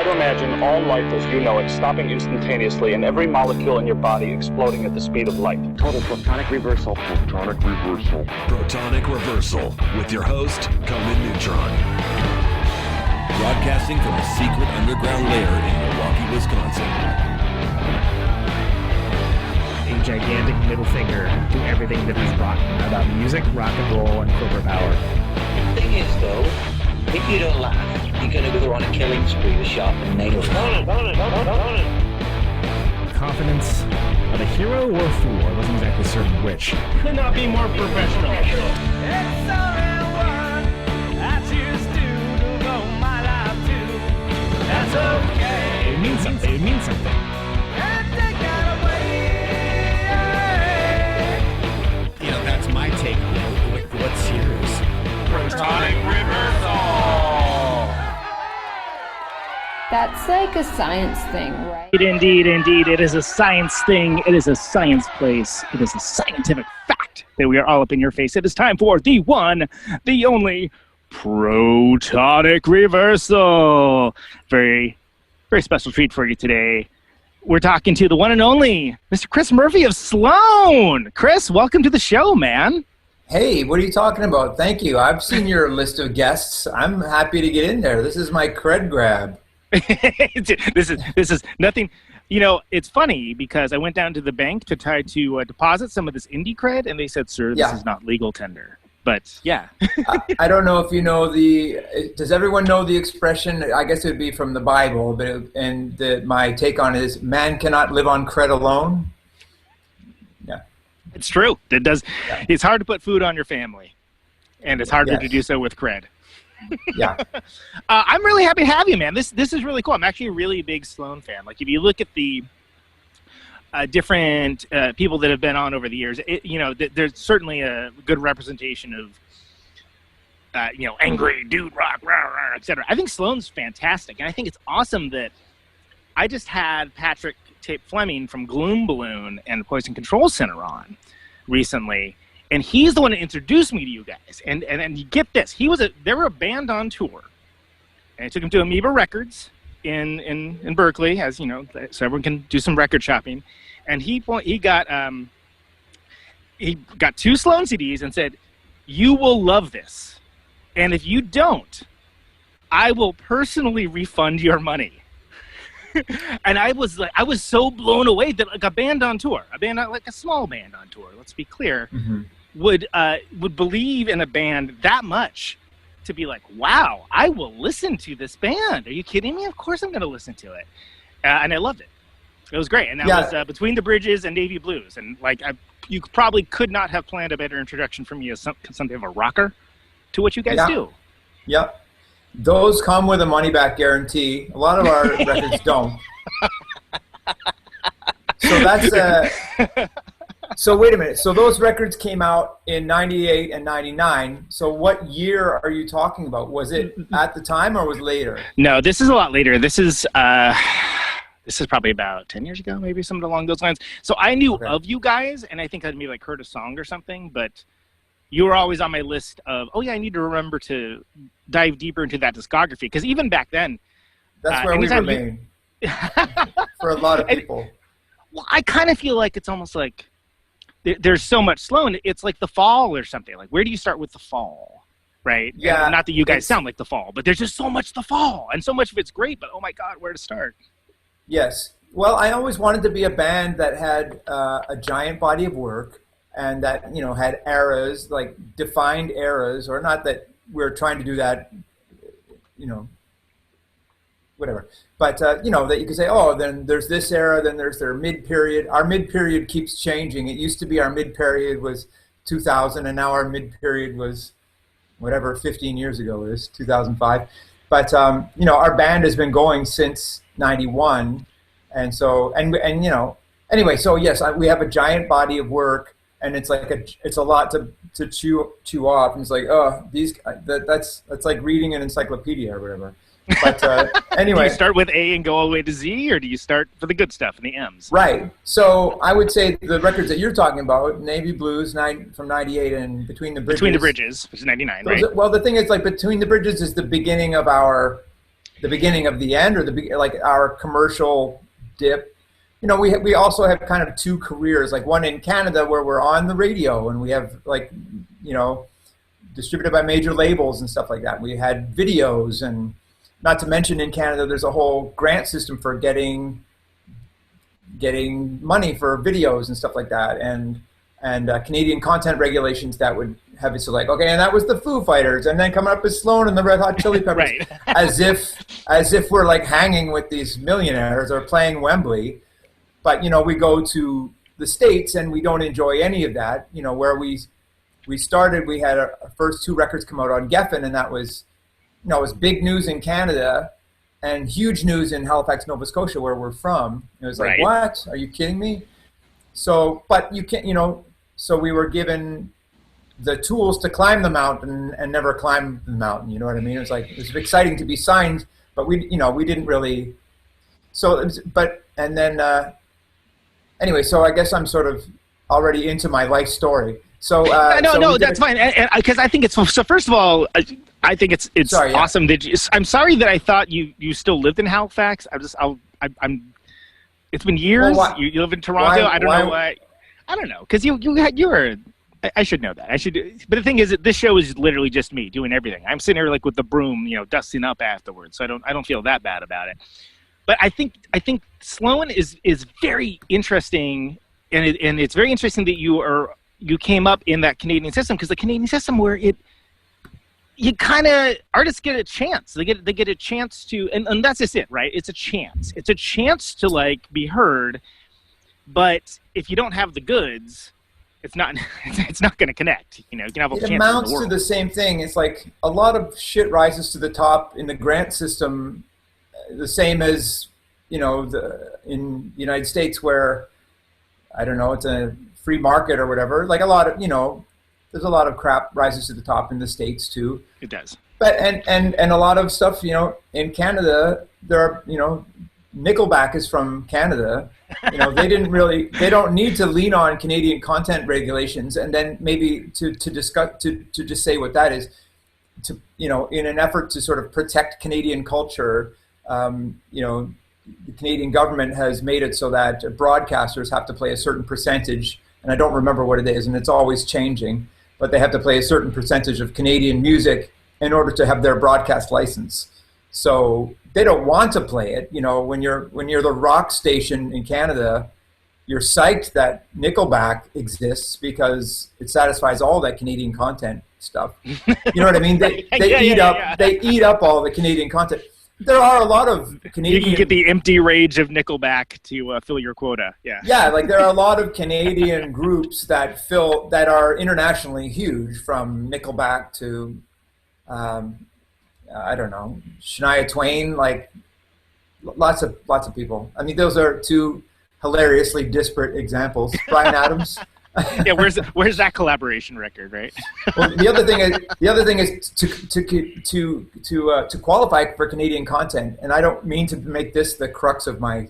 Try to imagine all life as you know it stopping instantaneously and every molecule in your body exploding at the speed of light. Total Protonic Reversal. Protonic Reversal. Protonic Reversal with your host, Conan Neutron. Broadcasting from a secret underground lair in Milwaukee, Wisconsin. A gigantic middle finger to everything that is rotten about music, rock and roll, and corporate power. The thing is, though, if you don't laugh, you're going to go on a killing spree with sharpened nails. Confidence of a hero or a fool. I wasn't exactly certain which. Could not be more professional. It's only one I choose to devote my life to. That's okay. It means something. It means something. And take that away. You know, that's my take on it. What's yours? Protonic Reversal. That's like a science thing, right? Indeed. It is a science thing. It is a science place. It is a scientific fact that we are all up in your face. It is time for the one, the only Protonic Reversal. Very, very special treat for you today. We're talking to the one and only Mr. Chris Murphy of Sloan. Chris, welcome to the show, man. Hey, what are you talking about? Thank you. I've seen your list of guests. I'm happy to get in there. This is my cred grab. This is nothing. You know, it's funny because I went down to the bank to try to deposit some of this indie cred, and they said, "Sir, this is not legal tender." But yeah, I don't know if you know does everyone know the expression? I guess it would be from the Bible, but my take on it is, "Man cannot live on cred alone." Yeah, it's true. It does. Yeah. It's hard to put food on your family, and it's harder to do so with cred. Yeah. I'm really happy to have you, man. This is really cool. I'm actually a really big Sloan fan. Like, if you look at the different people that have been on over the years, there's certainly a good representation of, angry dude rock, rah, rah, etc. I think Sloan's fantastic, and I think it's awesome that I just had Patrick Tape Fleming from Gloom Balloon and Poison Control Center on recently. And he's the one that introduced me to you guys. And you get this. They were a band on tour. And I took him to Amoeba Records in Berkeley, as you know, so everyone can do some record shopping. And he got 2 Sloan CDs and said, "You will love this. And if you don't, I will personally refund your money." And I was so blown away that like a band on tour, like a small band on tour, let's be clear, would believe in a band that much to be like, wow, I will listen to this band. Are you kidding me? Of course I'm going to listen to it. And I loved it. It was great. And that was Between the Bridges and Navy Blues. And you probably could not have planned a better introduction from me as something of a rocker to what you guys do. Yep. Those come with a money-back guarantee. A lot of our records don't. So that's so wait a minute. So those records came out in 98 and 99. So what year are you talking about? Was it at the time or was it later? No, this is a lot later. This is probably about 10 years ago, maybe something along those lines. So I knew of you guys, and I think I'd maybe heard a song or something, but you were always on my list of, I need to remember to dive deeper into that discography. Because even back then, that's where we remain for a lot of people. Well, I kind of feel like it's almost like there's so much Sloan. It's like the Fall or something. Like, where do you start with the Fall, right? Yeah. And not that you guys sound like the Fall, but there's just so much the Fall, and so much of it's great. But oh my God, where to start? Yes. Well, I always wanted to be a band that had a giant body of work and that had eras, like defined eras, or not that we're trying to do that, whatever. But, that you could say, then there's this era, then there's their mid-period. Our mid-period keeps changing. It used to be our mid-period was 2000, and now our mid-period was whatever 15 years ago is, 2005. But, our band has been going since 91. And so, anyway, so yes, we have a giant body of work, and it's like it's a lot to chew off. And it's like, that's like reading an encyclopedia or whatever. But anyway. Do you start with A and go all the way to Z, or do you start for the good stuff and the M's? Right. So I would say the records that you're talking about, Navy Blues from 98 and Between the Bridges. Between the Bridges, which is 99, right? Well, the thing is, like, Between the Bridges is the beginning of our the beginning of the end, or like our commercial dip. You know, we also have kind of two careers, like one in Canada where we're on the radio and we have, like, you know, distributed by major labels and stuff like that. We had videos, and not to mention in Canada there's a whole grant system for getting money for videos and stuff like that, and Canadian content regulations that would have it so like, okay, and that was the Foo Fighters, and then coming up is Sloan and the Red Hot Chili Peppers, Right. as if we're like hanging with these millionaires or playing Wembley. But, you know, we go to the States and we don't enjoy any of that. You know, where we started, we had our first 2 records come out on Geffen, and that was, you know, it was big news in Canada and huge news in Halifax, Nova Scotia, where we're from. It was like, Right. what? Are you kidding me? So, but you can't, you know, so we were given the tools to climb the mountain and never climb the mountain. You know what I mean? It was like, it was exciting to be signed, but we didn't really. So, and then, anyway, so I guess I'm sort of already into my life story. So no, that's fine. Because I think it's so. First of all, I think it's Sorry, yeah. awesome that I'm sorry that I thought you still lived in Halifax. I'm. It's been years. Well, you live in Toronto. I don't know why? why. I don't know, because you were. I should know that. I should. But the thing is that this show is literally just me doing everything. I'm sitting here like with the broom, you know, dusting up afterwards. So I don't feel that bad about it. But I think Sloan is very interesting, and it's very interesting that you came up in that Canadian system, because the Canadian system where artists get a chance. They get a chance to, and that's just it, right? It's a chance. It's a chance to like be heard, but if you don't have the goods, it's not going to connect. You know, you can have all the It chances in amounts the to world. the same thing. It's like a lot of shit rises to the top in the grant system, the same as, you know, in the United States, where, I don't know, it's a free market or whatever. Like a lot of, you know, there's a lot of crap rises to the top in the States too. It does. But and a lot of stuff, you know, in Canada, there are, you know, Nickelback is from Canada. You know, they don't need to lean on Canadian content regulations, and then maybe to discuss, to just say what that is, to, you know, in an effort to sort of protect Canadian culture. You know, the Canadian government has made it so that broadcasters have to play a certain percentage, and I don't remember what it is, and it's always changing, but they have to play a certain percentage of Canadian music in order to have their broadcast license. So they don't want to play it. You know, when you're the rock station in Canada, you're psyched that Nickelback exists because it satisfies all that Canadian content stuff. You know what I mean? They eat up all the Canadian content. There are a lot of Canadian. You can get the empty rage of Nickelback to fill your quota. Yeah. Yeah, like there are a lot of Canadian groups that are internationally huge, from Nickelback to, I don't know, Shania Twain. Like lots of people. I mean, those are 2 hilariously disparate examples. Bryan Adams. Yeah, where's that collaboration record, right? Well, the other thing is to qualify for Canadian content, and I don't mean to make this the crux of my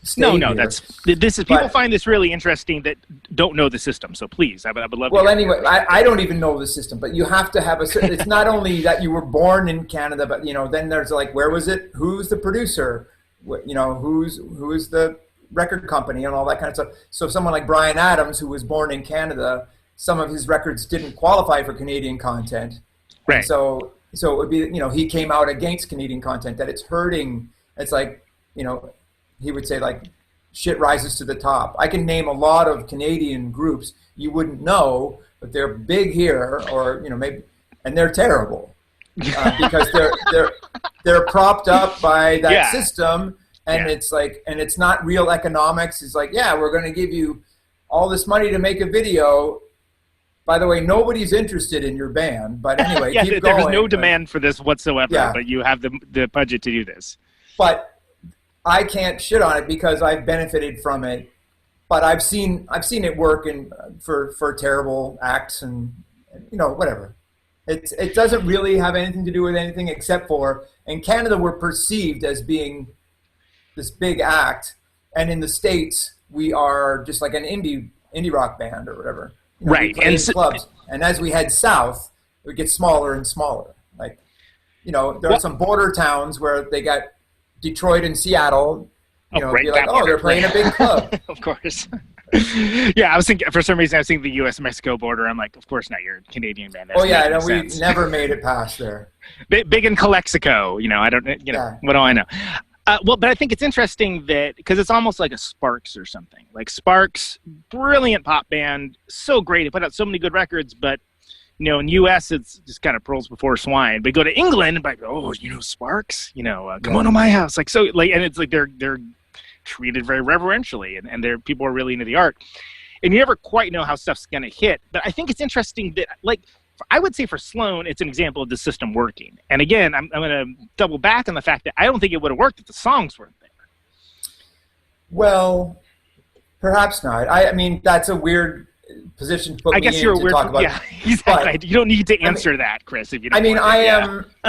stay No, here. this is people find this really interesting that don't know the system. So please, I would love. Well, to anyway, I don't even know the system, but you have to have it's not only that you were born in Canada, but, you know, then there's like, where was it? Who's the producer? You know, who's the record company and all that kind of stuff. So someone like Bryan Adams, who was born in Canada, some of his records didn't qualify for Canadian content. Right. And so it would be, you know, he came out against Canadian content, that it's hurting. It's like, you know, he would say like, shit rises to the top. I can name a lot of Canadian groups you wouldn't know, but they're big here, or, you know, maybe, and they're terrible because they're propped up by that system. And it's like, and it's not real economics. It's like, yeah, we're going to give you all this money to make a video. By the way, nobody's interested in your band. But anyway, keep going. There's no demand for this whatsoever, Yeah. but you have the budget to do this. But I can't shit on it because I've benefited from it. But I've seen it work for terrible acts, and, you know, whatever. It doesn't really have anything to do with anything, except for, in Canada, we're perceived as being this big act, and in the States we are just like an indie rock band or whatever. You know, Right. we play in clubs, and as we head south, it gets smaller and smaller. Like, there are some border towns where they got Detroit and Seattle. Right, be like, they're playing a big club. Of course. Yeah, I was thinking, for some reason, I was thinking the U.S.-Mexico border. I'm like, of course not, you're a Canadian band. We never made it past there. Big in Calexico, I don't, what do I know? But I think it's interesting that, because it's almost like a Sparks or something. Like Sparks, brilliant pop band, so great. They put out so many good records, but, in U.S., it's just kind of pearls before swine. But go to England, and like, Sparks? Come on to my house. Like, so, like, and it's like they're treated very reverentially, and people are really into the art. And you never quite know how stuff's going to hit. But I think it's interesting that, like, I would say for Sloan, it's an example of the system working. And again, I'm going to double back on the fact that I don't think it would have worked if the songs weren't there. Well, perhaps not. I mean, that's a weird position to put me in to talk about. Yeah, exactly. But, you don't need to answer that, Chris. If you don't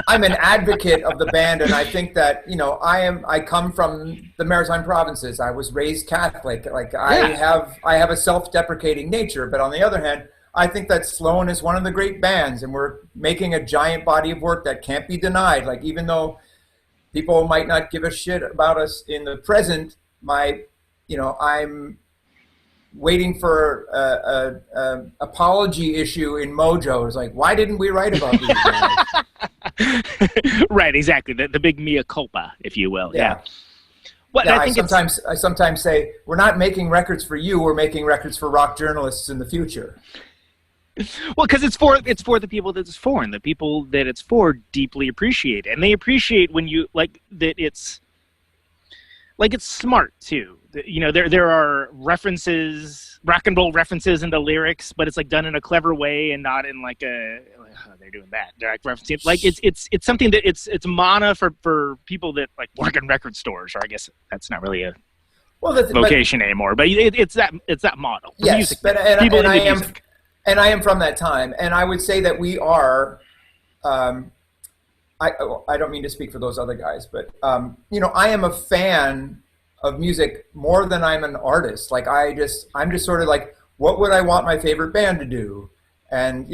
I'm an advocate of the band, and I think that I come from the Maritime provinces. I was raised Catholic. Like I have a self-deprecating nature, but on the other hand, I think that Sloan is one of the great bands, and we're making a giant body of work that can't be denied. Like, even though people might not give a shit about us in the present, I'm waiting for a apology issue in Mojo. It's like, why didn't we write about these guys? Right, exactly. The big mea culpa, if you will. Yeah. Well, I sometimes say, we're not making records for you. We're making records for rock journalists in the future. Well, because it's for the people that it's for, and the people that it's for deeply appreciate it. And they appreciate when you that it's smart too. There are references, rock and roll references in the lyrics, but it's like done in a clever way and not in like they're doing that direct reference. Like it's something that it's mana for people that like work in record stores, or I guess that's not really a vocation anymore. But it's that model. Yes, music, but and I am from that time, and I would say that we are. I don't mean to speak for those other guys, but I am a fan of music more than I'm an artist. Like I'm just sort of like, what would I want my favorite band to do? And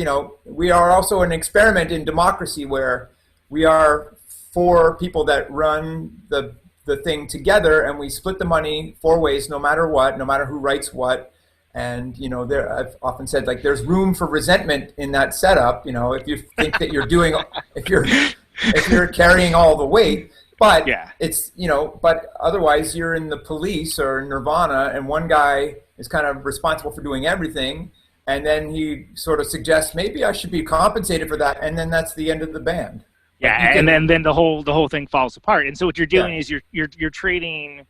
we are also an experiment in democracy where we are four people that run the thing together, and we split the money four ways, no matter what, no matter who writes what. And I've often said, like, there's room for resentment in that setup. If you think that you're doing, if you're carrying all the weight, but it's but otherwise you're in the Police or Nirvana, and one guy is kind of responsible for doing everything, and then he sort of suggests maybe I should be compensated for that, and then that's the end of the band. Yeah, and then the whole thing falls apart. And so what you're doing is you're trading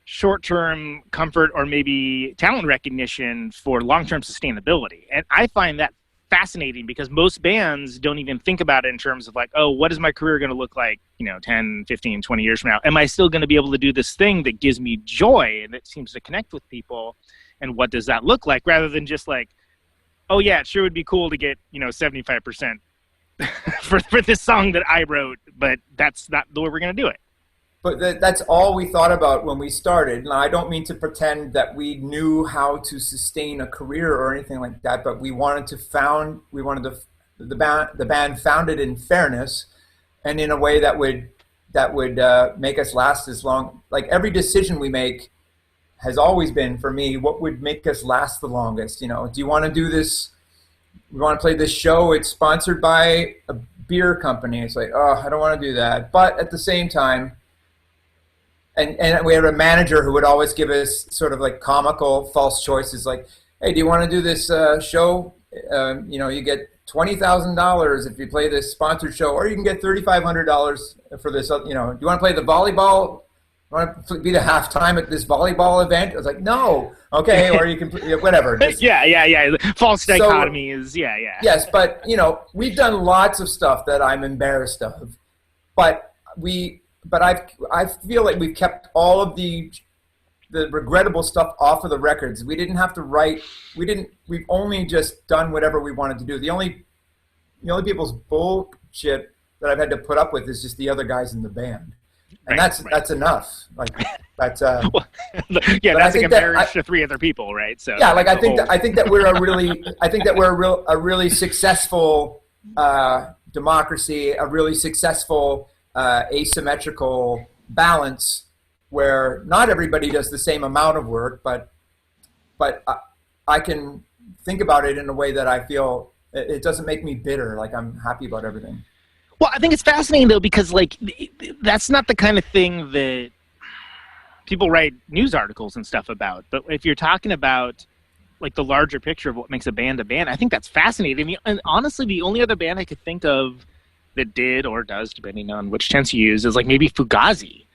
short-term comfort or maybe talent recognition for long-term sustainability. And I find that fascinating, because most bands don't even think about it in terms of like, oh, what is my career going to look like 10, 15, 20 years from now? Am I still going to be able to do this thing that gives me joy and that seems to connect with people? And what does that look like? Rather than just like, oh yeah, it sure would be cool to get 75% for this song that I wrote, but that's not the way we're going to do it. But that's all we thought about when we started. Now, I don't mean to pretend that we knew how to sustain a career or anything like that, but the band founded in fairness, and in a way that would make us last as long. Like, every decision we make has always been, for me, what would make us last the longest. Do you want to do this? We want to play this show. It's sponsored by a beer company. It's like, oh, I don't want to do that. But at the same time, and we had a manager who would always give us sort of like comical false choices, like, hey, do you want to do this show? You get $20,000 if you play this sponsored show, or you can get $3,500 for this. Do you want to play the volleyball? You want to be the halftime at this volleyball event? I was like, no. Okay, or you can whatever. Yeah. False dichotomy is yeah. Yes, but we've done lots of stuff that I'm embarrassed of, but I feel like we've kept all of the regrettable stuff off of the records. We didn't have to write. We've only just done whatever we wanted to do. The only people's bullshit that I've had to put up with is just the other guys in the band, and that's enough. Like that's that's like a marriage to three other people, right? So yeah, like I think that we're a really successful democracy, a really successful asymmetrical balance where not everybody does the same amount of work, but I can think about it in a way that I feel it doesn't make me bitter. Like I'm happy about everything. Well, I think it's fascinating though, because like that's not the kind of thing that people write news articles and stuff about. But if you're talking about like the larger picture of what makes a band, I think that's fascinating. And honestly, the only other band I could think of that did or does, depending on which tense you use, is like maybe Fugazi.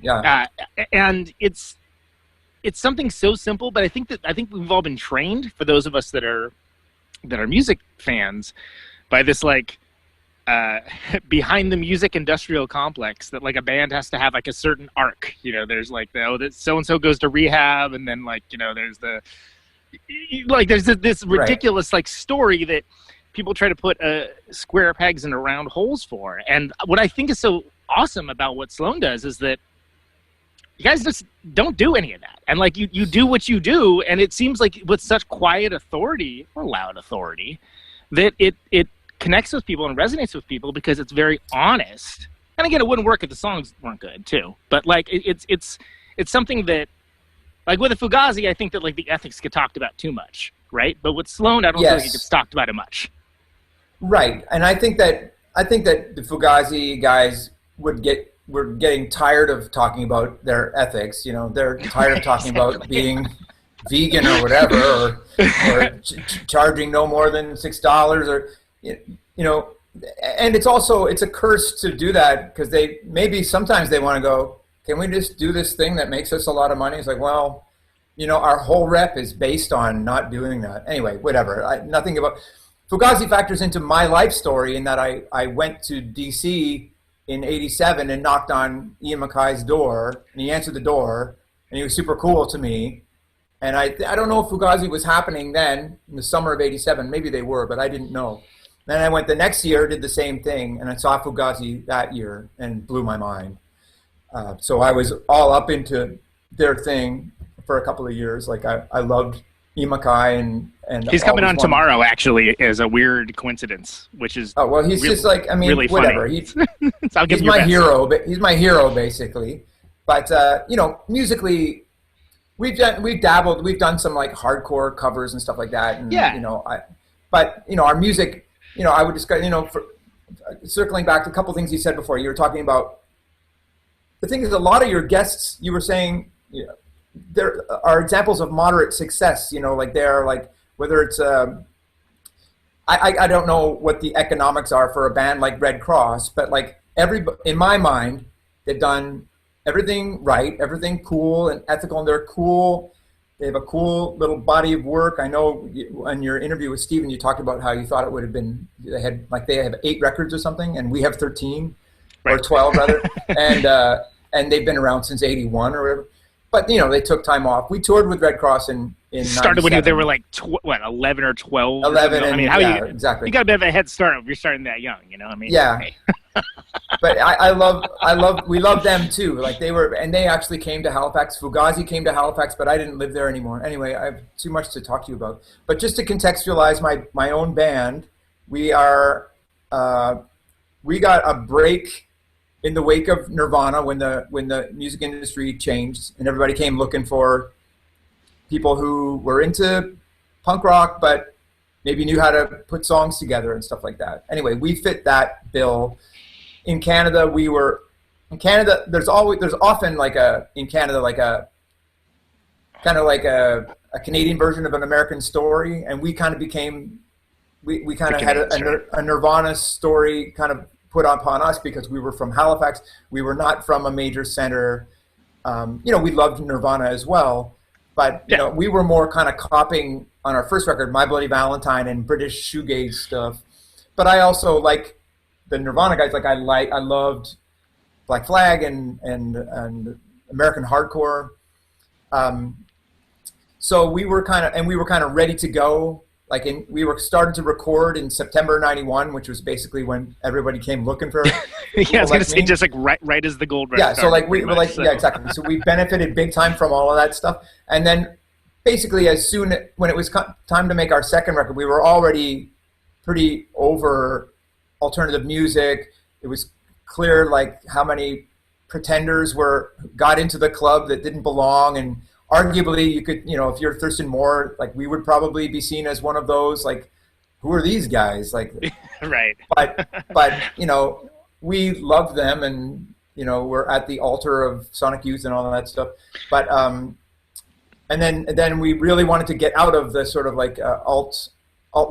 Yeah. And it's something so simple, but I think we've all been trained, for those of us that are music fans, by this like behind the music industrial complex that like a band has to have like a certain arc. You know, there's like that so and so goes to rehab, and then like, you know, there's this ridiculous like story that people try to put square pegs into round holes for. And what I think is so awesome about what Sloan does is that you guys just don't do any of that. And like you do what you do, and it seems like with such quiet authority or loud authority that it connects with people and resonates with people because it's very honest. And again, it wouldn't work if the songs weren't good too. But like it's something that, like with a Fugazi, I think that like the ethics get talked about too much, right? But with Sloan, I don't feel like it gets talked about it much. Right, and I think that the Fugazi guys were getting tired of talking about their ethics. You know, they're tired of talking about being vegan or whatever, or charging no more than $6, or you know. And it's a curse to do that, because sometimes they want to go, can we just do this thing that makes us a lot of money? It's like, well, you know, our whole rep is based on not doing that. Anyway, whatever. Nothing about Fugazi factors into my life story in that I went to DC in '87 and knocked on Ian MacKay's door, and he answered the door, and he was super cool to me. And I don't know if Fugazi was happening then in the summer of '87. Maybe they were, but I didn't know. Then I went the next year, did the same thing, and I saw Fugazi that year and blew my mind. So I was all up into their thing for a couple of years. Like I loved Ian MacKay, and he's coming on tomorrow, actually, as a weird coincidence, which is he's just like, I mean, really whatever. Funny. He's my hero. But he's my hero basically. But you know, musically, we've dabbled. We've done some like hardcore covers and stuff like that. And, yeah. You know, but you know, our music. You know, I would describe. You know, circling back to a couple things you said before, you were talking about. The thing is, a lot of your guests, you were saying, you know, there are examples of moderate success. You know, like they're like, whether it's I don't know what the economics are for a band like Red Cross, but like in my mind, they've done everything right, everything cool and ethical, and they're cool. They have a cool little body of work. I know in your interview with Steven, you talked about how you thought it would have been, they have 8 records or something, and we have 13 or 12 rather, and they've been around since '81 or whatever. But you know, they took time off. We toured with Red Cross in started when they were like 11 or 12. 11. I mean, exactly. You got a bit of a head start if you're starting that young. You know, I mean, yeah. Hey. But we love them too. Like they actually came to Halifax. Fugazi came to Halifax, but I didn't live there anymore. Anyway, I have too much to talk to you about. But just to contextualize my own band, we got a break in the wake of Nirvana when the music industry changed and everybody came looking for people who were into punk rock but maybe knew how to put songs together and stuff like that. Anyway, we fit that bill. In Canada, there's often like a Canadian version of an American story, and we kind of became we kind of had a Nirvana story kind of put upon us because we were from Halifax. We were not from a major center. You know, we loved Nirvana as well, but you know, we were more kind of copying on our first record, My Bloody Valentine and British shoegaze stuff. But I also like the Nirvana guys. Like I loved Black Flag and American hardcore. So we were kind of ready to go. We were starting to record in September '91, which was basically when everybody came looking for. Yeah, I was going to say just like right as the gold rush. Yeah, so like yeah, exactly. So we benefited big time from all of that stuff, and then basically when it was time to make our second record, we were already pretty over alternative music. It was clear like how many pretenders got into the club that didn't belong, and arguably you could, if you're Thurston Moore, like we would probably be seen as one of those, like, who are these guys? Like, right. But we love them, and we're at the altar of Sonic Youth and all that stuff. But and then we really wanted to get out of the sort of like alt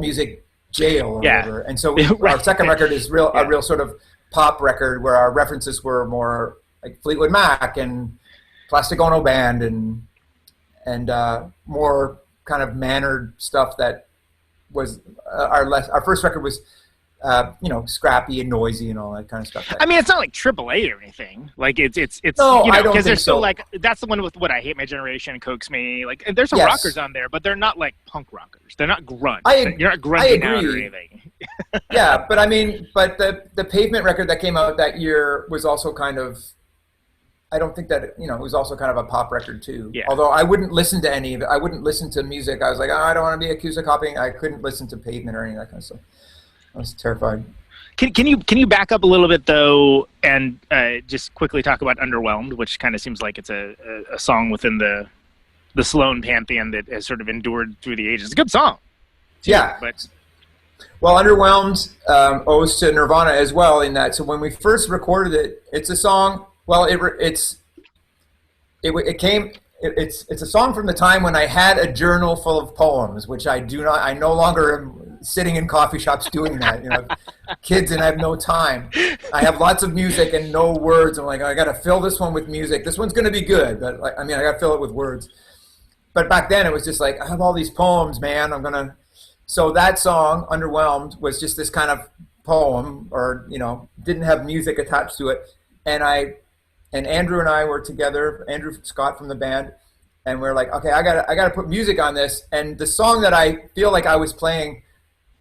music jail or whatever. And so our second record is a real sort of pop record where our references were more like Fleetwood Mac and Plastic Ono Band and more kind of mannered stuff that was our first record was scrappy and noisy and all that kind of stuff. I mean, it's not like AAA or anything. Like it's no, I don't think there's still so. like, that's the one with What I Hate My Generation, Coax Me. Like, there's some Yes. rockers on there, but they're not like punk rockers. They're not grunge. You're not I grunting out or agree. anything. Yeah, but I mean, the Pavement record that came out that year was also kind of, I don't think that, it was also kind of a pop record too. Yeah. Although I wouldn't listen to any of it. I wouldn't listen to music. I was like, I don't want to be accused of copying. I couldn't listen to Pavement or any of that kind of stuff. I was terrified. Can you back up a little bit though, and just quickly talk about Underwhelmed, which kind of seems like it's a song within the Sloan pantheon that has sort of endured through the ages. It's a good song. Too, Yeah. But Well, Underwhelmed owes to Nirvana as well in that. So when we first recorded it, it's a song. Well, it's a song from the time when I had a journal full of poems, which I no longer am sitting in coffee shops doing that. Kids, and I have no time. I have lots of music and no words. I'm like, I got to fill this one with music. This one's going to be good, but I got to fill it with words. But back then it was just like, I have all these poems, man. So that song, Underwhelmed, was just this kind of poem, or didn't have music attached to it. And Andrew and I were together, Andrew Scott from the band, and we're like, okay, I gotta put music on this. And the song that I feel like I was playing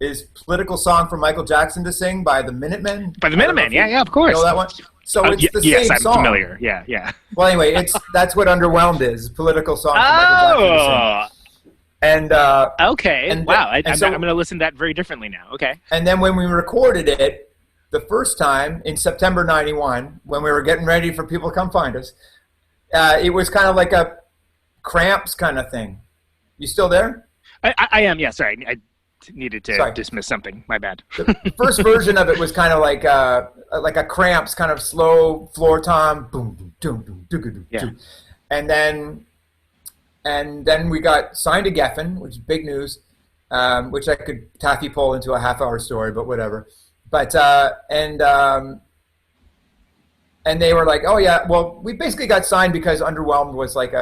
is Political Song for Michael Jackson to Sing by the Minutemen. by the Minutemen, yeah, of course. You know that one? So it's the yes, same I'm song. familiar. Yeah. Well, anyway, that's what Underwhelmed is, Political Song for Michael Jackson to Sing. And Okay. and wow. and so- I'm going to listen to that very differently now. Okay. And then when we recorded it, the first time in September '91, when we were getting ready for people to come find us, it was kind of like a Cramps kind of thing. You still there? I am. Yeah. Sorry. I needed to dismiss something. My bad. The first version of it was kind of like a Cramps kind of slow floor tom, boom, boom, boom, boom, boom, boom, Yeah. and then we got signed to Geffen, which is big news, which I could taffy pull into a half-hour story, but whatever. But and they were like, oh yeah, well, we basically got signed because Underwhelmed was like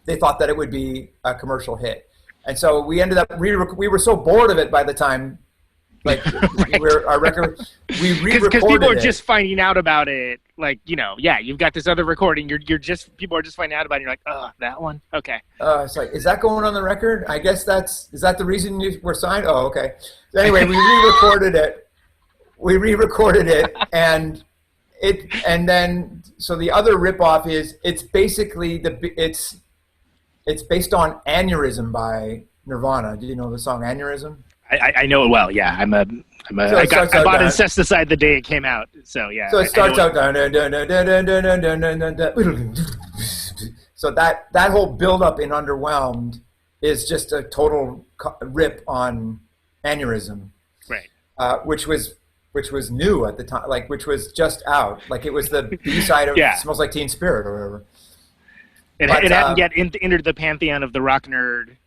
they thought that it would be a commercial hit, and so we ended up we were so bored of it by the time, like Right. our record, we re-recorded Because people are it. just finding out about it. Like, you've got this other recording. People are just finding out about it. You're like, oh, that one. Okay. It's like, is that going on the record? I guess is that the reason you were signed? Oh, okay. So anyway, we re-recorded it. And then so the other ripoff is it's basically it's based on Aneurysm by Nirvana. Do you know the song Aneurysm? I know it well. Yeah. I bought Incesticide the day it came out. So yeah. So it starts out dun, dun, dun, dun, dun, dun, dun, dun, dun, dun, dun. So that whole build-up in Underwhelmed is just a total rip on Aneurysm, Right. which was new at the time, like which was just out, like it was the B-side of Yeah. Smells Like Teen Spirit or whatever. It But, hadn't yet entered the pantheon of the rock nerd,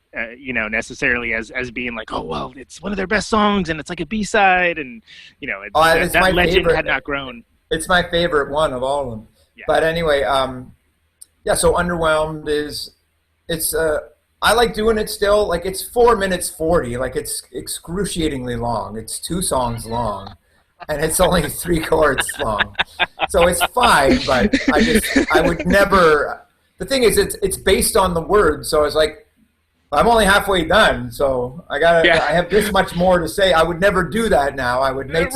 necessarily as being like, oh well, it's one of their best songs and it's like a B-side, and it's that my legend favorite. had not grown. It's my favorite one of all of them. Yeah. But anyway, so Underwhelmed it's I like doing it still. Like it's 4 minutes 40. Like it's excruciatingly long. It's 2 songs long, and it's only 3 chords long. So it's fine. But I would never. The thing is, it's based on the words. So I was like, I'm only halfway done. So I have this much more to say. I would never do that now. I would make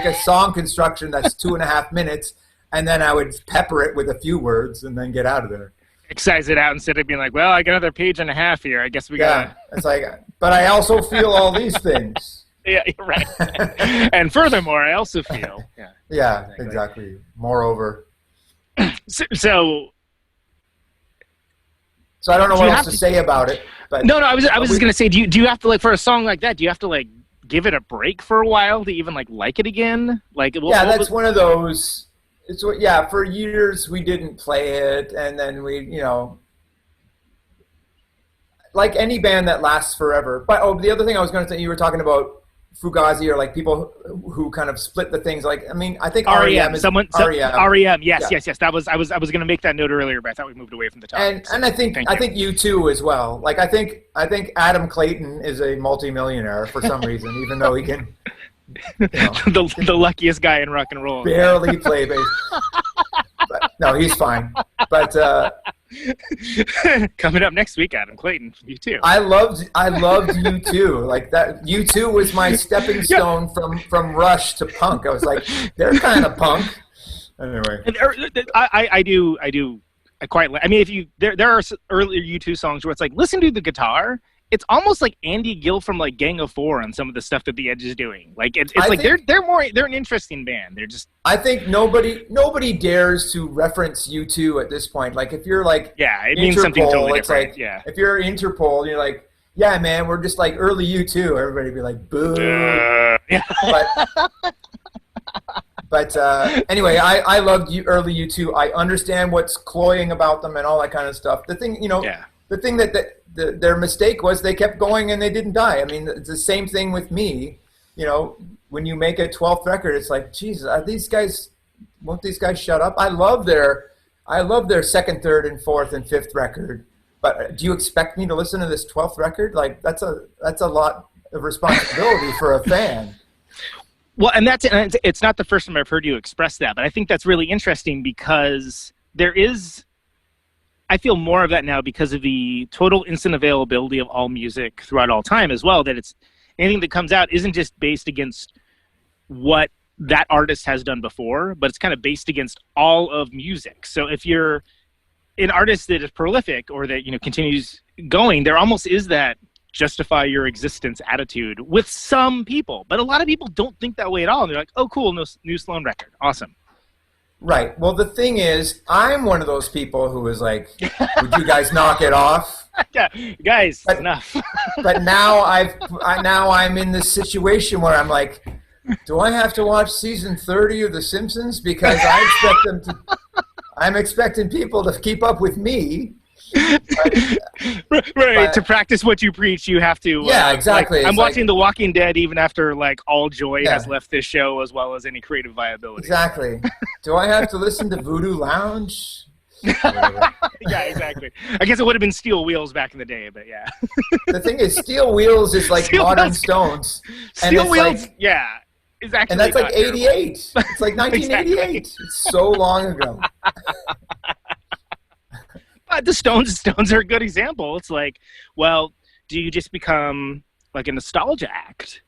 a song construction that's 2.5 minutes, and then I would pepper it with a few words, and then get out of there. Excise it out instead of being like, well, I got another page and a half here. I guess we got. It's like, but I also feel all these things. Yeah, you're right. And furthermore, I also feel. Yeah. Yeah, exactly. Moreover. So I don't know what else to say about it. But no, I was just gonna say, do you have to, like, for a song like that, do you have to, like, give it a break for a while to even, like it again? Like, that's one of those. For years we didn't play it, and then we, like any band that lasts forever. But the other thing I was going to say, you were talking about Fugazi, or like people who kind of split the things. Like, I mean, I think REM is REM. REM, yes. That was I was going to make that note earlier, but I thought we moved away from the topic. And I think U2 as well. Like, I think Adam Clayton is a multimillionaire for some reason, even though he can. The luckiest guy in rock and roll. Barely play bass. But, no, he's fine. But coming up next week, Adam Clayton from U2. I loved U2. Like, that U2 was my stepping stone from Rush to punk. I was like, they're kind of punk. Anyway, I quite like. I mean, there are earlier U2 songs where it's like, listen to the guitar. It's almost like Andy Gill from, like, Gang of Four on some of the stuff that the Edge is doing. Like, they're an interesting band. They're just. I think nobody dares to reference U2 at this point. Like, if you're like, it means something totally different. Like, if you're Interpol, you're like, yeah, man, we're just like early U2. Everybody be like, boo. But anyway, I loved early U2. I understand what's cloying about them and all that kind of stuff. The thing, the thing that their mistake was they kept going and they didn't die. I mean, it's the same thing with me. When you make a 12th record, it's like, Jesus, won't these guys shut up? I love their second, third, and fourth, and fifth record. But do you expect me to listen to this 12th record? Like, that's a lot of responsibility for a fan. Well, and it's not the first time I've heard you express that, but I think that's really interesting because there is. I feel more of that now because of the total instant availability of all music throughout all time as well, that it's anything that comes out isn't just based against what that artist has done before, but it's kind of based against all of music. So if you're an artist that is prolific or that, continues going, there almost is that justify your existence attitude with some people. But a lot of people don't think that way at all. And they're like, oh, cool, new Sloan record. Awesome. Right. Well, the thing is, I'm one of those people who was like, would you guys knock it off? Yeah, guys, enough. But now I'm in this situation where I'm like, do I have to watch season 30 of The Simpsons? Because I'm expecting people to keep up with me. Right. To practice what you preach, you have to. Yeah, exactly. I'm watching The Walking Dead even after, like, all joy has left this show, as well as any creative viability. Exactly. Do I have to listen to Voodoo Lounge? Yeah, exactly. I guess it would have been Steel Wheels back in the day, but yeah. The thing is, Steel Wheels is like modern Stones. Steel Wheels, like, yeah. Is actually, and that's like 88. It's like 1988. Exactly. It's so long ago. But the Stones are a good example. It's like, well, do you just become like a nostalgia act,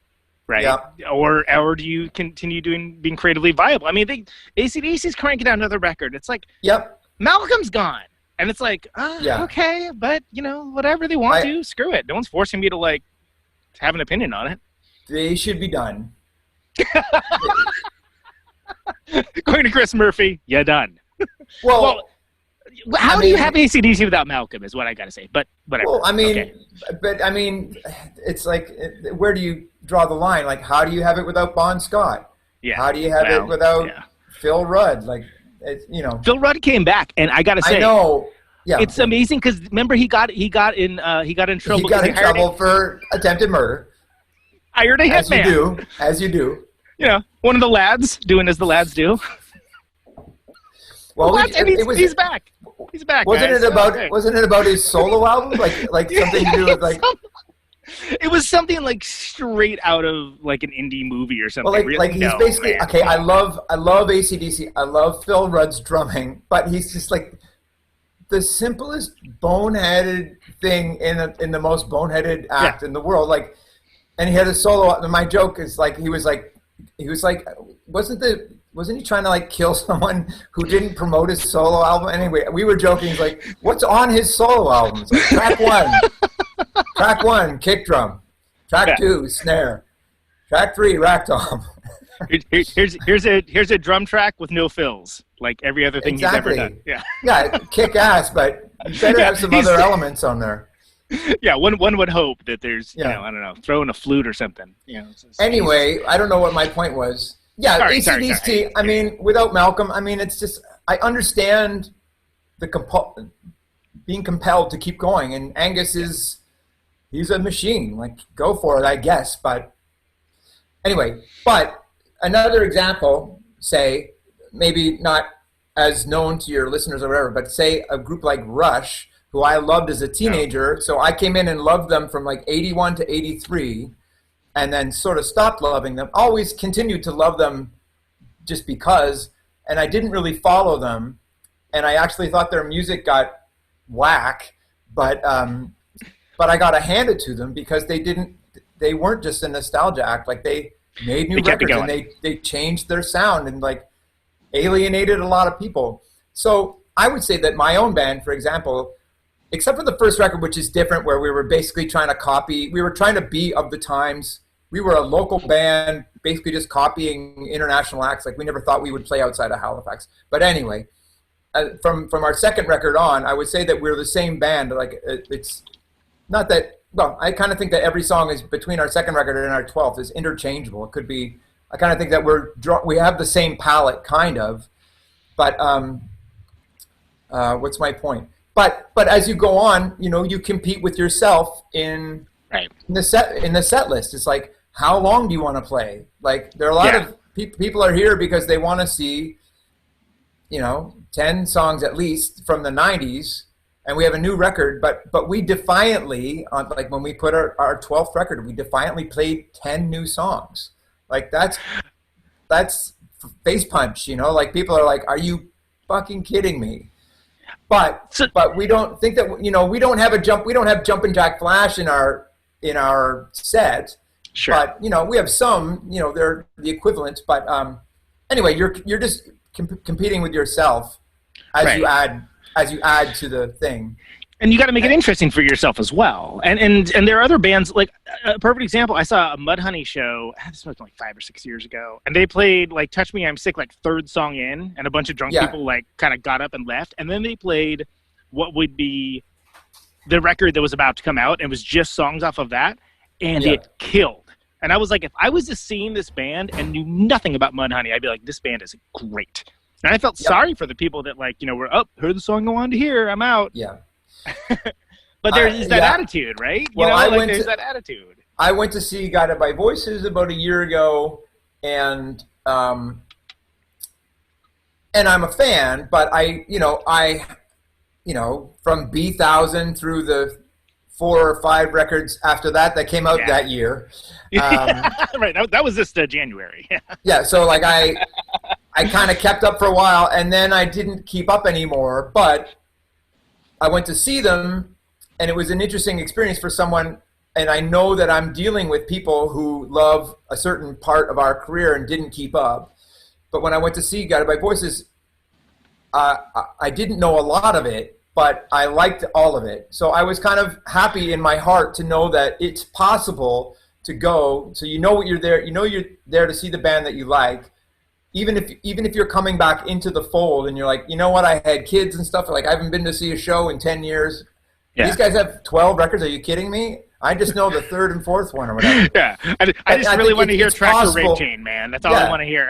right? Yeah. Or do you continue being creatively viable? I mean, AC/DC's cranking out another record. It's like, Malcolm's gone, and it's like, okay, but whatever they want to, screw it. No one's forcing me to like have an opinion on it. They should be done. Going to Chris Murphy, you're done. Well how do you have AC/DC without Malcolm is what I got to say, but whatever. Well, I mean, it's like, where do you draw the line? Like, how do you have it without Bon Scott? Yeah. How do you have it without Phil Rudd? Like, Phil Rudd came back, and I got to say, I know. Yeah. It's amazing because remember he got in trouble. He got in trouble for attempted murder. Hired a hitman. As you do. One of the lads doing as the lads do. Well, he's back. He's back. Wasn't it about his solo album? Like something to do with like. It was something like straight out of like an indie movie or something. Well, he's basically man. Okay. I love AC/DC. I love Phil Rudd's drumming, but he's just like the simplest boneheaded thing in the most boneheaded act in the world. Like, and he had a solo. And my joke is like he was like wasn't he trying to like kill someone who didn't promote his solo album? Anyway, we were joking. He's like, what's on his solo album? It's like, track one, kick drum. Track 2, snare. Track 3, Ragtime. Here's a drum track with no fills, like every other thing Exactly. he's ever done. Yeah. Yeah, kick ass, but you better have some other elements on there. Yeah, one would hope that there's, Yeah. I don't know, throwing a flute or something. Anyway, I don't know what my point was. Yeah, Sorry. AC/DC, I mean, without Malcolm, I mean, it's just, I understand being compelled to keep going, and Angus he's a machine. Like, go for it, I guess. But anyway, but another example, say, maybe not as known to your listeners or whatever, but say a group like Rush, who I loved as a teenager. So I came in and loved them from like 81 to 83, and then sort of stopped loving them. Always continued to love them just because, and I didn't really follow them. And I actually thought their music got whack, but I got to hand it to them because they weren't just a nostalgia act. Like, they made new records, and they changed their sound and like alienated a lot of people. So I would say that my own band, for example, except for the first record, which is different, where we were basically trying to be of the times. We were a local band, basically just copying international acts. Like, we never thought we would play outside of Halifax. But anyway, from our second record on, I would say that we're the same band. Like, it's not that, well, I kind of think that every song is between our second record and our 12th is interchangeable. It could be, I kind of think that we have the same palette, kind of. But what's my point? But as you go on, you compete with yourself in the set list. It's like, how long do you want to play? Like, there are a lot of people are here because they want to see, 10 songs at least from the 90s, and we have a new record. But we defiantly, like when we put our 12th record, we defiantly played 10 new songs. Like, that's face punch, Like, people are like, are you fucking kidding me? But we don't think that, we don't have Jumpin' Jack Flash in our set. Sure. But we have some, they're the equivalent. But anyway, you're just competing with yourself as you add to the thing. And you got to make it interesting for yourself as well. And there are other bands, like a perfect example. I saw a Mudhoney show. This was like 5 or 6 years ago, and they played like "Touch Me, I'm Sick" like third song in, and a bunch of drunk people like kind of got up and left, and then they played what would be the record that was about to come out, and it was just songs off of that, and it killed. And I was like, if I was just seeing this band and knew nothing about Mudhoney, I'd be like, this band is great. And I felt sorry for the people that were heard the song I wanted to hear, I'm out. Yeah. But there's that attitude, right? Well, there's that attitude. I went to see Guided by Voices about a year ago, and I'm a fan, but from B1000 through the 4 or 5 records after that came out that year. Right, that was just January. Yeah, so like I kind of kept up for a while, and then I didn't keep up anymore, but I went to see them, and it was an interesting experience for someone, and I know that I'm dealing with people who love a certain part of our career and didn't keep up. But when I went to see Guided by Voices, I didn't know a lot of it, but I liked all of it. So I was kind of happy in my heart to know that it's possible to go. So you're there. You're there to see the band that you like. Even if you're coming back into the fold and you're like, you know what, I had kids and stuff. Like, I haven't been to see a show in 10 years. Yeah. These guys have 12 records. Are you kidding me? I just know the third and fourth one or whatever. Yeah. I just really want to hear Tractor Rape Chain, man. That's all I want to hear.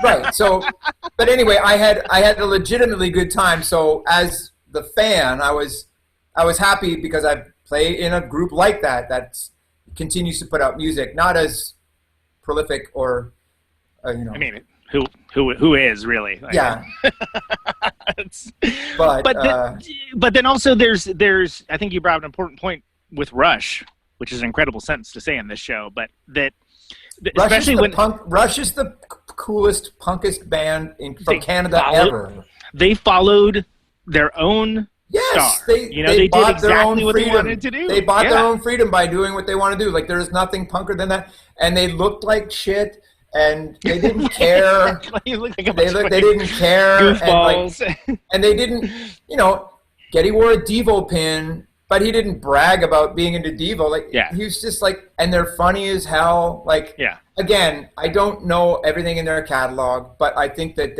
Right. So, but anyway, I had a legitimately good time. So as the fan, I was happy because I play in a group like that continues to put out music, not as prolific or, I mean, who is really? Yeah. But then also there's I think you brought up an important point with Rush, which is an incredible sentence to say in this show, but especially when Rush is the coolest, punkest band from Canada ever. They followed their own star. They did bought exactly their own what freedom. they wanted to do. They bought their own freedom by doing what they want to do. Like, there's nothing punker than that. And they looked like shit. And they didn't care. They didn't care. Goofballs. And they didn't, Getty wore a Devo pin, but he didn't brag about being into Devo. Like, Yeah. he was just like, and they're funny as hell. Like, Yeah. again, I don't know everything in their catalog, but I think that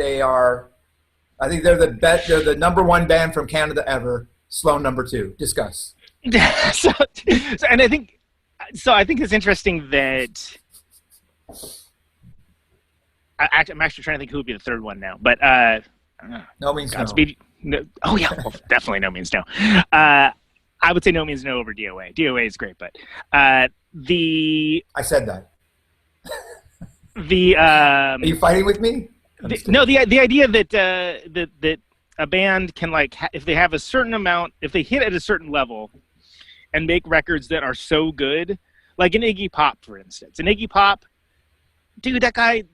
I think they're the best. They're the number one band from Canada ever. Sloan number 2. Discuss. And I think it's interesting that I'm actually trying to think who would be the third one now, but No means Godspeed. No. Oh yeah, well, definitely No Means No. I would say No Means No over DOA. DOA is great, but I said that. Are you fighting with me? The idea that that a band can, like, if they have a certain amount, if they hit at a certain level and make records that are so good, like an Iggy Pop, for instance. An Iggy Pop, dude, that guy,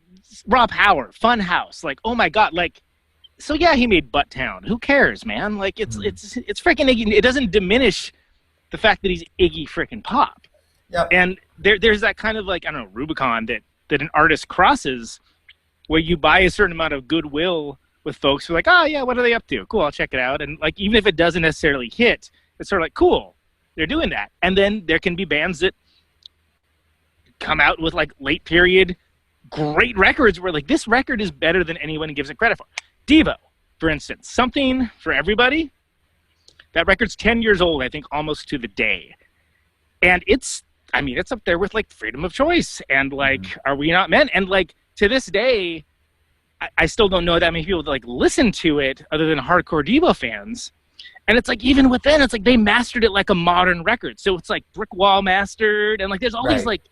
Raw Power, Funhouse, like, oh my God, like, so yeah, he made Butttown. Who cares, man? Like, it's freaking Iggy. It doesn't diminish the fact that he's Iggy freaking Pop. Yeah. And there's that kind of, like, I don't know, Rubicon that an artist crosses, where you buy a certain amount of goodwill with folks who are like, oh yeah, what are they up to? Cool, I'll check it out. And, like, even if it doesn't necessarily hit, it's sort of like, cool, they're doing that. And then there can be bands that come out with, like, late period great records where, like, this record is better than anyone gives it credit for. Devo, for instance, Something for Everybody. That record's 10 years old, I think, almost to the day. And it's up there with, like, Freedom of Choice and, like, Are We Not Men? And, like, to this day, I still don't know that many people that, like, listen to it other than hardcore Devo fans. And it's like, even within, it's like they mastered it like a modern record. So it's like brick wall mastered, and, like, there's all these, like,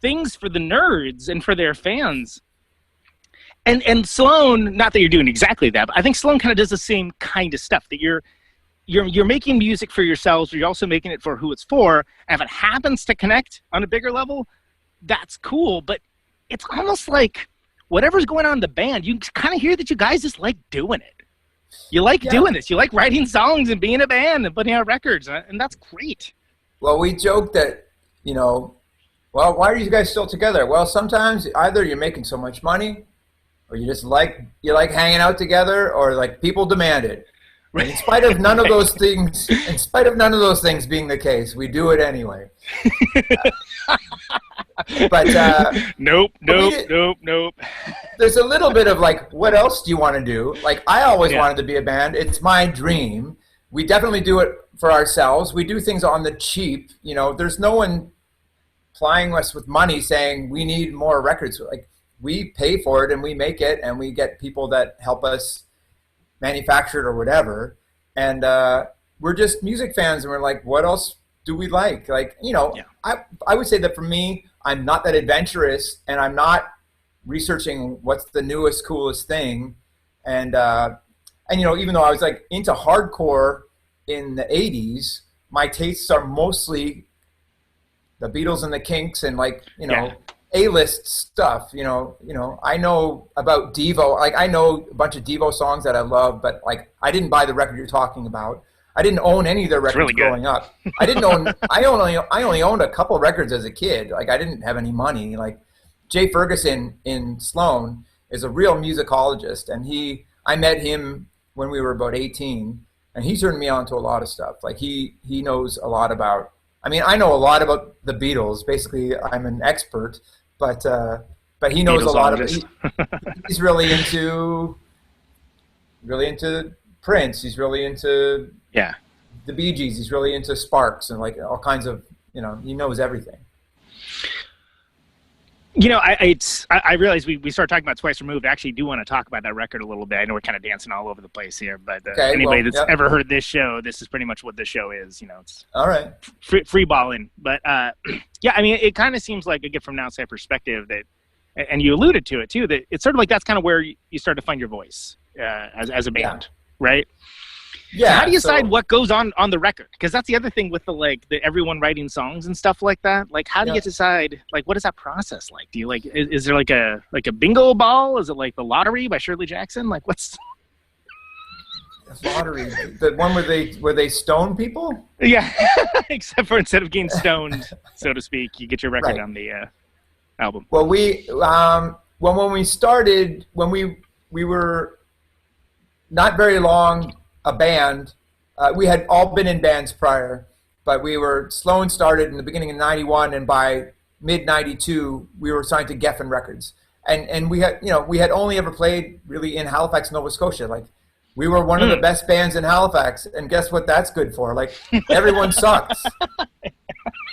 things for the nerds and for their fans. And Sloan, not that you're doing exactly that, but I think Sloan kind of does the same kind of stuff, that you're making music for yourselves, but you're also making it for who it's for. And if it happens to connect on a bigger level, that's cool. But it's almost like whatever's going on in the band, you kind of hear that you guys just like doing it. You like doing this. You like writing songs and being a band and putting out records, and that's great. Well, we joke that, well, why are you guys still together? Well, sometimes either you're making so much money, or you just like hanging out together, or, like, people demand it. And in spite of none of those things being the case, we do it anyway. But Nope. There's a little bit of, like, what else do you want to do? Like, I always wanted to be a band. It's my dream. We definitely do it for ourselves. We do things on the cheap. There's no one plying us with money saying we need more records. Like, we pay for it and we make it, and we get people that help us manufacture it or whatever. And we're just music fans, and we're like, what else do we like? Like, I would say that for me, I'm not that adventurous, and I'm not researching what's the newest, coolest thing. And even though I was, like, into hardcore in the 80s, my tastes are mostly the Beatles and the Kinks and, like, A-list stuff. I know about Devo. Like, I know a bunch of Devo songs that I love, but, like, I didn't buy the record you're talking about. I didn't own any of their records really growing up. I didn't own. I only owned a couple records as a kid. Like, I didn't have any money. Like, Jay Ferguson in Sloan is a real musicologist, and I met him when we were about 18, and he turned me on to a lot of stuff. Like, he knows a lot about. I mean, I know a lot about the Beatles. Basically, I'm an expert, but he knows a lot of. He's really into Prince. He's really into the Bee Gees. He's really into Sparks and, like, all kinds of, he knows everything. I realize we started talking about Twice Removed. I actually do want to talk about that record a little bit. I know we're kind of dancing all over the place here, but anybody that's ever heard this show, this is pretty much what this show is. It's all right. Free balling. But it kind of seems like, again, from an outside perspective, that, and you alluded to it too, that it's sort of like that's kind of where you start to find your voice as a band, right? Yeah. So how do you decide what goes on the record? Because that's the other thing with the everyone writing songs and stuff like that. Like, how do you decide? Like, what is that process like? Do you is there like a bingo ball? Is it like The Lottery by Shirley Jackson? Like, what's Lottery? The one where they stone people? Yeah, except for instead of getting stoned, so to speak, you get your record on the album. Well, when we started, when we were not very long a band. We had all been in bands prior, but Sloan started in the beginning of 91, and by mid 92 we were signed to Geffen Records, and we had only ever played really in Halifax, Nova Scotia. Like, we were one of the best bands in Halifax, and guess what that's good for? Like, everyone sucks.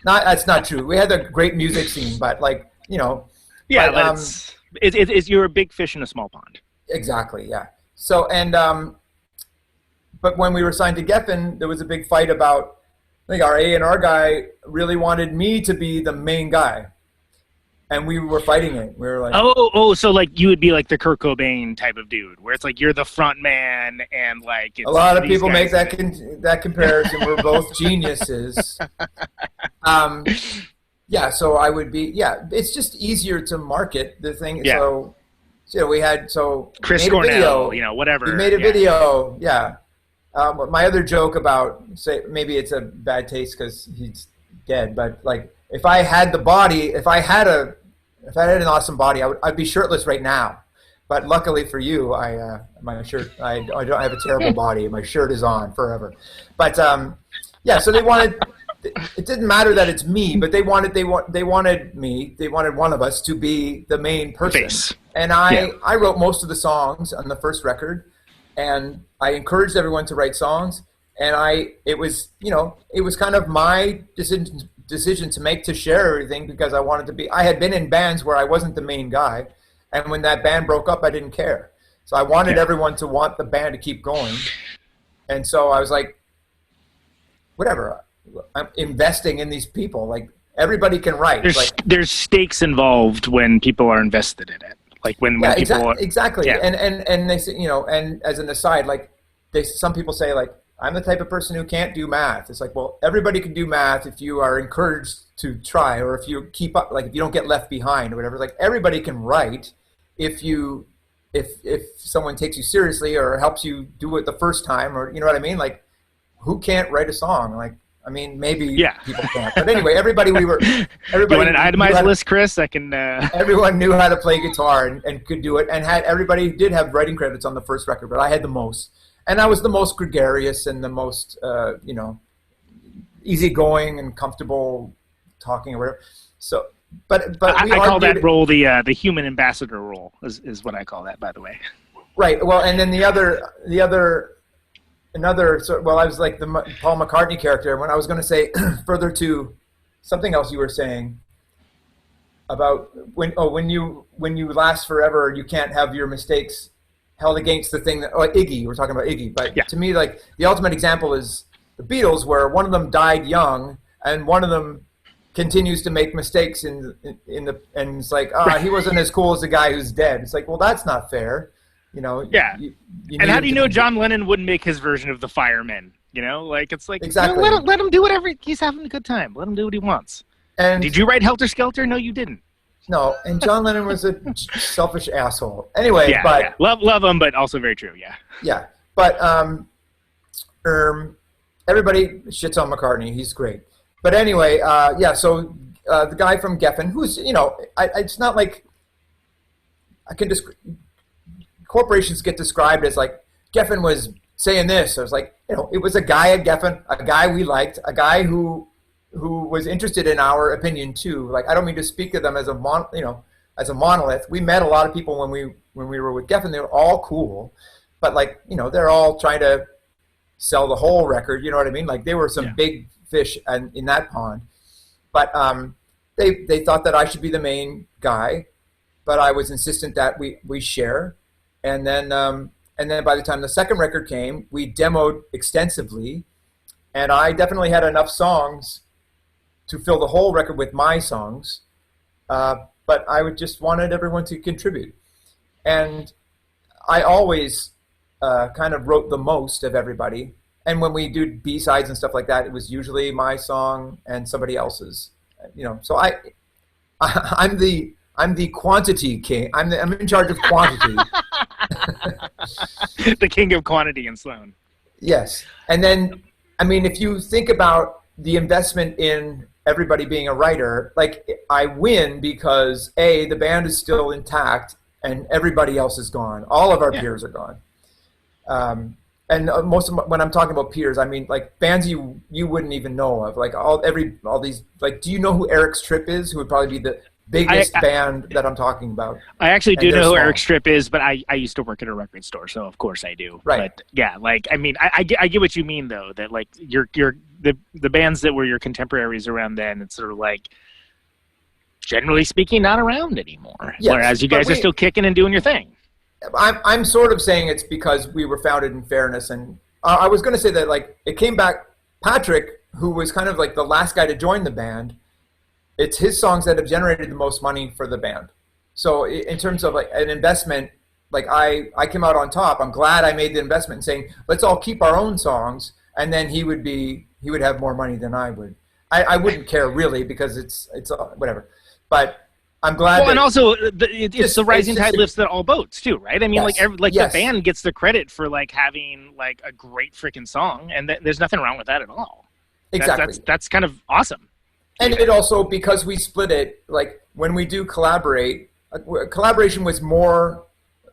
That's not true. We had a great music scene, but like, yeah, but you're a big fish in a small pond. Exactly, yeah. So, but when we were signed to Geffen, there was a big fight about, like, our A&R guy really wanted me to be the main guy. And we were fighting it. We were like, so like you would be like the Kurt Cobain type of dude, where it's like you're the front man, and like it's a lot of people make that comparison. We're both geniuses. Yeah, so I would be. Yeah, it's just easier to market the thing. Yeah. So we had Chris Cornell, whatever. We made a video. Yeah. My other joke about, say, maybe it's a bad taste because he's dead, but like, if I had an awesome body, I'd be shirtless right now. But luckily for you, I don't have a terrible body. My shirt is on forever. But yeah, so they wanted. It didn't matter that it's me, but they wanted one of us to be the main person. Face. And I wrote most of the songs on the first record, and I encouraged everyone to write songs. And it was kind of my decision to make, to share everything, because I had been in bands where I wasn't the main guy, and when that band broke up, I didn't care. So I wanted everyone to want the band to keep going, and so I was like, whatever, I'm investing in these people. Like, everybody can write. There's stakes involved when people are invested in it. Like when people exactly. Yeah. And they say, and as an aside, like, some people say, like, I'm the type of person who can't do math. It's like, well, everybody can do math if you are encouraged to try, or if you keep up, like, if you don't get left behind or whatever. Like, everybody can write if someone takes you seriously or helps you do it the first time, or, you know what I mean? Like, who can't write a song? Like, I mean, maybe people can't. But anyway, everybody you want an itemized list, Chris? I can. Everyone knew how to play guitar and could do it, and everybody did have writing credits on the first record, but I had the most. And I was the most gregarious and the most, easygoing and comfortable talking or whatever. So, but I call that role the human ambassador role is what I call that, by the way. Right. Well, and then I was like the Paul McCartney character. When I was going to say further to something else you were saying about when you last forever, you can't have your mistakes held against the thing that, Iggy, we're talking about Iggy, but to me, like, the ultimate example is the Beatles, where one of them died young and one of them continues to make mistakes and it's like, he wasn't as cool as the guy who's dead. It's like, well, that's not fair, Yeah. And how do you know John Lennon wouldn't make his version of the Firemen? Like, it's like, exactly. Let him do whatever. He's having a good time. Let him do what he wants. And did you write Helter Skelter? No, you didn't. No, and John Lennon was a selfish asshole. Anyway, love him, but also very true. Yeah. Yeah, but everybody shits on McCartney. He's great. But anyway, So the guy from Geffen, who's it's not like I can corporations get described as like Geffen was saying this. I was like, it was a guy at Geffen, a guy we liked, a guy who was interested in our opinion too. Like, I don't mean to speak of them as a monolith. We met a lot of people when we were with Geffen. They were all cool, but like, they're all trying to sell the whole record. You know what I mean? Like, they were some big fish in that pond. But they thought that I should be the main guy, but I was insistent that we share. And then by the time the second record came, we demoed extensively, and I definitely had enough songs to fill the whole record with my songs, but I just wanted everyone to contribute. And I always kind of wrote the most of everybody. And when we do B-sides and stuff like that, it was usually my song and somebody else's. So I'm the quantity king. I'm in charge of quantity. The king of quantity in Sloan. Yes. And then, I mean, if you think about the investment in everybody being a writer, like, I win because the band is still intact and everybody else is gone. All of our peers are gone. And most of when I'm talking about peers, I mean like bands you wouldn't even know of, like all these, like, do you know who Eric's Trip is? Who would probably be the biggest band that I'm talking about? I actually do know who small. Eric Strip is, but I used to work at a record store, so of course I do. Right. But yeah, like I mean, I get what you mean though. That like the bands that were your contemporaries around then, it's sort of like, generally speaking, not around anymore. Yes, whereas you guys are still kicking and doing your thing. I'm sort of saying it's because we were founded in fairness, and I was going to say that like it came back. Patrick, who was kind of like the last guy to join the band, it's his songs that have generated the most money for the band. So in terms of like an investment, like I came out on top. I'm glad I made the investment in saying let's all keep our own songs, and then he would have more money than I would. I wouldn't care really because it's whatever, but. I'm glad. Well, and also it's the rising tide lifts all boats too, right? I mean, yes, the band gets the credit for like having like a great freaking song, and there's nothing wrong with that at all. Exactly. That's kind of awesome. And it also, because we split it, like when we do collaborate, collaboration was more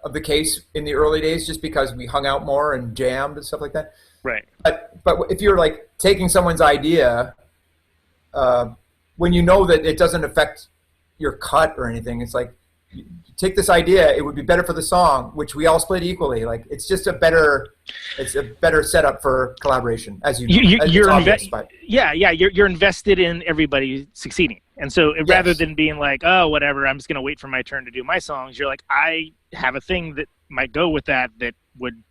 of the case in the early days, just because we hung out more and jammed and stuff like that. Right. But if you're like taking someone's idea, when you know that it doesn't affect your cut or anything, it's like you take this idea, it would be better for the song, which we all split equally. Like it's just a better setup for collaboration, as you know. You're invested in everybody succeeding, and so rather than being like, oh whatever, I'm just gonna wait for my turn to do my songs, you're like, I have a thing that might go with that would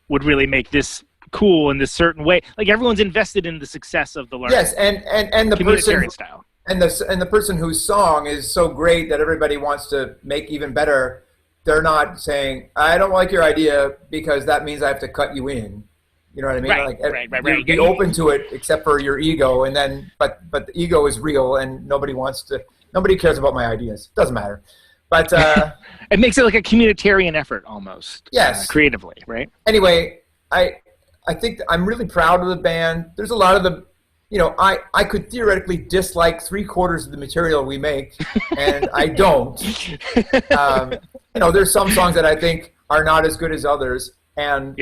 really make this cool in this certain way. Like everyone's invested in the success of the larger and the person style. And the person whose song is so great that everybody wants to make even better, they're not saying, I don't like your idea because that means I have to cut you in. You know what I mean? Right. Be open to it, except for your ego, and then but the ego is real, and nobody cares about my ideas. Doesn't matter. But it makes it like a communitarian effort almost. Yes. Creatively, right? Anyway, I think I'm really proud of the band. There's a lot of the. I could theoretically dislike 3/4 of the material we make, and I don't. There's some songs that I think are not as good as others, and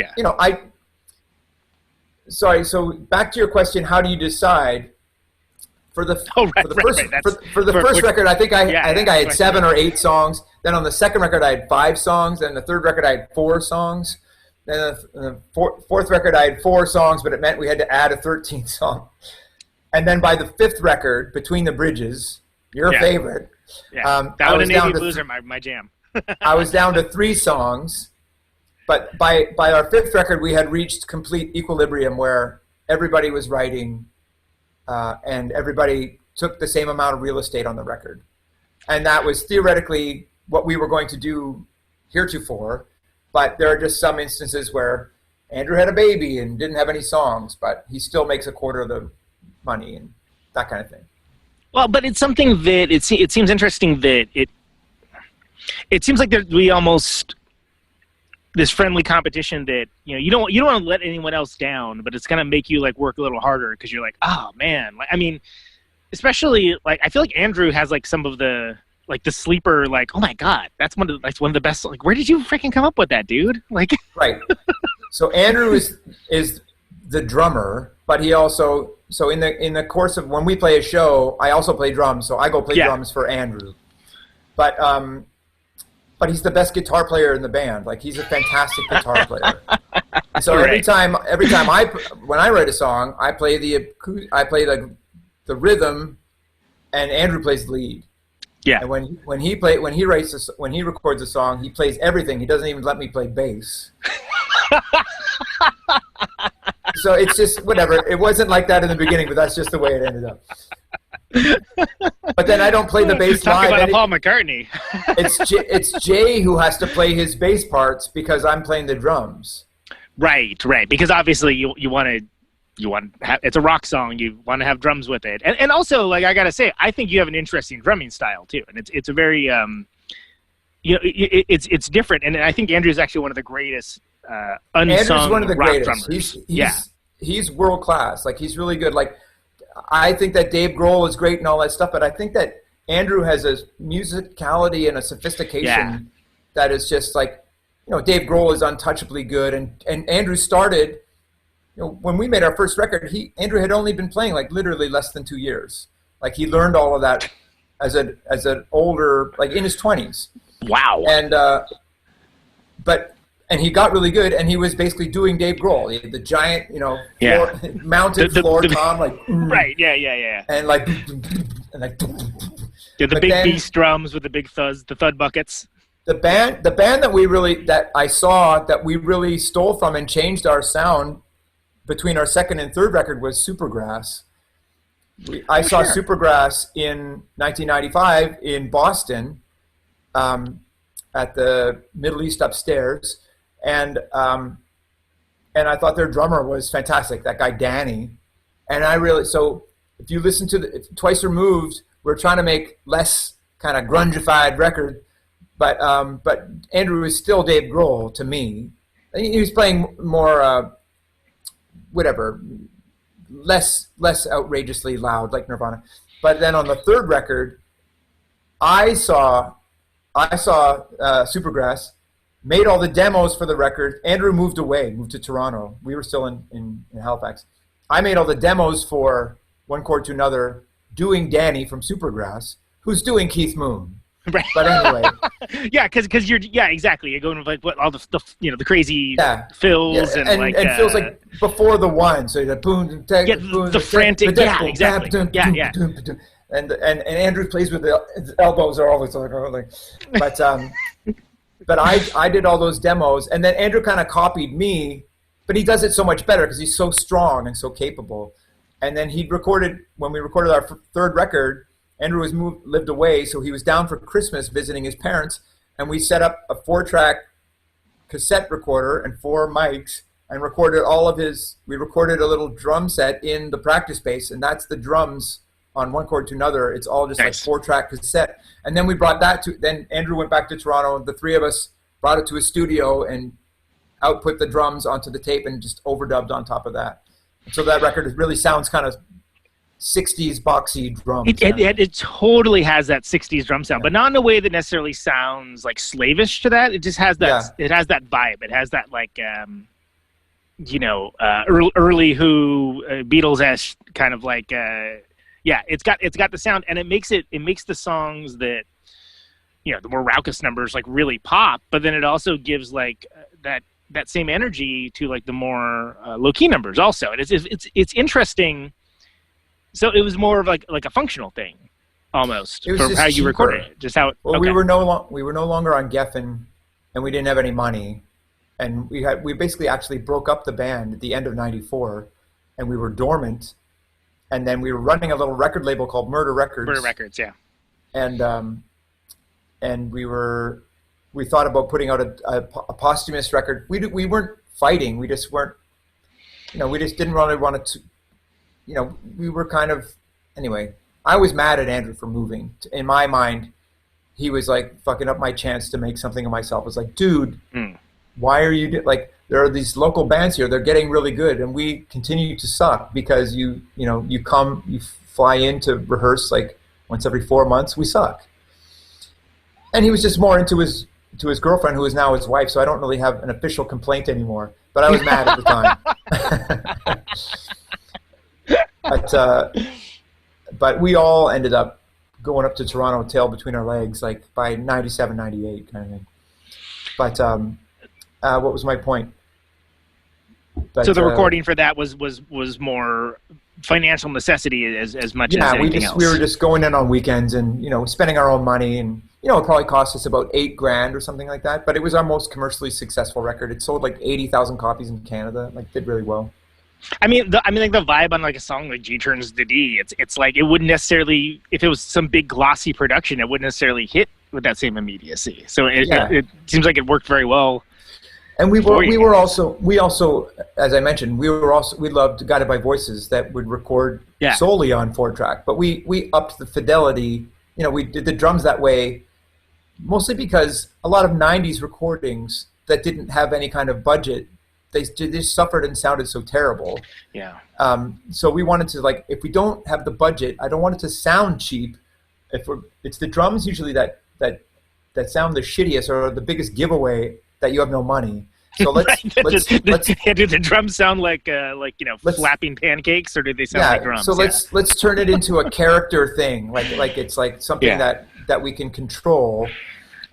Sorry. So back to your question: how do you decide? For the first record, I think I had 7 or 8 songs. Then on the second record, I had 5 songs. Then the third record, I had 4 songs. Then the fourth record, I had 4 songs, but it meant we had to add a 13th song. And then by the 5th record, Between the Bridges, your favorite, that one and Navy Blues are my jam. I was down to 3 songs, but by our 5th record, we had reached complete equilibrium where everybody was writing, and everybody took the same amount of real estate on the record, and that was theoretically what we were going to do heretofore. But there are just some instances where Andrew had a baby and didn't have any songs, but he still makes 1/4 of the money and that kind of thing. Well, but it's something that it seems interesting that it seems like we almost this friendly competition that you don't want to let anyone else down, but it's gonna make you like work a little harder because you're like, oh man, I mean, especially like I feel like Andrew has like some of the like the sleeper, like, oh my god, that's one of the best. Like, where did you freaking come up with that, dude? Like, right. So Andrew is the drummer, but he also in the course of when we play a show, I also play drums. So I go play drums for Andrew, but he's the best guitar player in the band. Like he's a fantastic guitar player. So every time when I write a song, I play the rhythm, and Andrew plays the lead. Yeah. And when he records a song, he plays everything. He doesn't even let me play bass. So it's just whatever. It wasn't like that in the beginning, but that's just the way it ended up. But then I don't play the bass Talk live. About Paul McCartney. It's Jay who has to play his bass parts because I'm playing the drums. Right. Because obviously you want to have, it's a rock song. You want to have drums with it, and also like I gotta say, I think you have an interesting drumming style too, and it's a very it's different, and I think Andrew's actually one of the greatest unsung Andrew's one of the rock greatest. drummers. He's world class. Like he's really good. Like I think that Dave Grohl is great and all that stuff, but I think that Andrew has a musicality and a sophistication that is just like Dave Grohl is untouchably good, and Andrew started. When we made our first record, Andrew had only been playing like literally less than 2 years. Like he learned all of that as an older, like in his 20s. Wow. And and he got really good, and he was basically doing Dave Grohl, the giant, mounted floor tom, like right, yeah, and like the big bass drums with the big thud buckets. The band that I saw that we really stole from and changed our sound between our second and third record was Supergrass. I saw Supergrass in 1995 in Boston at the Middle East Upstairs, and I thought their drummer was fantastic, that guy Danny. And so if you listen to Twice Removed, we're trying to make less kind of grungified record, but Andrew is still Dave Grohl to me. He was playing more less outrageously loud like Nirvana. But then on the third record, I saw Supergrass, made all the demos for the record. Andrew moved to Toronto. We were still in Halifax. I made all the demos for One Chord to Another, doing Danny from Supergrass, who's doing Keith Moon. Right. But anyway. Yeah, because you're exactly. You're going with like what all the crazy fills and like feels like before the one, so the boom, the frantic, exactly. Yeah. And Andrew plays with his elbows are always like, but I did all those demos, and then Andrew kind of copied me, but he does it so much better because he's so strong and so capable. And then when we recorded our third record, Andrew lived away, so he was down for Christmas visiting his parents, and we set up a 4-track cassette recorder and 4 mics and recorded we recorded a little drum set in the practice space, and that's the drums on One Chord to Another. It's all just nice. Like 4-track cassette. And then we brought that then Andrew went back to Toronto, and the three of us brought it to a studio and output the drums onto the tape and just overdubbed on top of that. So that record really sounds kind of 60s boxy drums. It totally has that 60s drum sound, but not in a way that necessarily sounds like slavish to that. It just has that. It has that vibe. It has that like early Who, Beatles-esque kind of like it's got the sound, and it makes the songs that the more raucous numbers like really pop, but then it also gives like that same energy to like the more low-key numbers also. And it's interesting. So it was more of like a functional thing, almost, from how you recorded it. Just how. Well, we were no longer on Geffen, and we didn't have any money, and we basically actually broke up the band at the end of '94, and we were dormant, and then we were running a little record label called Murder Records. Murder Records, yeah. And we thought about putting out a posthumous record. We weren't fighting. We just weren't. We just didn't really want to. We were kind of, anyway, I was mad at Andrew for moving. In my mind, he was like fucking up my chance to make something of myself. I was like, dude, why are you, there are these local bands here, they're getting really good, and we continue to suck because you fly in to rehearse like once every 4 months, we suck. And he was just more into his girlfriend, who is now his wife, so I don't really have an official complaint anymore, but I was mad at the time. But we all ended up going up to Toronto, tail between our legs, like by 97, 98 kind of thing. But what was my point? But, so the recording for that was more financial necessity as much as anything else. We were just going in on weekends and spending our own money, and it probably cost us about $8,000 or something like that. But it was our most commercially successful record. It sold like 80,000 copies in Canada. Like did really well. I mean, the vibe on like a song like G Turns to D, it's like it wouldn't necessarily, if it was some big glossy production, it wouldn't necessarily hit with that same immediacy. So it seems like it worked very well. And we also, as I mentioned, we loved Guided by Voices that would record solely on 4-track, but we upped the fidelity. We did the drums that way, mostly because a lot of '90s recordings that didn't have any kind of budget, they suffered and sounded so terrible. Yeah. So we wanted to, if we don't have the budget, I don't want it to sound cheap. It's the drums usually that sound the shittiest or the biggest giveaway that you have no money. So let's do the drums sound like flapping pancakes, or do they sound like drums? So let's turn it into a character thing, like it's like something that we can control.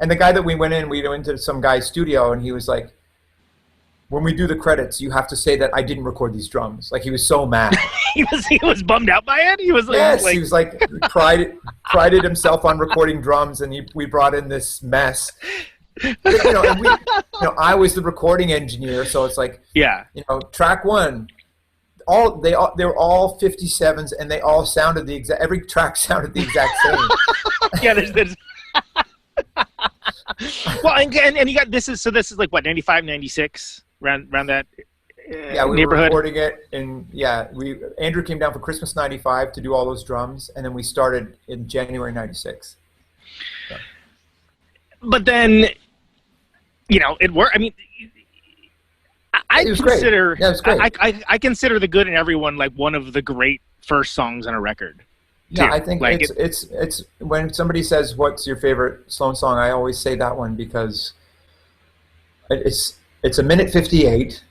And the guy that we went into some guy's studio, and he was like, when we do the credits, you have to say that I didn't record these drums. Like, he was so mad. he was bummed out by it. He was like, he prided himself on recording drums, and we brought in this mess. But, I was the recording engineer, so it's like, track one, they were all 57s, and they all sounded every track sounded the exact same. Yeah, there's well, and you got this is like what, 95, 96, around that we neighborhood. Were recording it, and Andrew came down for Christmas '95 to do all those drums, and then we started in January '96. So. But then, it worked. I mean, it was great. Yeah, it was great. I consider The Good in Everyone like one of the great first songs on a record. Yeah, too. I think like it's when somebody says, "What's your favorite Sloan song?" I always say that one because it's a minute 58.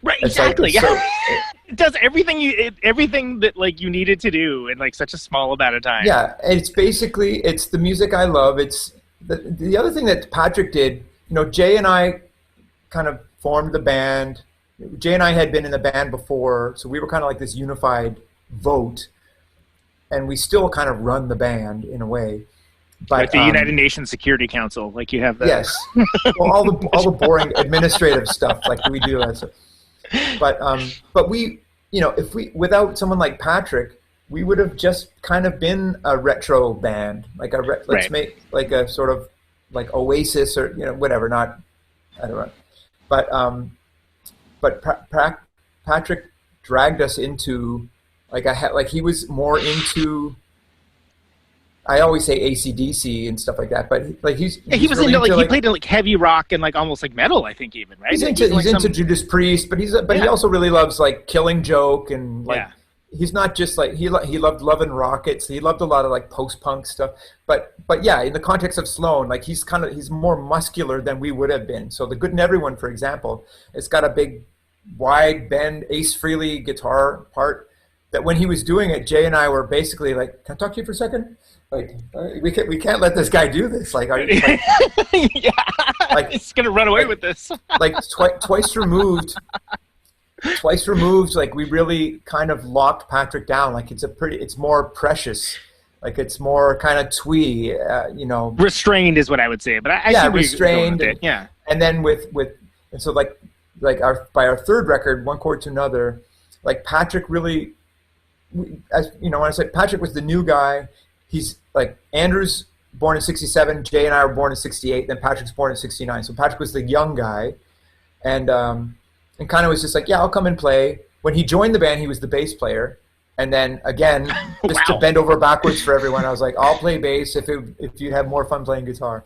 Right, exactly. It does everything that like you needed to do in like such a small amount of time. Yeah, it's the music I love. It's the other thing that Patrick did. Jay and I kind of formed the band. Jay and I had been in the band before, so we were kind of like this unified vote. And we still kind of run the band in a way, but like the United Nations Security Council, like you have that. Yes, well, all the boring administrative stuff, like we do that stuff. But we, if we without someone like Patrick, we would have just kind of been a retro band, like let's make like a sort of like Oasis or whatever. Not, I don't know, but Patrick dragged us into. He was more into. I always say AC/DC and stuff like that, but he was really into he played in like heavy rock and like almost like metal, I think, even, right? He's into Judas Priest, but he also really loves like Killing Joke and like he's not just like he loved Love and Rockets. He loved a lot of like post-punk stuff, but yeah, in the context of Sloan, like he's more muscular than we would have been. So The Good in Everyone, for example, it's got a big wide bend Ace Frehley guitar part. That when he was doing it, Jay and I were basically like, "Can I talk to you for a second? Like, we can't let this guy do this. Like, he's gonna run away with this." Like twice removed. Like we really kind of locked Patrick down. Like it's more precious. Like it's more kind of twee. Restrained is what I would say. But I see restrained. With it. Yeah. And then and so by our third record, One Chord to Another, like Patrick really. When I said Patrick was the new guy, he's like Andrew's born in '67, Jay and I were born in '68, then Patrick's born in '69. So Patrick was the young guy, and kind of was just like, yeah, I'll come and play. When he joined the band, he was the bass player, and then again, just to bend over backwards for everyone, I was like, I'll play bass if you'd have more fun playing guitar,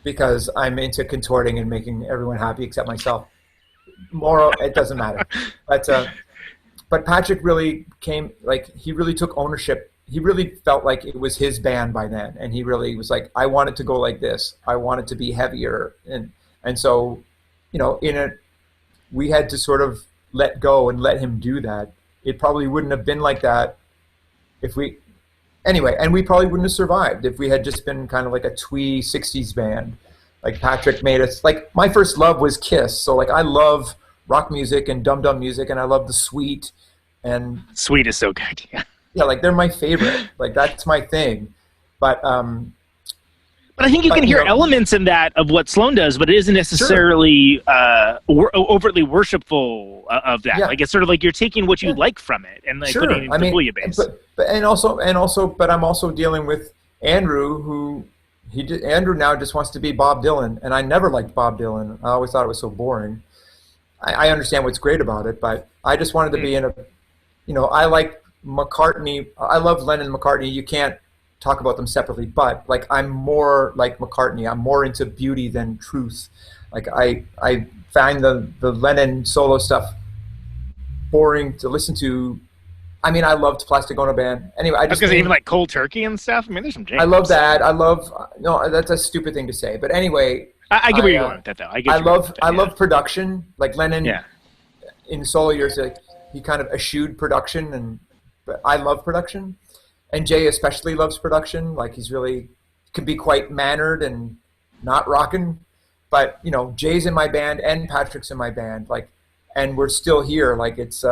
because I'm into contorting and making everyone happy except myself. It doesn't matter, But Patrick really he really took ownership. He really felt like it was his band by then. And he really was like, I want it to go like this. I want it to be heavier. And so, we had to sort of let go and let him do that. It probably wouldn't have been like that and we probably wouldn't have survived if we had just been kind of like a twee 60s band. Like Patrick made us, like my first love was Kiss. So like I love rock music and dum-dum music, and I love the Sweet. And Sweet is so good. Yeah, like they're my favorite. Like that's my thing. But I think you can hear elements in that of what Sloan does, but it isn't necessarily overtly worshipful of that. Yeah. Like it's sort of like you're taking what you like from it and like putting it into the bouillabaisse. But I'm also dealing with Andrew, Andrew now just wants to be Bob Dylan, and I never liked Bob Dylan. I always thought it was so boring. I understand what's great about it, but I just wanted to be in I like McCartney. I love Lennon and McCartney. You can't talk about them separately, but like I'm more like McCartney. I'm more into beauty than truth. Like I find the Lennon solo stuff boring to listen to. I mean, I loved Plastic Ono Band. Anyway, because even like Cold Turkey and stuff. I mean, there's some jams. I love that. No, that's a stupid thing to say, but anyway. I get where you're going with that, though. I love production. Like Lennon, Yeah. in solo years, like, he kind of eschewed production, but I love production, and Jay especially loves production. Like he's really can be quite mannered and not rocking, but you know, Jay's in my band and Patrick's in my band, like, and we're still here. Like it's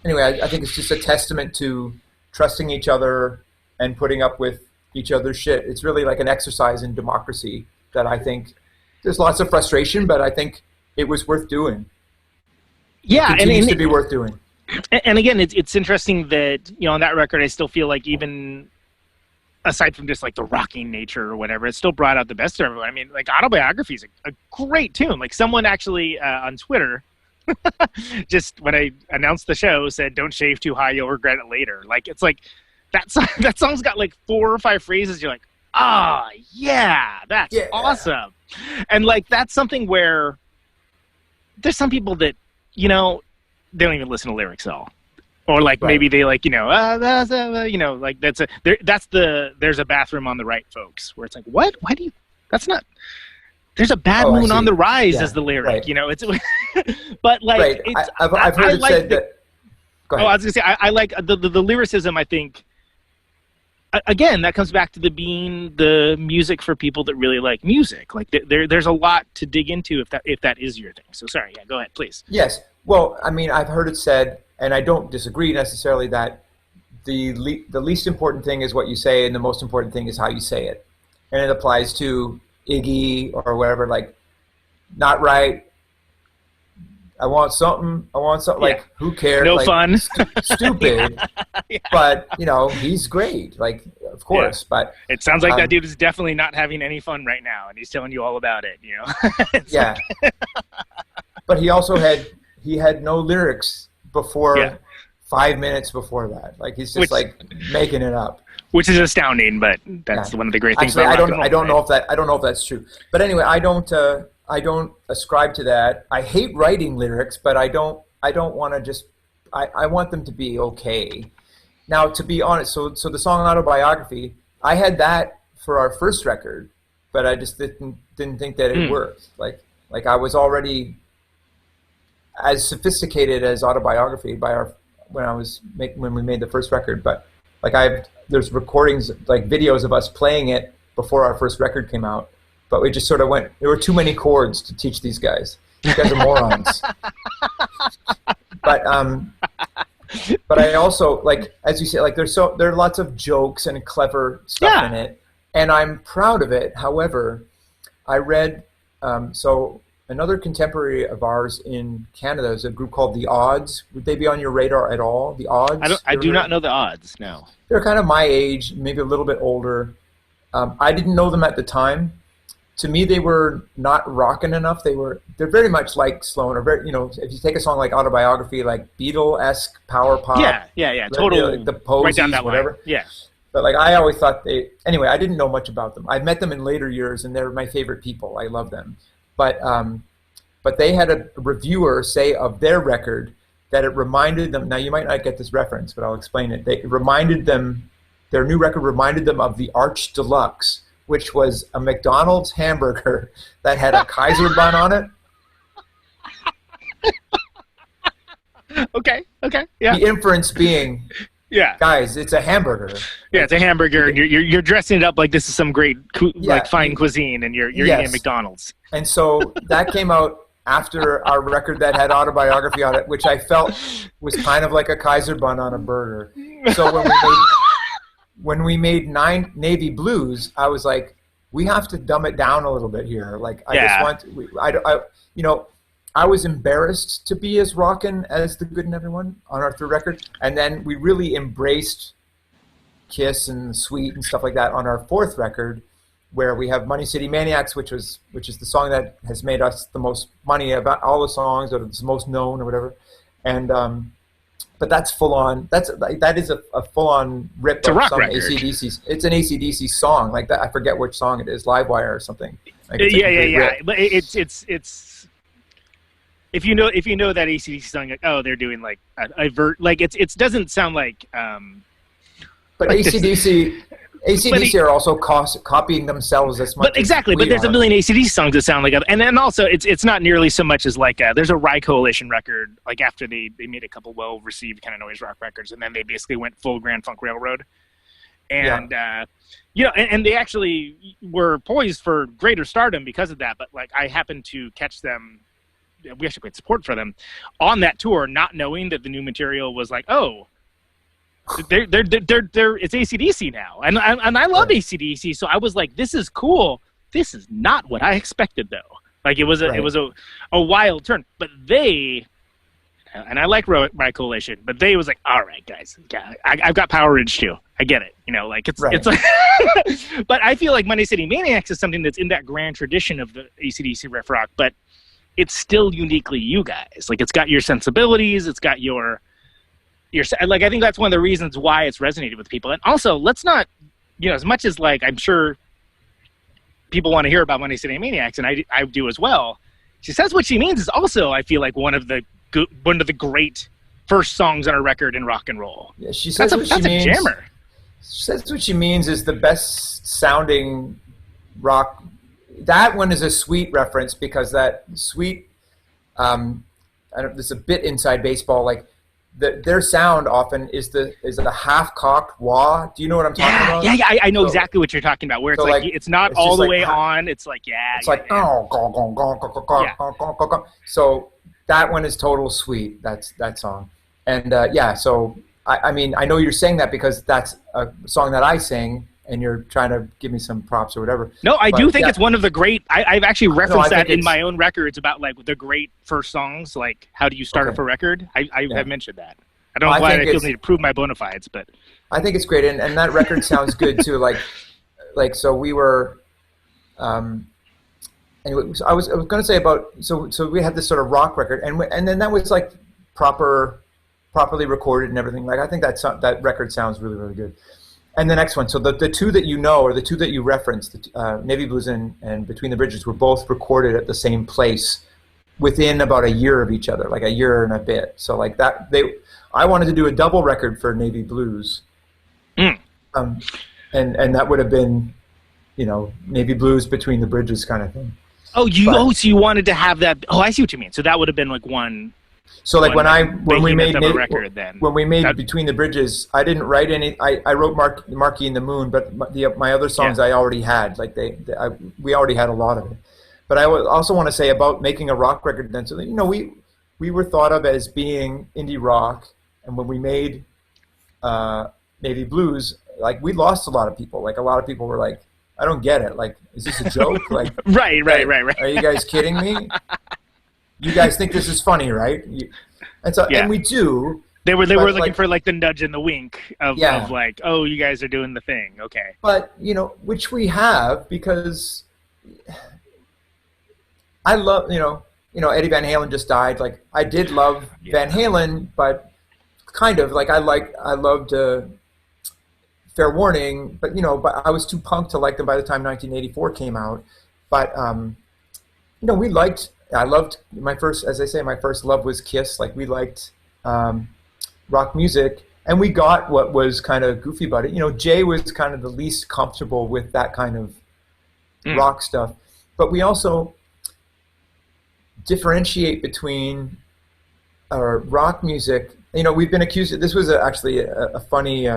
anyway. I think it's just a testament to trusting each other and putting up with each other's shit. It's really like an exercise in democracy that I think there's lots of frustration, but I think it was worth doing. Yeah, it continues to be worth doing. And again, it's interesting that, you know, on that record, I still feel like, even aside from just like the rocking nature or whatever, it still brought out the best of everyone. I mean, like Autobiography is a great tune. Like someone actually on Twitter, just when I announced the show, said, "Don't shave too high, you'll regret it later." Like it's like that song's got like 4 or 5 phrases. You're like, ah, yeah, that's awesome. And like that's something where there's some people that, you know, they don't even listen to lyrics at all, or like maybe they like, you know, you know, like there's a bathroom on the right, folks, where it's like, what? Why do you? That's not. There's a bad moon on the rise as the lyric, you know. It's, but like, it's, I've heard it said that. Go ahead. Oh, I was gonna say I like the lyricism. I think again that comes back to being the music for people that really like music. Like there's a lot to dig into if that is your thing. So sorry, go ahead, please. Yes. Well, I mean, I've heard it said, and I don't disagree necessarily, that the least important thing is what you say, and the most important thing is how you say it. And it applies to Iggy or whatever, like, not right, I want something, like, who cares? No like, fun. Stupid. But, you know, he's great, like, of course. But it sounds like that dude is definitely not having any fun right now, and he's telling you all about it, you know? Yeah. But he also had no lyrics before 5 minutes before that. Like he's just like making it up, which is astounding. But that's one of the great things. Actually, about I don't know if that's true. But anyway, I don't ascribe to that. I hate writing lyrics, but I don't want to just. I want them to be okay. Now, to be honest, so the song Autobiography, I had that for our first record, but I just didn't think that it worked. Like I was already as sophisticated as Autobiography when we made the first record, but like there's recordings, like videos of us playing it before our first record came out, but we just sort of went, there were too many chords to teach these guys. These guys are morons. But I also, like, as you say, like there are lots of jokes and clever stuff in it, and I'm proud of it. However, I read, another contemporary of ours in Canada is a group called The Odds. Would they be on your radar at all? The Odds? I do not know The Odds, no. They're kind of my age, maybe a little bit older. I didn't know them at the time. To me, they were not rocking enough. They're very much like Sloan, or very, you know, if you take a song like Autobiography, like Beatle-esque power pop. Yeah, totally. Like the Posies, right down that whatever. Line. Yeah. But like I always thought anyway, I didn't know much about them. I've met them in later years, and they're my favorite people. I love them. But they had a reviewer say of their record that it reminded them. Now you might not get this reference, but I'll explain it. Their new record reminded them of the Arch Deluxe, which was a McDonald's hamburger that had a Kaiser bun on it. Okay, yeah. The inference being, guys, it's a hamburger. Yeah, it's a hamburger, and you're dressing it up like this is some great, like fine cuisine, and you're eating at McDonald's. And so that came out after our record that had Autobiography on it, which I felt was kind of like a Kaiser bun on a burger. So when we made Nine Navy Blues, I was like, we have to dumb it down a little bit here. Like I was embarrassed to be as rockin' as The Good in Everyone on our third record, and then we really embraced Kiss and Sweet and stuff like that on our fourth record, where we have Money City Maniacs, which is the song that has made us the most money about all the songs, or it's most known or whatever. And but that's full on. That is a full on rip of some AC/DC. It's an AC/DC song like that. I forget which song it is, Livewire or something. Like yeah. But it's if you know that AC/DC song, like, oh, they're doing like a vert, like it doesn't sound like. But AC/DC, AC/DC are also copying themselves as much. But exactly, but there's a million AC/DC songs that sound like that, and then also it's not nearly so much as like there's a Rye Coalition record like after they made a couple well received kind of noise rock records, and then they basically went full Grand Funk Railroad, and and they actually were poised for greater stardom because of that. But like I happened to catch them. We actually played support for them on that tour, not knowing that the new material was like, oh, they're it's AC/DC now, and I love AC/DC, so I was like, this is cool. This is not what I expected though. Like it was a wild turn, but they, and I like Rye Coalition, but they was like, all right, guys, I've got Power Ridge too. I get it, like it's like, but I feel like Monday City Maniacs is something that's in that grand tradition of the AC/DC riff rock, but it's still uniquely you guys. Like it's got your sensibilities, it's got your like I think that's one of the reasons why it's resonated with people. And also, let's not, as much as like I'm sure people want to hear about Monday City Maniacs, and I do as well. She Says What She Means is also, I feel like, one of the great first songs on a record in rock and roll. Yeah, She Says What She Means. That's a jammer. She Says What She Means is the best sounding rock. That one is a Sweet reference because that Sweet, this is a bit inside baseball, like their sound often is a half-cocked wah. Do you know what I'm talking about? Yeah, I know exactly what you're talking about, where it's like it's not it's all the way on, it's like, So that one is total Sweet, that song. And so, I mean, I know you're saying that because that's a song that I sing, and you're trying to give me some props or whatever. No, I do think it's one of the great. I've actually referenced that in my own records about like the great first songs, like how do you start up a record? I have mentioned that. I don't know why I feel the need to prove my bona fides, but I think it's great, and that record sounds good too. Like so we were. Anyway, so I was going to say about so we had this sort of rock record, and then that was like properly recorded and everything. Like I think that record sounds really, really good. And the next one, so the two that you know, or the two that you referenced, Navy Blues and Between the Bridges, were both recorded at the same place within about a year of each other, like a year and a bit. So like that, I wanted to do a double record for Navy Blues, and that would have been, Navy Blues Between the Bridges kind of thing. So you wanted to have that? Oh, I see what you mean. So that would have been like one. So like when we made Between the Bridges, I didn't write any. I wrote Marquee and the Moon, but my other songs I already had. Like we already had a lot of it. But I also want to say about making a rock record. Then, so we were thought of as being indie rock, and when we made Navy Blues, like we lost a lot of people. Like a lot of people were like, I don't get it. Like, is this a joke? Like, right. Are you guys kidding me? You guys think this is funny, right? And we do. They were looking for like the nudge and the wink of like, oh, you guys are doing the thing, okay. But which we have, because I love Eddie Van Halen just died. Like I did love Van Halen, but kind of like I loved Fair Warning, but but I was too punk to like them by the time 1984 came out. But we liked. I loved my first love was Kiss. Like we liked rock music, and we got what was kind of goofy about it. Jay was kind of the least comfortable with that kind of rock stuff, but we also differentiate between rock music. We've been accused. This was actually a funny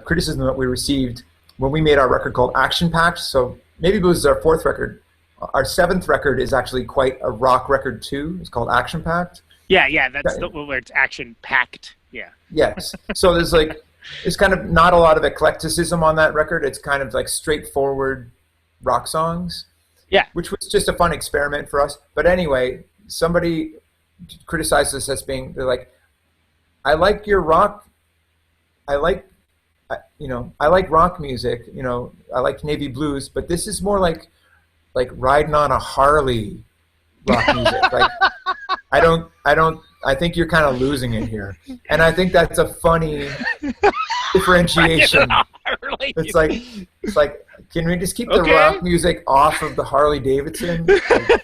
criticism that we received when we made our record called Action Packed. So maybe it was our fourth record. Our seventh record is actually quite a rock record too. It's called Action Packed. Yeah, that's where it's action packed. Yeah. Yes. So there's kind of not a lot of eclecticism on that record. It's kind of like straightforward rock songs. Yeah. Which was just a fun experiment for us. But anyway, somebody criticized us as being, they're like, I like your rock. I like rock music. I like Navy Blues, but this is more like riding on a Harley rock music. Like I think you're kind of losing it here. And I think that's a funny differentiation. It's like can we just keep the rock music off of the Harley Davidson?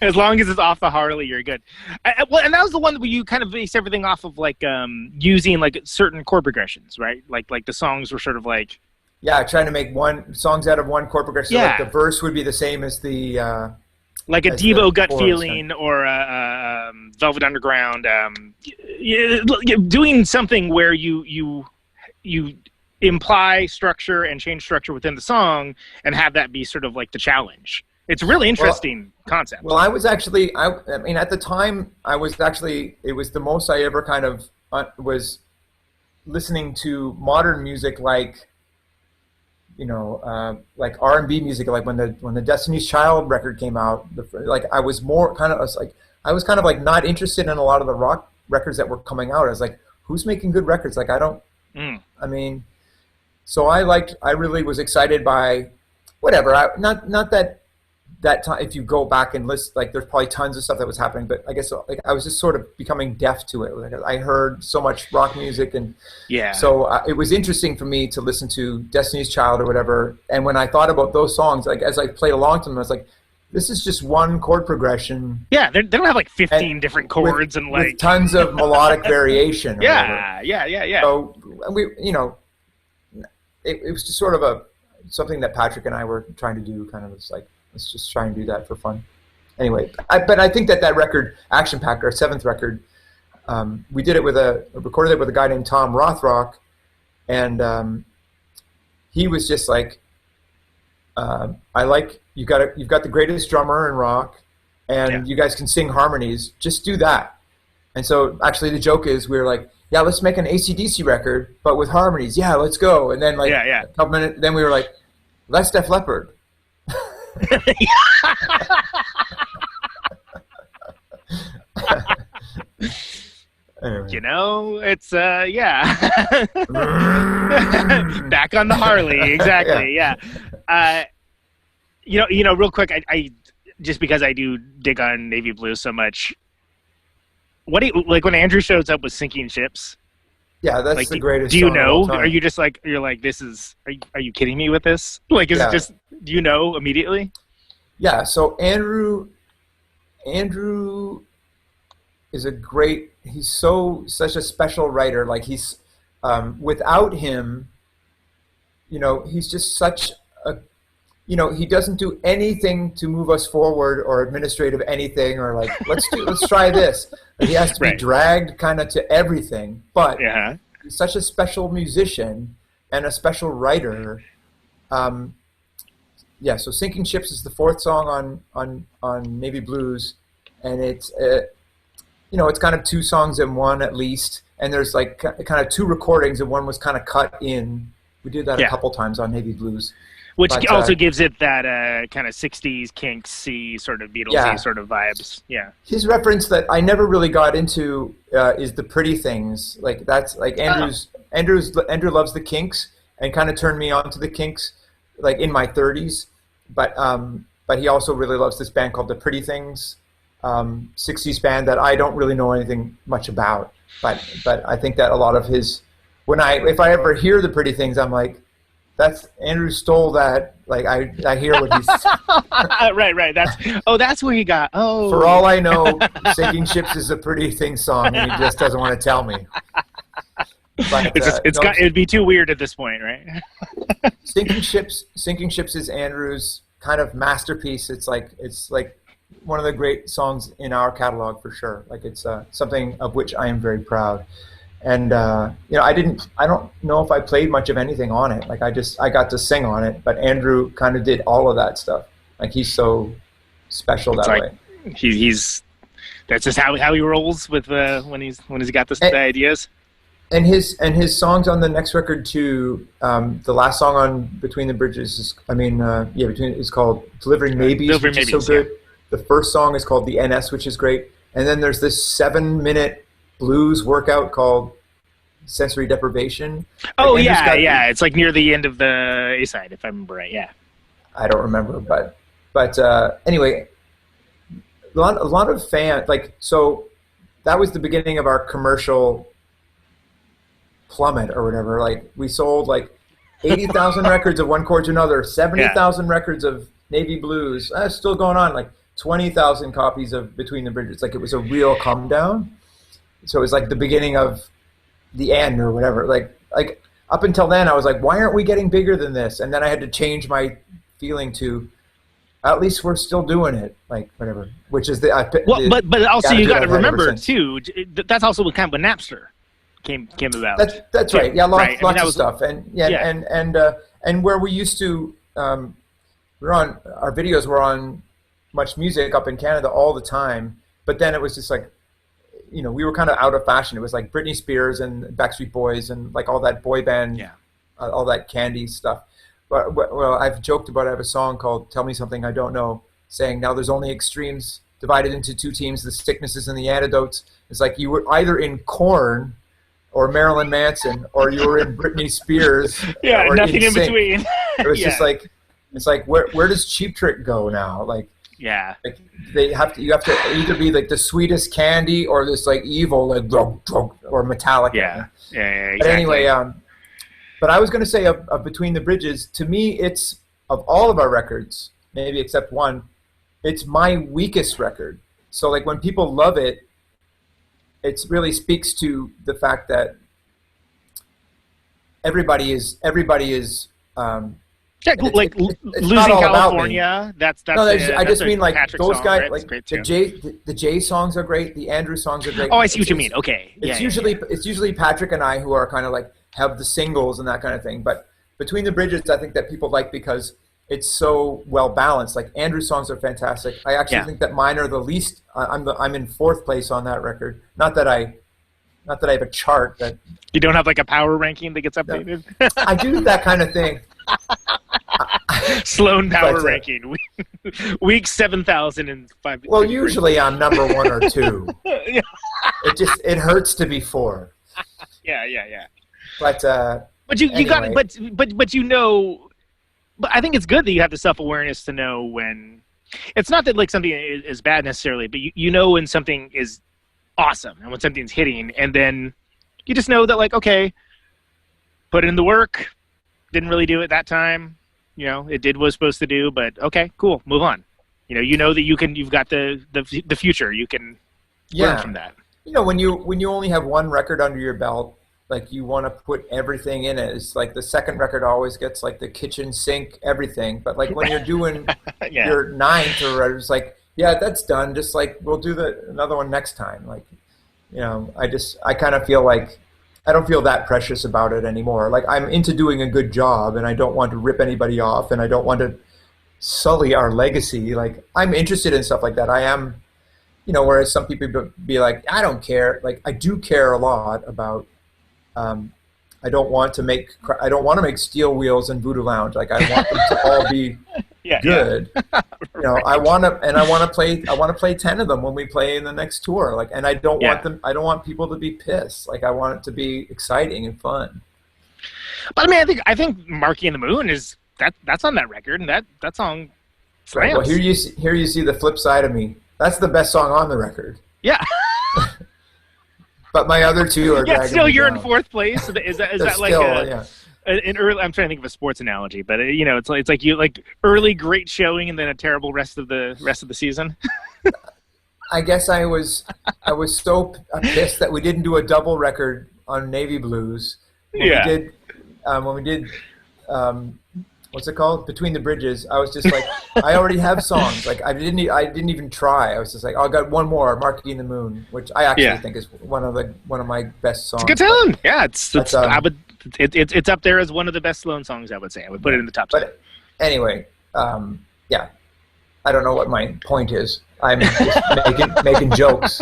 As long as it's off the Harley, you're good. And that was the one where you kind of based everything off of like using like certain chord progressions, right? Like the songs were sort of like Yeah, trying to make songs out of one chord progression. So Yeah. like the verse would be the same as the like a as Devo the Gut chorus, Feeling or Velvet Underground. Doing something where you imply structure and change structure within the song and have that be sort of like the challenge. It's a really interesting concept. Well, I mean, at the time, it was the most I ever kind of was listening to modern music, like, like R&B music, like when the Destiny's Child record came out, I was kind of like not interested in a lot of the rock records that were coming out. I was like, who's making good records? Like, I mean, so I really was excited by whatever. Not that time, if you go back and list, like, there's probably tons of stuff that was happening, but I guess like I was just sort of becoming deaf to it. Like, I heard so much rock music, and so it was interesting for me to listen to Destiny's Child or whatever. And when I thought about those songs, like as I played along to them, I was like, this is just one chord progression. Yeah, they don't have like 15 different chords and like with tons of melodic variation. Yeah. So we, it was just sort of something that Patrick and I were trying to do. Kind of, it's like, let's just try and do that for fun. Anyway, but I think that record, Action Pact, our 7th record, we did it recorded it with a guy named Tom Rothrock, and he was just like, you've got the greatest drummer in rock, and you guys can sing harmonies. Just do that. And so actually the joke is we were like, yeah, let's make an AC/DC record, but with harmonies. Yeah, let's go. And then like a couple minutes, then we were like, let's Def Leppard. Anyway. It's back on the Harley, exactly. Real quick, I just because I do dig on Navy Blues so much. What do you like when Andrew shows up with Sinking Ships? Yeah, that's like, the greatest. Do you song of know? all time. Are you just like this is? Are you kidding me with this? Like, is it just? Do you know immediately? Yeah. So Andrew is he's such a special writer. Like he's without him, he's just such a. He doesn't do anything to move us forward or administrative anything or like, let's try this. Like, he has to be dragged kind of to everything, but he's such a special musician and a special writer. So Sinking Ships is the 4th song on Navy Blues, and it's it's kind of 2 songs in one at least, and there's like kind of 2 recordings, and one was kind of cut in. We did that a couple times on Navy Blues. Which also gives it that kind of 60s Kinks-y sort of Beatles-y sort of vibes. Yeah. His reference that I never really got into is the Pretty Things. Like that's like Andrew loves the Kinks and kind of turned me on to the Kinks like in my 30s. But he also really loves this band called the Pretty Things, 60s band that I don't really know anything much about. But I think that a lot of his if I ever hear the Pretty Things, I'm like, that's Andrew stole that. Like I hear what he's right. That's where he got. Oh, for all I know, Sinking Ships is a Pretty Things song, and he just doesn't want to tell me. But, it'd be too weird at this point, right? Sinking Ships is Andrew's kind of masterpiece. It's like one of the great songs in our catalog for sure. Like it's something of which I am very proud. And I don't know if I played much of anything on it. Like I got to sing on it, but Andrew kind of did all of that stuff. Like he's so special that way. That's just how he rolls with when he's got the ideas. And his songs on the next record too. The last song on Between the Bridges is called Delivering Maybes, which is so good. Yeah. The first song is called The NS, which is great. And then there's this 7-minute blues workout called Sensory Deprivation. Oh, yeah. It's like near the end of the A-side, if I remember right, yeah. I don't remember, but anyway, a lot of fans, like, so that was the beginning of our commercial plummet or whatever. Like, we sold like 80,000 records of One Chord to Another, 70,000 records of Navy Blues. That's still going on, like 20,000 copies of Between the Bridges. Like, it was a real come down. So it was like the beginning of the end or whatever. Like up until then, I was like, why aren't we getting bigger than this? And then I had to change my feeling to, at least we're still doing it, like whatever. Which is but also you got to remember too. That's also what kind of when Napster came about. That's right. Yeah, lots that of was, stuff, and where we used to, our videos were on Much Music up in Canada all the time. But then it was just like, we were kind of out of fashion. It was like Britney Spears and Backstreet Boys and like all that boy band, all that candy stuff. But well, I've joked about it. I have a song called "Tell Me Something I Don't Know," saying now there's only extremes divided into two teams: the sicknesses and the antidotes. It's like you were either in Korn or Marilyn Manson, or you were in Britney Spears. Or nothing in Sync. between. It was just like, it's like where does Cheap Trick go now? Like. Yeah. Like you have to either be like the sweetest candy or this like evil like drug or Metallica. Yeah, exactly. But anyway, but I was going to say of Between the Bridges, to me, it's of all of our records, maybe except one, it's my weakest record. So like when people love it, it really speaks to the fact that everybody is. Like Losing California. That's no. I just mean like Patrick those song, guys. right? Like the the Jay songs are great. The Andrew songs are great. Oh, I see what you mean. Okay. It's usually Patrick and I who are kind of like have the singles and that kind of thing. But Between the Bridges, I think that people like because it's so well balanced. Like Andrew's songs are fantastic. I actually think that mine are the least. I'm in fourth place on that record. Not that I have a chart that. You don't have like a power ranking that gets updated. No. I do that kind of thing. Sloan power ranking, week 7,005. Well, usually I'm number 1 or 2. It hurts to be 4. Yeah. But you anyway. got but but I think it's good that you have the self-awareness to know when it's not that like something is bad necessarily, but you know when something is awesome and when something's hitting, and then you just know that like, okay, put in the work, didn't really do it that time. It did what it was supposed to do, but okay, cool, move on. You know that you've got the future. You can learn from that. When you only have one record under your belt, like you want to put everything in it. It's like the second record always gets like the kitchen sink, everything. But like when you're doing your 9th or whatever, it's like, yeah, that's done. Just like we'll do another one next time. Like, I kind of feel like I don't feel that precious about it anymore. Like I'm into doing a good job, and I don't want to rip anybody off, and I don't want to sully our legacy. Like I'm interested in stuff like that. I am, whereas some people be like, I don't care. Like I do care a lot about. I don't want to make Steel Wheels and Voodoo Lounge. Like I want them to all be good. Right. I want to play 10 of them when we play in the next tour. Like, and I don't want people to be pissed. Like I want it to be exciting and fun. But I mean, I think Marky and the Moon is that's on that record, and that song slams. Well, here you see the flip side of me. That's the best song on the record. Yeah. But my other two are still you're down. In fourth place. Is that like still, an early? I'm trying to think of a sports analogy, but it's like you like early great showing and then a terrible rest of the season. I guess I was so pissed that we didn't do a double record on Navy Blues. When we did what's it called? Between the Bridges. I was just like, I already have songs. Like I didn't even try. I was just like, I got one more, Marky and the Moon, which I actually think is one of my best songs. It's a good tune. Yeah, it's up there as one of the best Sloan songs. I would say I would put it in the top 10. But anyway, I don't know what my point is. I'm just making jokes.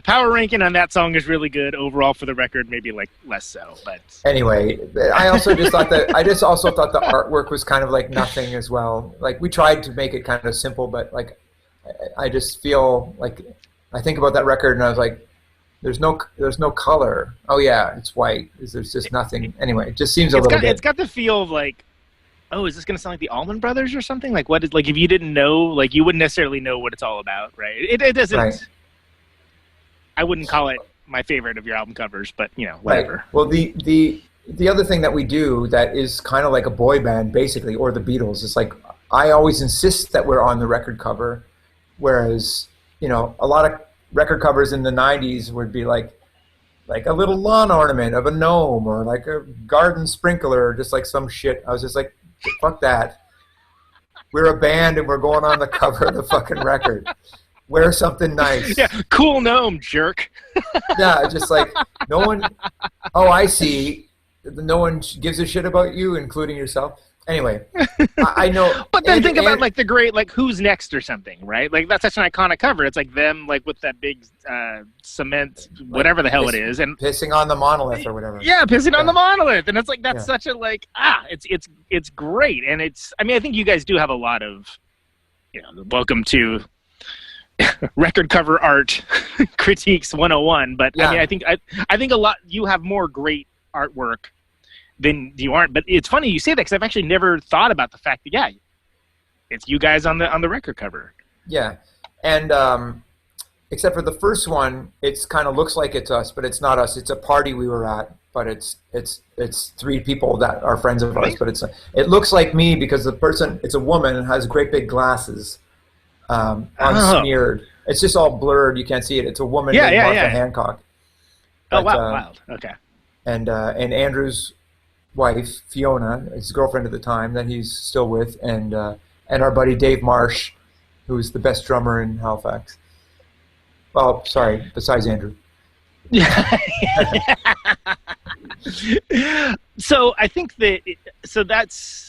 Power ranking on that song is really good. Overall, for the record, maybe like less so. But anyway, I also just thought the artwork was kind of like nothing as well. Like we tried to make it kind of simple, but like I just feel like I think about that record and I was like, there's no color. Oh yeah, it's white. There's just nothing. Anyway, it just seems a little bit. It's got the feel of like, oh, is this going to sound like the Allman Brothers or something? Like, what is, like, if you didn't know, like, you wouldn't necessarily know what it's all about, right? It doesn't, right. I wouldn't call it my favorite of your album covers, but, whatever. Right. Well, the other thing that we do that is kind of like a boy band, basically, or the Beatles, is like, I always insist that we're on the record cover, whereas, a lot of record covers in the 90s would be like, like a little lawn ornament of a gnome or like a garden sprinkler, or just like some shit. I was just like, fuck that. We're a band and we're going on the cover of the fucking record. Wear something nice. Yeah, cool gnome, jerk. Yeah, just like no one. Oh, I see. No one gives a shit about you, including yourself. Anyway, I know. But then think about like the great, like Who's Next or something, right? Like that's such an iconic cover. It's like them, like with that big cement, whatever the hell it is, and pissing on the monolith or whatever. Yeah, pissing on the monolith, and it's like that's such a like it's great, and it's. I mean, I think you guys do have a lot of, welcome to record cover art critiques 101. But I mean, I think a lot you have more great artwork than you aren't. But it's funny you say that because I've actually never thought about the fact that it's you guys on the record cover. Yeah, and except for the first one, it's kind of looks like it's us, but it's not us. It's a party we were at, but it's three people that are friends of ours. But it looks like me because the person, it's a woman and has great big glasses, unsmeared. It's just all blurred. You can't see it. It's a woman named Martha Hancock. But, wild. Okay. And Andrew's wife, Fiona, his girlfriend at the time, that he's still with, and our buddy Dave Marsh, who's the best drummer in Halifax. Well, sorry, besides Andrew. So I think that so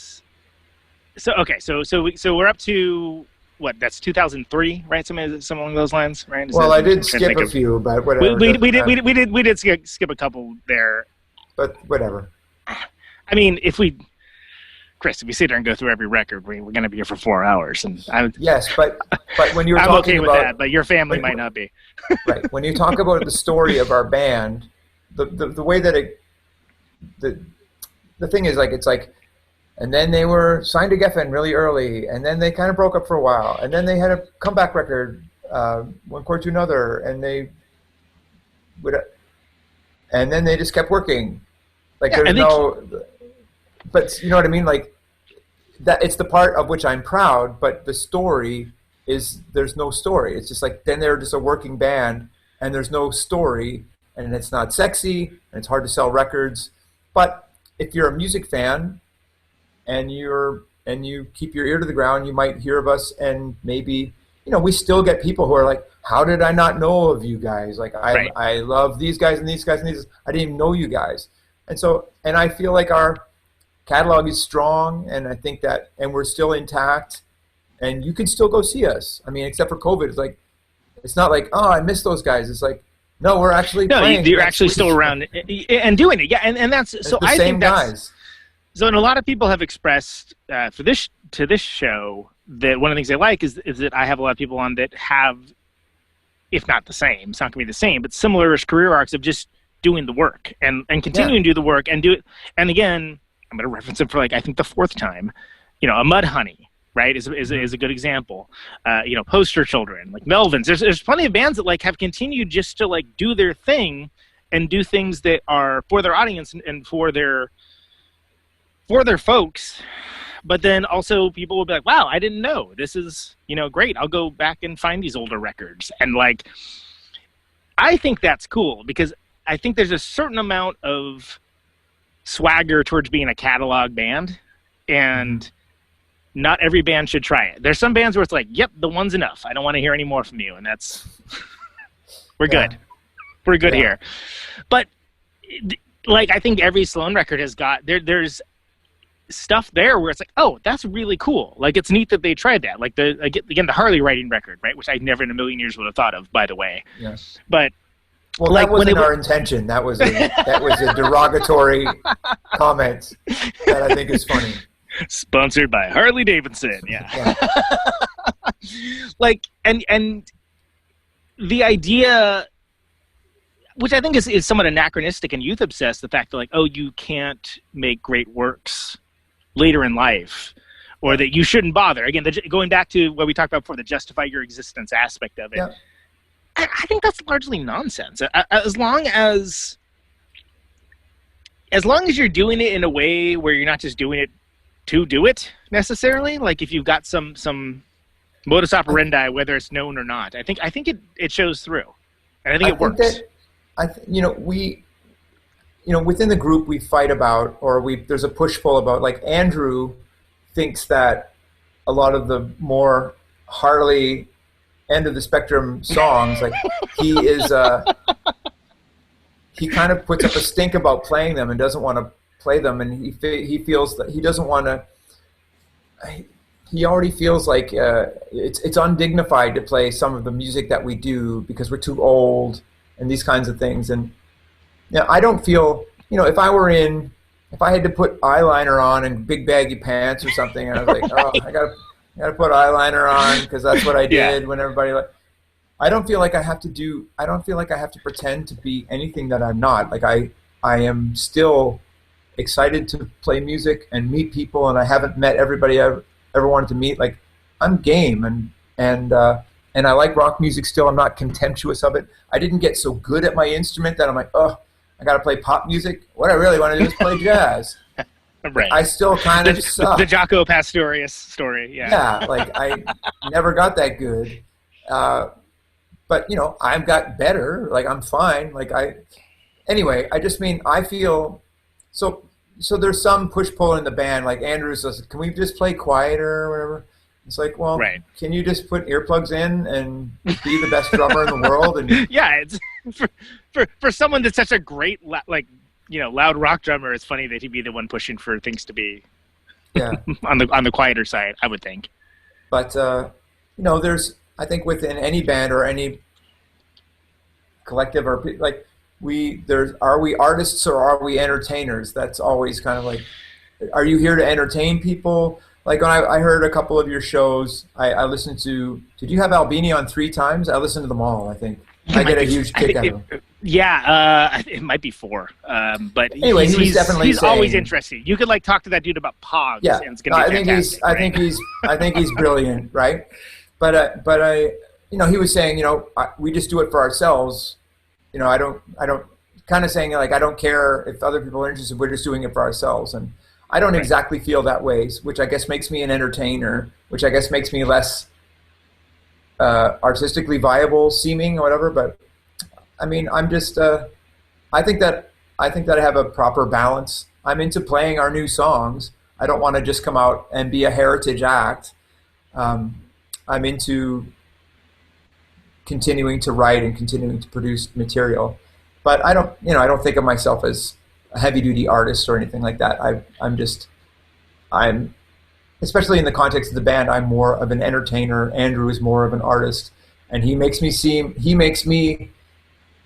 we're up to what? That's 2003, right? Something along those lines, right? Well, I did skip a few, but whatever. We did skip a couple there. But whatever. I mean, Chris, if we sit there and go through every record, we're going to be here for 4 hours. Yes, but when you're I'm talking okay with about that, but your family might not be. Right. When you talk about the story of our band, the way that the thing is, like, it's like, and then they were signed to Geffen really early, and then they kind of broke up for a while, and then they had a comeback record, one quarter to another, and then they just kept working. Like but you know what I mean? Like that, it's the part of which I'm proud, but the story is there's no story. It's just like then they're just a working band, and there's no story, and it's not sexy, and it's hard to sell records. But if you're a music fan, and you keep your ear to the ground, you might hear of us, and maybe we still get people who are like, "How did I not know of you guys? Like I love these guys and these guys and these. I didn't even know you guys." And I feel like our catalog is strong, and I think that, and we're still intact, and you can still go see us. I mean, except for COVID, it's not like, oh, I miss those guys. It's like, no, we're actually playing. You're actually still around and doing it. Yeah, and that's so. I think that's guys. So, and a lot of people have expressed to this show that one of the things they like is that I have a lot of people on that have, if not the same, it's not going to be the same, but similar career arcs of just doing the work and continuing to do the work and do it. And again, I'm going to reference it for I think the fourth time, a Mudhoney, right, is a good example. Poster Children, like Melvins. There's plenty of bands that have continued just to do their thing and do things that are for their audience and for their folks. But then also people will be like, wow, I didn't know. This is, great. I'll go back and find these older records. And I think that's cool because I think there's a certain amount of swagger towards being a catalog band, and not every band should try it. There's some bands where it's like, yep, the one's enough. I don't want to hear any more from you. And that's, we're good. We're good here. But I think every Sloan record has got, there's stuff there where it's like, oh, that's really cool. It's neat that they tried that. The Harley writing record, right? Which I never in a million years would have thought of, by the way. Yes. But, well, that wasn't our intention. That was a derogatory comment that I think is funny. Sponsored by Harley Davidson. Yeah. And the idea, which I think is somewhat anachronistic and youth obsessed, the fact that you can't make great works later in life, or that you shouldn't bother. Again, going back to what we talked about before, the justify your existence aspect of it. Yeah. I think that's largely nonsense. As long as you're doing it in a way where you're not just doing it to do it necessarily, if you've got some modus operandi, whether it's known or not, I think it shows through, and I think it works. within the group we fight about, or there's a push-pull about, like Andrew thinks that a lot of the more heartily end of the spectrum songs, like he kind of puts up a stink about playing them and doesn't want to play them, and he feels that he doesn't want to. He already feels like it's undignified to play some of the music that we do because we're too old and these kinds of things. And I don't feel, if I had to put eyeliner on and big baggy pants or something, and I was like, oh, I gotta put eyeliner on because that's what I did when everybody I don't feel like I have to pretend to be anything that I'm not. Like I am still excited to play music and meet people, and I haven't met everybody I ever wanted to meet. Like I'm game, and I like rock music still. I'm not contemptuous of it. I didn't get so good at my instrument that I'm like, oh, I got to play pop music. What I really want to do is play jazz. Right. I still kind of suck. The Jaco Pastorius story, yeah. Yeah, like I never got that good. But, I've got better. Like I'm fine. Anyway, I just mean I feel, so there's some push-pull in the band. Like Andrew says, can we just play quieter or whatever? It's like, well, Can you just put earplugs in and be the best drummer in the world? And yeah, it's for someone that's such a great loud rock drummer. It's funny that he'd be the one pushing for things to be on the quieter side, I would think. But there's, I think within any band or any collective, or like are we artists or are we entertainers? That's always kind of like, are you here to entertain people? Like when I heard a couple of your shows, I listened to. Did you have Albini on 3 times? I listened to them all. I think I get a huge kick out of them. Yeah, it might be 4. But anyway, he's always interesting. You could talk to that dude about Pogs. Yeah, and it's gonna be fantastic, I think he's brilliant, right? But he was saying, we just do it for ourselves. I don't kind of saying like I don't care if other people are interested. We're just doing it for ourselves, and I don't exactly feel that way, which I guess makes me an entertainer, which I guess makes me less artistically viable seeming or whatever. But I mean, I'm just I think that I have a proper balance. I'm into playing our new songs. I don't want to just come out and be a heritage act. I'm into continuing to write and continuing to produce material, but I don't think of myself as a heavy-duty artist or anything like that. I'm especially in the context of the band, I'm more of an entertainer. Andrew is more of an artist, and he makes me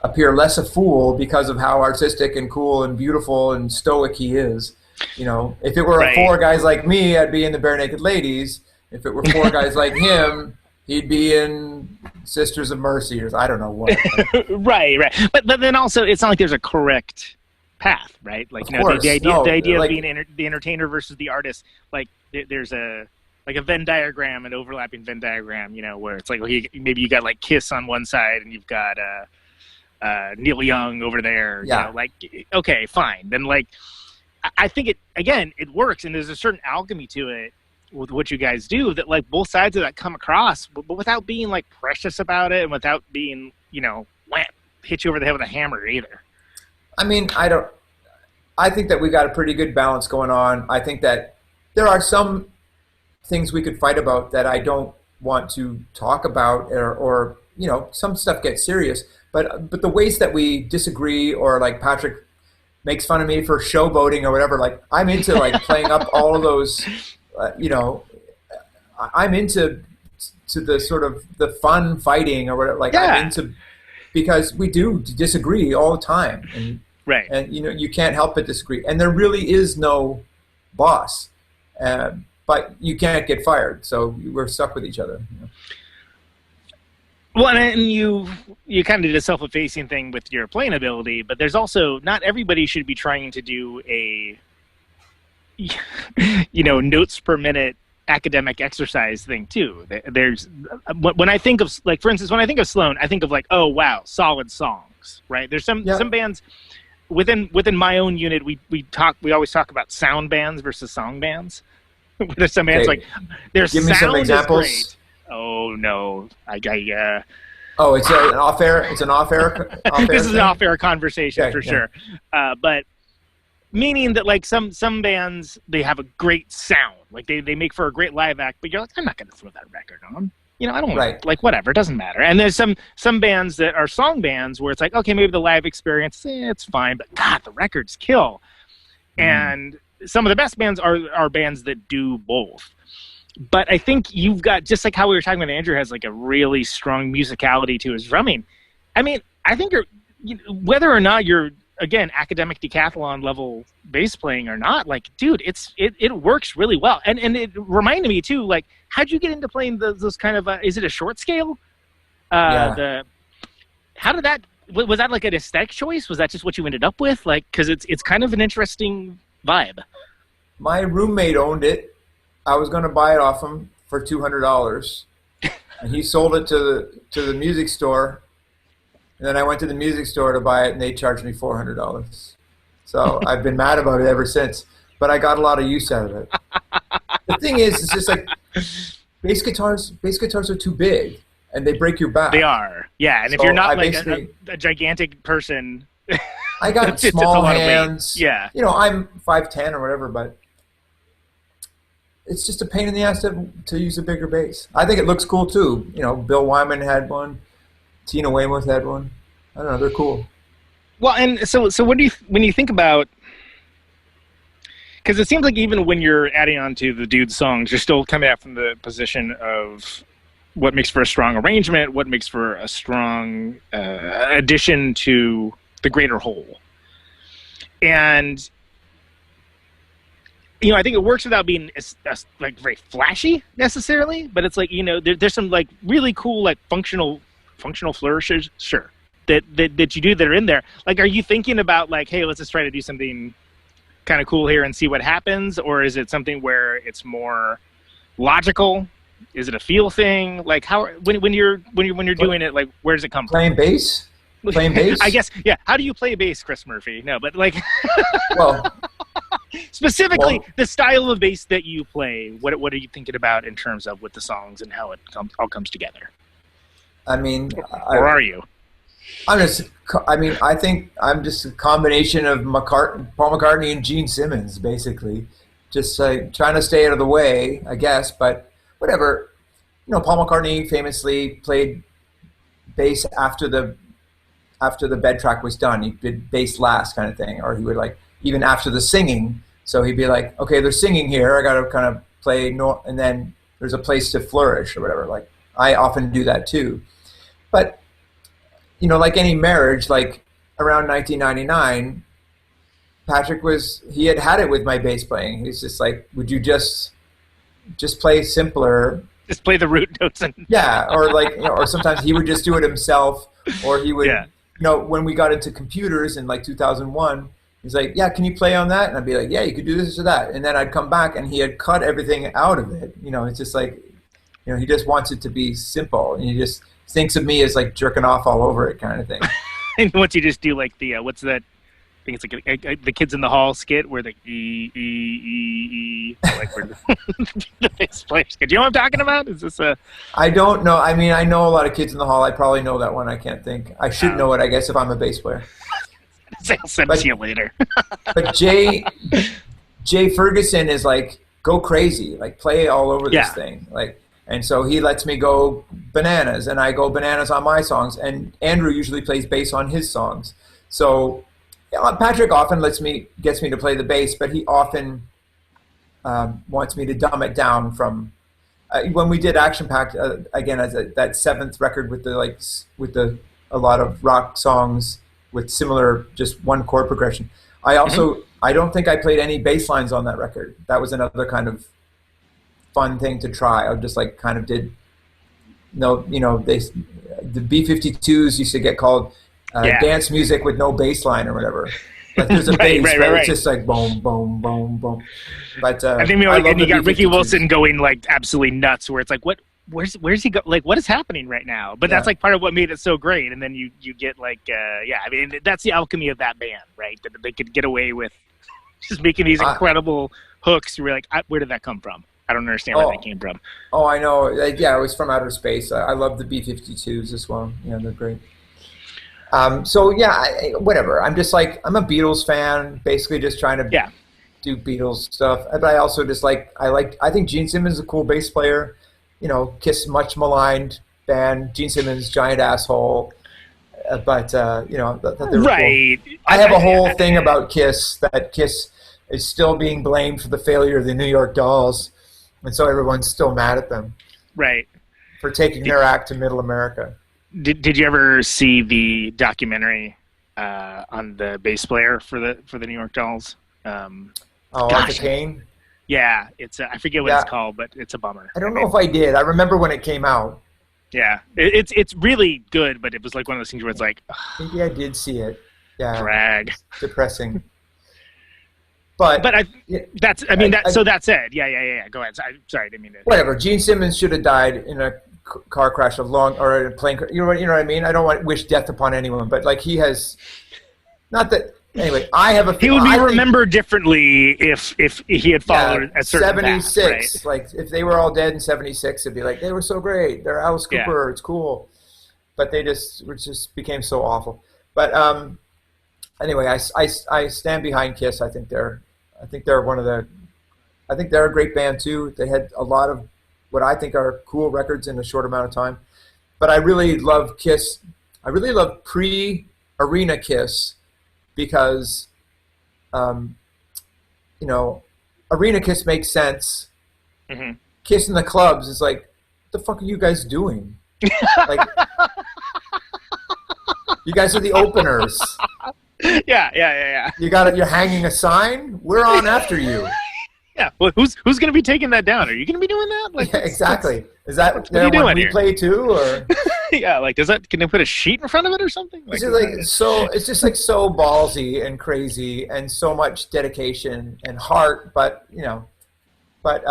appear less a fool because of how artistic and cool and beautiful and stoic he is. If it were 4 guys like me, I'd be in the Bare Naked Ladies. If it were 4 guys like him, he'd be in Sisters of Mercy, or I don't know what. Right. But then also, it's not like there's a correct path, right? Like the idea of being the entertainer versus the artist. Like there's a Venn diagram, an overlapping Venn diagram. Where it's like maybe you got like Kiss on one side and you've got Neil Young over there. Yeah. Okay, fine. Then I think it works, and there's a certain alchemy to it with what you guys do that both sides of that come across, but without being precious about it and without being hit you over the head with a hammer either. I mean, I think that we got a pretty good balance going on. I think that there are some things we could fight about that I don't want to talk about, or some stuff gets serious, but the ways that we disagree, or Patrick makes fun of me for showboating or whatever, I'm into playing up all of those. I'm into the sort of the fun fighting or whatever. I'm into, because we do disagree all the time, and and you can't help but disagree, and there really is no boss, but you can't get fired, so we're stuck with each other. Well, and you kind of did a self-effacing thing with your playing ability, but there's also, not everybody should be trying to do a notes per minute academic exercise thing too. There's, when I think of, for instance, when I think of Sloan, I think of oh wow, solid songs, right? There's some bands within my own unit. We always talk about sound bands versus song bands. There's some bands their give me sound some examples. is great. Oh no, Oh, it's an off-air. It's an off-air. This is an off-air conversation Okay, for yeah. sure. But meaning that like some bands, they have a great sound, like they make for a great live act, but you're like, I'm not going to throw that record on. You know, I don't Right. like whatever. It doesn't matter. And there's some bands that are song bands where it's like, okay, maybe the live experience, it's fine, but God, the records kill. And some of the best bands are bands that do both. But I think you've got, just like how we were talking about, Andrew has like a really strong musicality to his drumming. I mean, I think whether or not you're, again, academic decathlon level bass playing or not, like, dude, it works really well. And it reminded me too, like, how'd you get into playing those kind of, is it a short scale? How did that, was that like an aesthetic choice? Was that just what you ended up with? Like, cause it's kind of an interesting vibe. My roommate owned it. I was going to buy it off him for $200, and he sold it to the music store. And then I went to the music store to buy it, and they charged me $400. So I've been mad about it ever since. But I got a lot of use out of it. The thing is, it's just like bass guitars are too big, and they break your back. They are, yeah. And if So you're not I like basically- a gigantic person, I got it's a small lot of weight. hands. Yeah. You know, I'm 5'10" or whatever, but it's just a pain in the ass to use a bigger bass. I think it looks cool too. You know, Bill Wyman had one. Tina Weymouth had one. I don't know. They're cool. Well, and so what do you, when you think about, because it seems like even when you're adding on to the dude's songs, you're still coming out from the position of what makes for a strong arrangement, what makes for a strong addition to the greater whole. And, you know, I think it works without being like very flashy necessarily, but it's like, you know, there's some like really cool, like functional flourishes, sure, that you do that are in there. Like, are you thinking about like, hey, let's just try to do something kind of cool here and see what happens, or is it something where it's more logical? Is it a feel thing? Like, how when you're doing it, like, where does it come from? Playing bass? I guess, yeah. How do you play bass, Chris Murphy? No, but like, Well, specifically the style of bass that you play. What are you thinking about in terms of with the songs and how it all comes together? I mean, Or are you? I think I'm just a combination of Paul McCartney and Gene Simmons, basically. Just like trying to stay out of the way, I guess. But whatever. You know, Paul McCartney famously played bass after the bed track was done. He did bass last, kind of thing, or he would like even after the singing. So he'd be like, okay, they're singing here. I got to kind of play, and then there's a place to flourish or whatever. Like, I often do that too. But, you know, like any marriage, like around 1999, Patrick he had it with my bass playing. He's just like, would you just play simpler? Just play the root notes and Yeah, or like, you know, or sometimes he would just do it himself, or he would, Yeah. you know, when we got into computers in like 2001, he's like, yeah, can you play on that? And I'd be like, yeah, you could do this or that. And then I'd come back and he had cut everything out of it. You know, it's just like, you know, he just wants it to be simple, and he just thinks of me as like jerking off all over it kind of thing. and once you just do like the what's that? I think it's like the Kids in the Hall skit where the like where the bass players. Do you know what I'm talking about? Is this a? I don't know. I mean, I know a lot of Kids in the Hall. I probably know that one. I can't think. I should know it, I guess, if I'm a bass player. I'll send it to you later. But Jay Ferguson is like, go crazy, like play all over this thing, like. And so he lets me go bananas, and I go bananas on my songs. And Andrew usually plays bass on his songs. So Patrick often gets me to play the bass, but he often wants me to dumb it down from when we did Action Packed again as that seventh record with a lot of rock songs with similar just one chord progression. I don't think I played any bass lines on that record. That was another kind of fun thing to try. I just like kind of did. No, you know, the B-52s used to get called dance music with no bass line or whatever. Like there's a bass, right? It's just like boom, boom, boom, boom. But I think and you got Ricky Wilson going like absolutely nuts, where it's like, where's he go? Like, what is happening right now? But that's like part of what made it so great. And then you get like, I mean, that's the alchemy of that band, right? That they could get away with just making these incredible hooks. You're like, where did that come from? I don't understand where that came from. Oh, I know. Yeah, it was from outer space. I love the B-52s as well. Yeah, they're great. So yeah, whatever. I'm just like, I'm a Beatles fan, basically just trying to do Beatles stuff. But I also just I think Gene Simmons is a cool bass player. You know, Kiss, much maligned band. Gene Simmons, giant asshole. But you know, they were right. Cool. I have a whole thing about Kiss, that Kiss is still being blamed for the failure of the New York Dolls, and so everyone's still mad at them. Right. For taking their act to Middle America. Did you ever see the documentary on the bass player for the New York Dolls? Arthur Kane? Yeah, it's I forget what it's called, but it's a bummer. I don't know if I did. I remember when it came out. Yeah, it's really good, but it was like one of those things where it's like, maybe I did see it. Yeah, drag, depressing. But that said, yeah. Go ahead. Sorry, I didn't mean to. Whatever. Gene Simmons should have died in a car crash or a plane. You know what I mean? I don't want to wish death upon anyone, but like he has, not that. Anyway, I have a. He would be remembered differently if he had followed a certain 76. Path, right? Like if they were all dead in 76, it'd be like they were so great. They're Alice Cooper. It's cool, but they just became so awful. But anyway, I stand behind Kiss. I think they're a great band too. They had a lot of what I think are cool records in a short amount of time. But I really love Kiss. I really love pre-Arena Kiss. Because, you know, Arena Kiss makes sense. Mm-hmm. Kiss in the clubs is like, what the fuck are you guys doing? Like, you guys are the openers. Yeah. You're hanging a sign? We're on after you. Yeah. Well, who's going to be taking that down? Are you going to be doing that? Like, yeah, exactly. Is that what are you doing replay too, or? Yeah, like can they put a sheet in front of it or something? Like, it's just like so ballsy and crazy and so much dedication and heart, but you know, but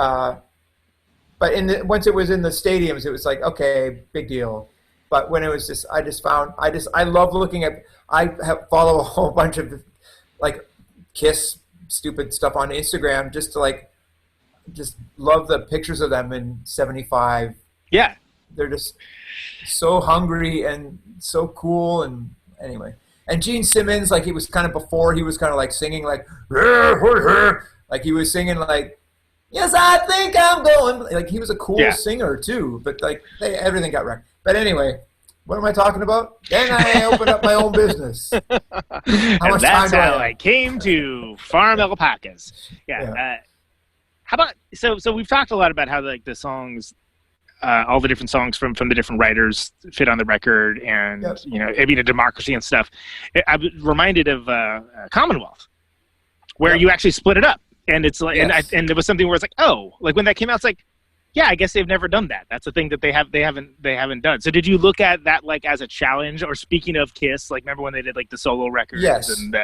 once it was in the stadiums, it was like, okay, big deal. But when it was just, I love looking at. Follow a whole bunch of like Kiss stupid stuff on Instagram just love the pictures of them in '75. Yeah, they're just so hungry and so cool. And anyway, and Gene Simmons, like he was kind of before, he was kind of like singing like he was singing like, yes, I think I'm going. Like he was a cool singer too, but like everything got wrecked. But anyway, what am I talking about? Then I opened up my own business. And that's how I came to farm alpacas. Yeah. How about so we've talked a lot about how like the songs, all the different songs from the different writers fit on the record, and you know, it being a democracy and stuff. I'm reminded of Commonwealth, where you actually split it up, and it's like, and there was something where it's like, oh, like when that came out, it's like, yeah, I guess they've never done that. That's a thing that they haven't done. So did you look at that like as a challenge? Or speaking of Kiss, like remember when they did like the solo records? Yes. And,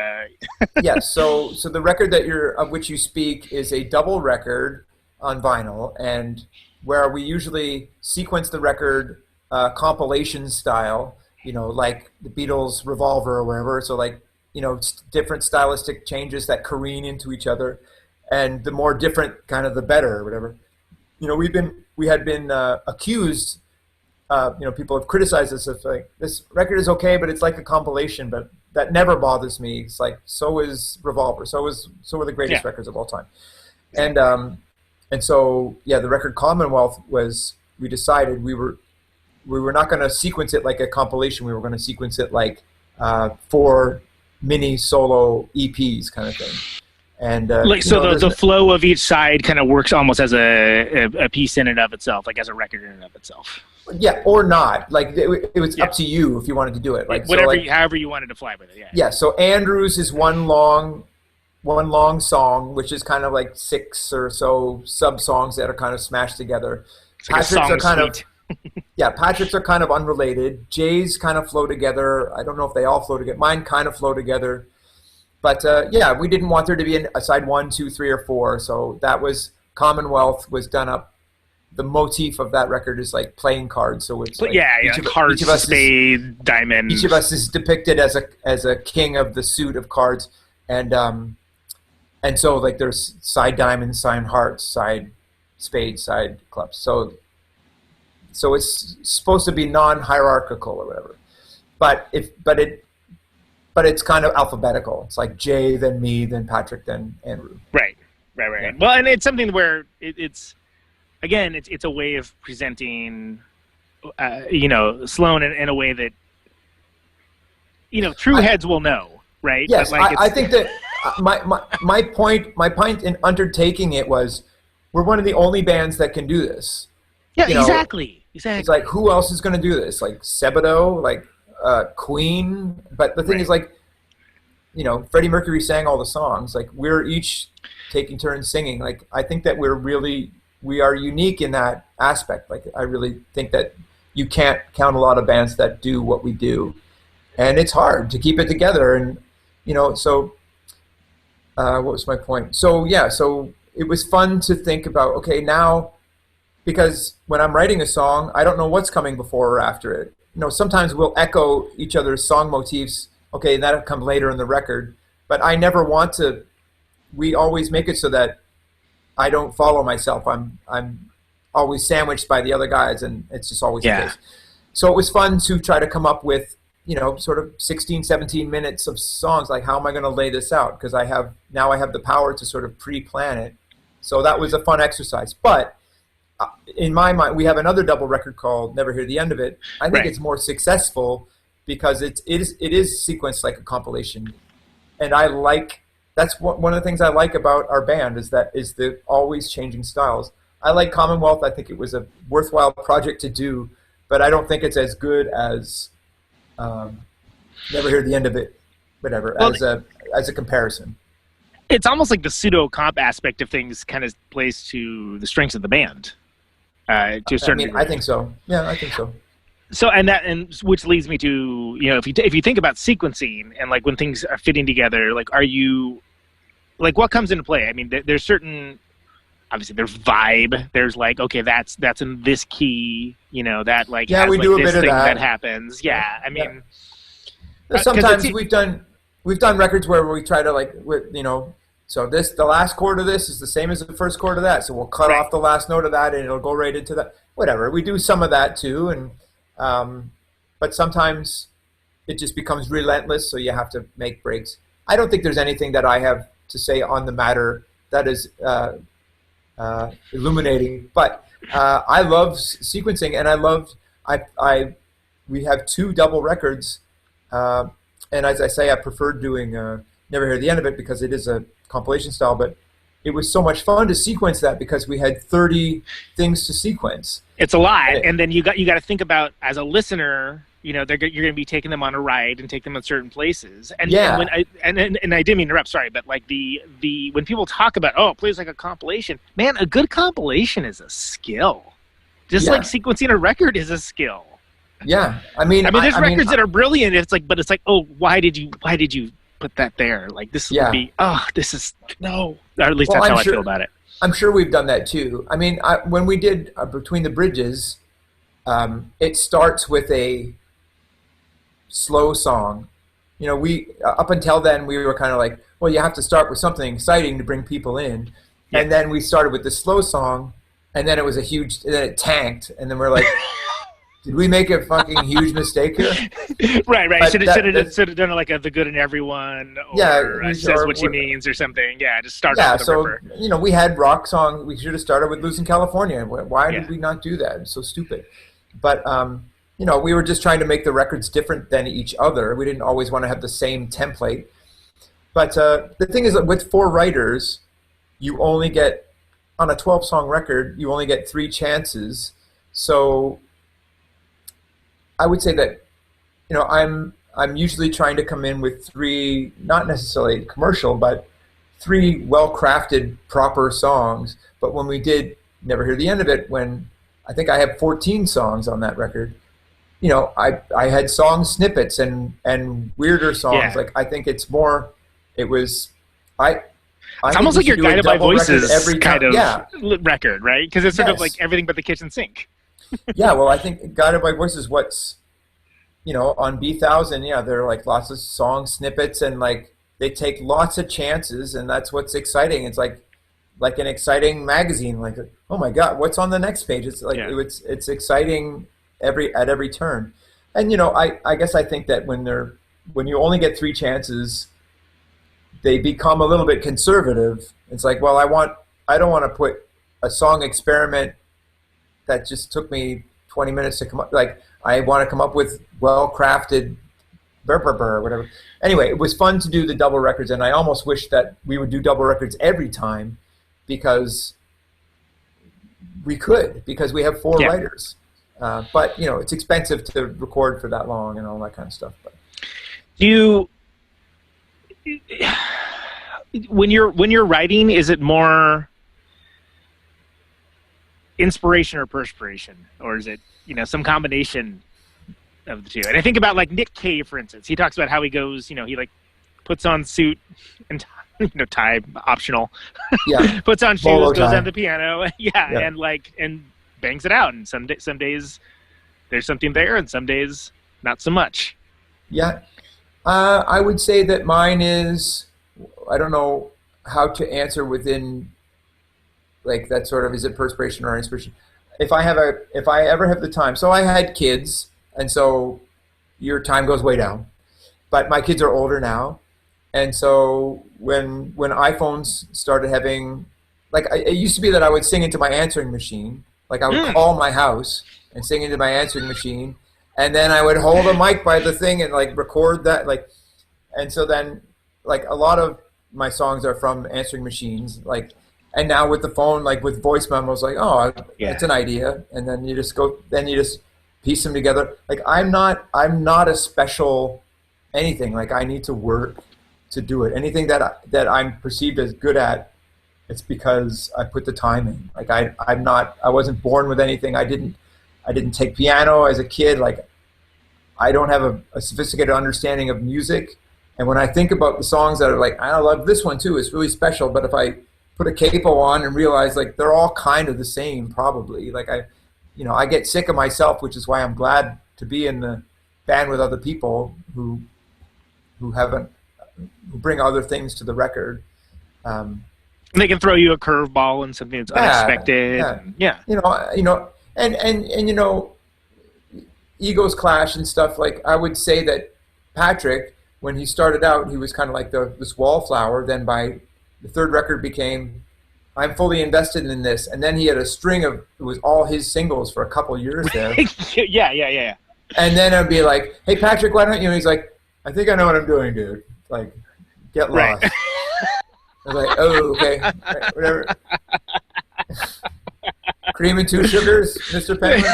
yes. So the record of which you speak is a double record on vinyl, and where we usually sequence the record compilation style, you know, like the Beatles' Revolver or wherever. So like, you know, different stylistic changes that careen into each other, and the more different kind of the better or whatever. You know, we had been accused. You know, people have criticized us of like, this record is okay, but it's like a compilation. But that never bothers me. It's like, so is Revolver. So are the greatest records of all time. And so the record Commonwealth was, we decided we were not going to sequence it like a compilation. We were going to sequence it like 4 mini solo EPs kind of thing. And the flow of each side kind of works almost as a piece in and of itself, like as a record in and of itself. Yeah, or not. Like it was up to you if you wanted to do it. Like whatever, however you wanted to fly with it. Yeah. Yeah. So Andrews is one long song, which is kind of like 6 or so sub songs that are kind of smashed together. Like Patrick's are kind of Patrick's are kind of unrelated. Jay's kind of flow together. I don't know if they all flow together. Mine kind of flow together. But we didn't want there to be a side 1, 2, 3, or 4. So that was Commonwealth was done up. The motif of that record is like playing cards. So it's cards, spade, diamond. Each of us is depicted as a king of the suit of cards, and so like there's side diamonds, side hearts, side spade side clubs. So it's supposed to be non-hierarchical or whatever. But it's kind of alphabetical. It's like Jay, then me, then Patrick, then Andrew. Right. Yeah. Well, and it's something where it's a way of presenting, Sloan in a way that, true heads will know, right? Yes, but like I think that my point in undertaking it was, we're one of the only bands that can do this. Yeah, exactly. It's like, who else is going to do this? Like Sebado, like Queen. But the thing is, like, Freddie Mercury sang all the songs. Like, we're each taking turns singing. Like, I think that we are unique in that aspect. Like, I really think that you can't count a lot of bands that do what we do, and it's hard to keep it together. And so what was my point? So it was fun to think about. Okay, now, because when I'm writing a song, I don't know what's coming before or after it. Sometimes we'll echo each other's song motifs. Okay, that'll come later in the record, but I never want to. We always make it so that I don't follow myself. I'm always sandwiched by the other guys, and it's just always the case. So it was fun to try to come up with, sort of 16, 17 minutes of songs. Like, how am I going to lay this out? Because I have the power to sort of pre-plan it. So that was a fun exercise. But in my mind, we have another double record called Never Hear the End of It. I think it's more successful because it is sequenced like a compilation. And that's one of the things I like about our band is the always changing styles. I like Commonwealth. I think it was a worthwhile project to do, but I don't think it's as good as Never Hear the End of It, whatever, as a comparison. It's almost like the pseudo comp aspect of things kind of plays to the strengths of the band. To a certain degree. I think so. Yeah, I think so. So and which leads me to if you think about sequencing and like when things are fitting together, like are you like what comes into play? I mean, there's certain, obviously there's vibe. There's like, okay, that's in this key, that like has we like do a this bit of thing that happens. Yeah, I mean, sometimes we've done records where we try to so the last chord of this is the same as the first chord of that, so we'll cut off the last note of that and it'll go right into that. Whatever, we do some of that too, and but sometimes it just becomes relentless, so you have to make breaks. I don't think there's anything that I have to say on the matter that is illuminating, but I love sequencing, and we have 2 double records, and as I say, I prefer doing Never Hear the End of It because it is a compilation style, but it was so much fun to sequence that because we had 30 things to sequence. It's a lot, and then you got to think about, as a listener, you're going to be taking them on a ride and take them in certain places. And and I didn't mean to interrupt, sorry, but like the when people talk about, it plays like a compilation, man, a good compilation is a skill. Just like sequencing a record is a skill. Yeah, I mean, there's records that are brilliant. It's like, why did you put that there? Like this would be, this is no. Or at least that's how I feel about it. I'm sure we've done that too. I mean, when we did Between the Bridges, it starts with a slow song. We up until then we were kind of like, well, you have to start with something exciting to bring people in, and then we started with the slow song, and then it was and then it tanked, and then we're like, did we make a fucking huge mistake here? Right. Should have done like The Good in Everyone, or Says What She Means, or something. Yeah, just start off with a ripper. We had rock song. We should have started with Losing California. Why did we not do that? It's so stupid. But we were just trying to make the records different than each other. We didn't always want to have the same template. But the thing is that with 4 writers, you only get, on a 12-song record, you only get 3 chances. So I would say that, I'm usually trying to come in with 3, not necessarily commercial, but 3 well-crafted, proper songs. But when we did Never Hear the End of It, when I think I have 14 songs on that record, I had song snippets and weirder songs. Yeah. Like, I think it's more, it was, it's almost like your Guided by Voices kind of record, right? Because it's sort of like Everything But the Kitchen Sink. Yeah, well, I think Guided by Voices, what's, on B1000, there are like lots of song snippets, and like they take lots of chances, and that's what's exciting. It's like, like an exciting magazine. Like, oh my God, what's on the next page? It's like it's exciting at every turn. And I guess I think that when you only get 3 chances, they become a little bit conservative. It's like, well, I don't want to put a song experiment that just took me 20 minutes to come up. Like, I want to come up with well-crafted whatever. Anyway, it was fun to do the double records, and I almost wish that we would do double records every time because we have 4 writers. But it's expensive to record for that long and all that kind of stuff. But when you're writing, is it more inspiration or perspiration, or is it some combination of the two? And I think about like Nick Cave, for instance. He talks about how he goes, he like puts on suit and tie optional, puts on shoes, goes on the piano, and bangs it out. And some days there's something there, and some days not so much. Yeah, I would say that mine is. I don't know how to answer within like that sort of, is it perspiration or inspiration? If I ever have the time. So I had kids, and so your time goes way down. But my kids are older now, and so when iPhones started having, like, it used to be that I would sing into my answering machine. Like, I would call my house and sing into my answering machine, and then I would hold a mic by the thing and like record that, like, and so then like a lot of my songs are from answering machines, like, and now with the phone, like with voice memos, like, it's an idea, and then you just piece them together. Like, I'm not a special anything. Like, I need to work to do it. Anything that I'm perceived as good at, it's because I put the time in. Like, I wasn't born with anything. I didn't take piano as a kid. Like, I don't have a sophisticated understanding of music. And when I think about the songs that are like, I love this one too, it's really special, but if I put a capo on and realize like they're all kind of the same, probably. Like, I get sick of myself, which is why I'm glad to be in the band with other people who bring other things to the record. And they can throw you a curveball and something that's unexpected. And egos clash and stuff. Like, I would say that Patrick, when he started out, he was kind of like this wallflower. Then by the 3rd record became, I'm fully invested in this. And then he had a string of, it was all his singles for a couple years there. Yeah. And then I'd be like, hey, Patrick, why don't you? And he's like, I think I know what I'm doing, dude. Like, get lost. Right. I was like, oh, okay, right, whatever. Cream and 2 sugars, Mr. Penguin.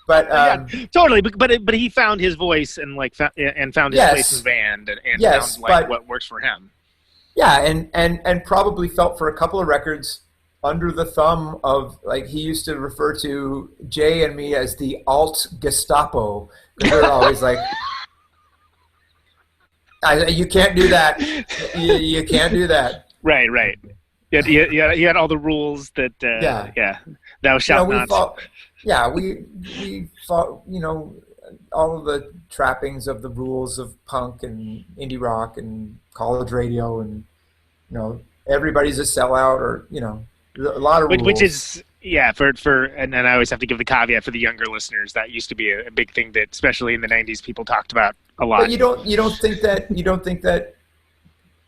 But totally. But he found his voice and found his place in the band and found what works for him. Yeah, and probably felt for a couple of records under the thumb of, like, he used to refer to Jay and me as the alt Gestapo, because they're always like, you can't do that. You can't do that. Right. You had all the rules that thou shalt not. We fought, all of the trappings of the rules of punk and indie rock and college radio, and everybody's a sellout, or a lot of rules. Which is for and I always have to give the caveat for the younger listeners, that used to be a big thing that, especially in the 90s, people talked about a lot. But you don't think that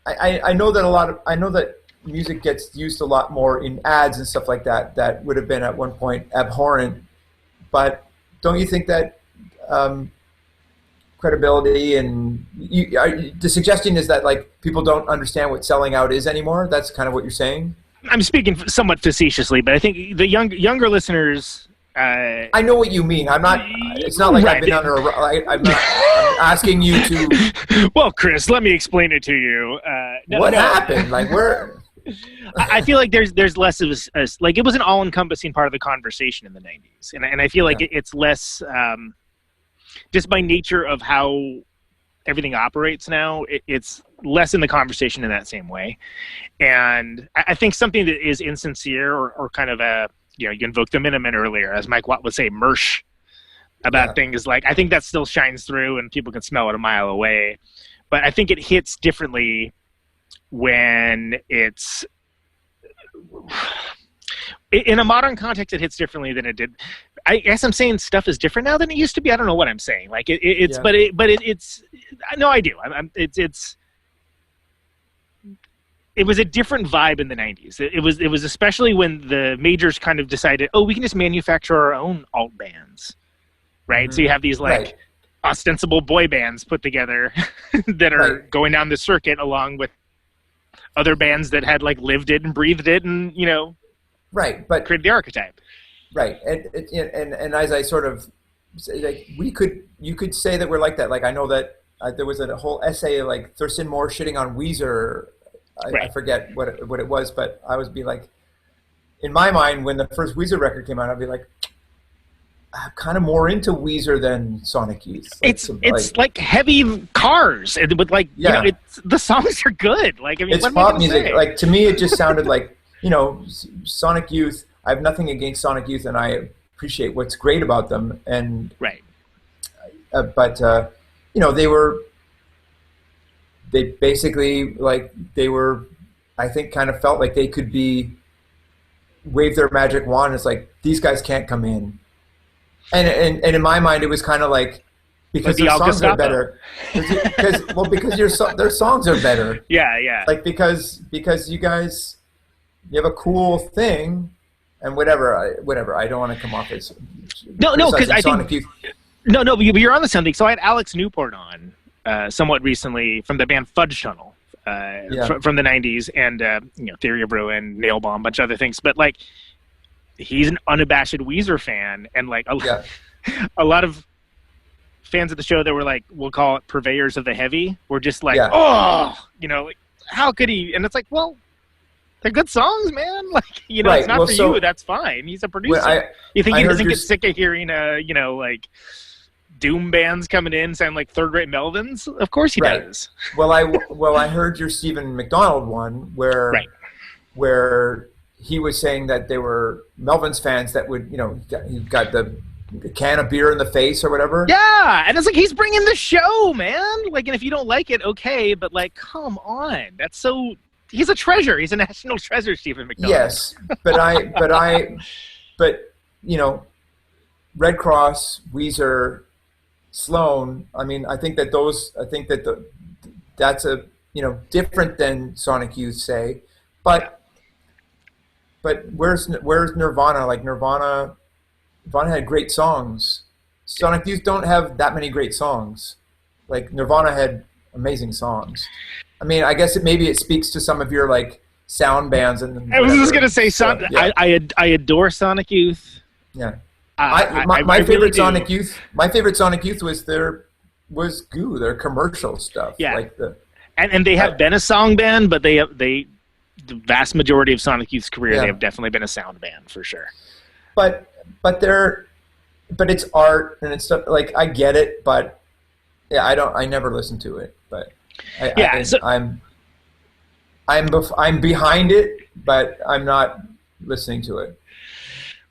I know that music gets used a lot more in ads and stuff like that. That would have been at one point abhorrent. But don't you think that credibility and the suggestion is that, like, people don't understand what selling out is anymore? That's kind of what you're saying? I'm speaking somewhat facetiously, but I think the younger listeners. I know what you mean. I'm not. It's not like I've been under I'm asking you to. Well, Chris, let me explain it to you. What happened? Like, where? I feel like there's less of a like, it was an all-encompassing part of the conversation in the 90s, and I feel like it's less just by nature of how everything operates now. It's less in the conversation in that same way, and I think something that is insincere or kind of a, you invoked the minimum earlier, as Mike Watt would say, mersh about things. Like, I think that still shines through and people can smell it a mile away, but I think it hits differently when it's in a modern context, it hits differently than it did. I guess I'm saying stuff is different now than it used to be. I don't know what I'm saying. Like it's, Yeah. but it's. No, I do. It was a different vibe in the 90s. It was especially when the majors kind of decided, oh, we can just manufacture our own alt bands, right? Mhm. So you have these like Right. ostensible boy bands put together that are Right. going down the circuit along with other bands that had like lived it and breathed it and Right, but created the archetype. right, and as I sort of say, like you could say that we're like that. Like I know that there was a whole essay like Thurston Moore shitting on Weezer. I Right. forget what it was, but I was be like, in my mind, when the first Weezer record came out, I'd be like, I'm kind of more into Weezer than Sonic Youth. Like, It's like heavy cars and with like Yeah. the songs are good. Like I mean, it's what am I pop gonna music. say? Like to me, it just sounded like Sonic Youth. I have nothing against Sonic Youth, and I appreciate what's great about them. And Right. but they basically I think kind of felt like they could wave their magic wand. It's like these guys can't come in, and in my mind, it was kind of like because Like the their songs are Al better. Because their songs are better. Yeah. Like because you guys, you have a cool thing, and whatever. I don't want to come off as No, because I Sonic think Youth. no, but you're on to something. So I had Alex Newport on somewhat recently from the band Fudge Tunnel from the 90s, and Theory of Ruin, Nail Bomb, a bunch of other things. But like, he's an unabashed Weezer fan, and like a lot of fans of the show that were like, we'll call it purveyors of the heavy, were just like, like, how could he? And it's like, well, they're good songs, man. Like, Right. it's not Well, for so- you. That's fine. He's a producer. Well, You think I he heard doesn't your get sick of hearing, like doom bands coming in sound like third-rate Melvins? Of course he Right. does. Well, I heard your Stephen McDonald one where he was saying that they were Melvins fans that would, he got the can of beer in the face or whatever. Yeah, and it's like he's bringing the show, man. Like, and if you don't like it, okay, but like, come on, that's so. He's a treasure. He's a national treasure, Stephen McDonald. Yes, but Red Cross, Weezer, Sloan. I mean, I think that that's a different than Sonic Youth, say, but where's Nirvana? Like Nirvana had great songs. Sonic Youth don't have that many great songs. Like Nirvana had amazing songs. I mean, I guess maybe it speaks to some of your like sound bands and. I was just gonna say, yeah. I adore Sonic Youth. Yeah. I My really favorite do. Sonic Youth. My favorite Sonic Youth was Goo, their commercial stuff. Yeah. Like And they have been a song band, but they the vast majority of Sonic Youth's career, they have definitely been a sound band for sure. But it's art and it's stuff like I get it, but yeah, I never listen to it, but I'm behind it, but I'm not listening to it.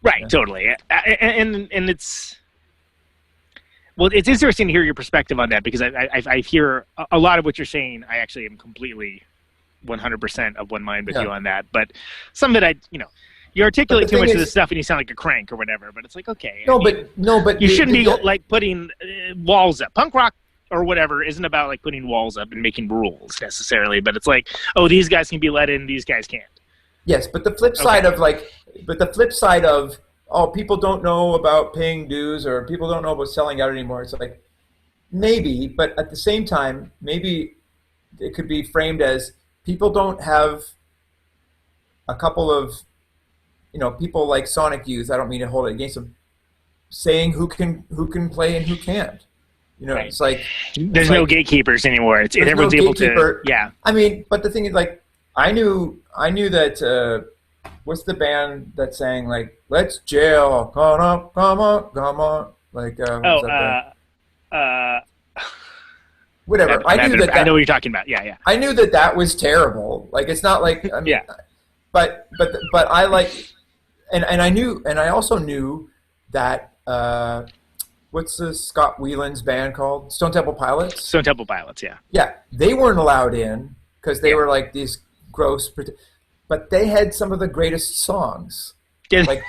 Right, totally, and it's interesting to hear your perspective on that because I hear a lot of what you're saying. I actually am completely 100% of one mind with you on that, but some of it you articulate too much of this stuff and you sound like a crank or whatever. But it's like okay, but you shouldn't be like putting walls up. Punk rock or whatever isn't about like putting walls up and making rules necessarily, but it's like, oh, these guys can be let in, these guys can't. Yes, but the flip side of people don't know about paying dues or people don't know about selling out anymore. It's like maybe, but at the same time, maybe it could be framed as people don't have a couple of people like Sonic Youth. I don't mean to hold it against them, saying who can play and who can't. Right. It's like there's no gatekeepers anymore. Everyone's able to. Yeah. I mean, but the thing is, like, I knew that. What's the band that sang like "Let's Jail"? Come on, like. Whatever. I knew that. I know what you're talking about. Yeah. I knew that was terrible. Like, it's not like. I mean, But I like, and I also knew that. What's the Scott Whelan's band called? Stone Temple Pilots? Stone Temple Pilots, yeah. Yeah, they weren't allowed in because they were like these gross. but they had some of the greatest songs. Yeah. Like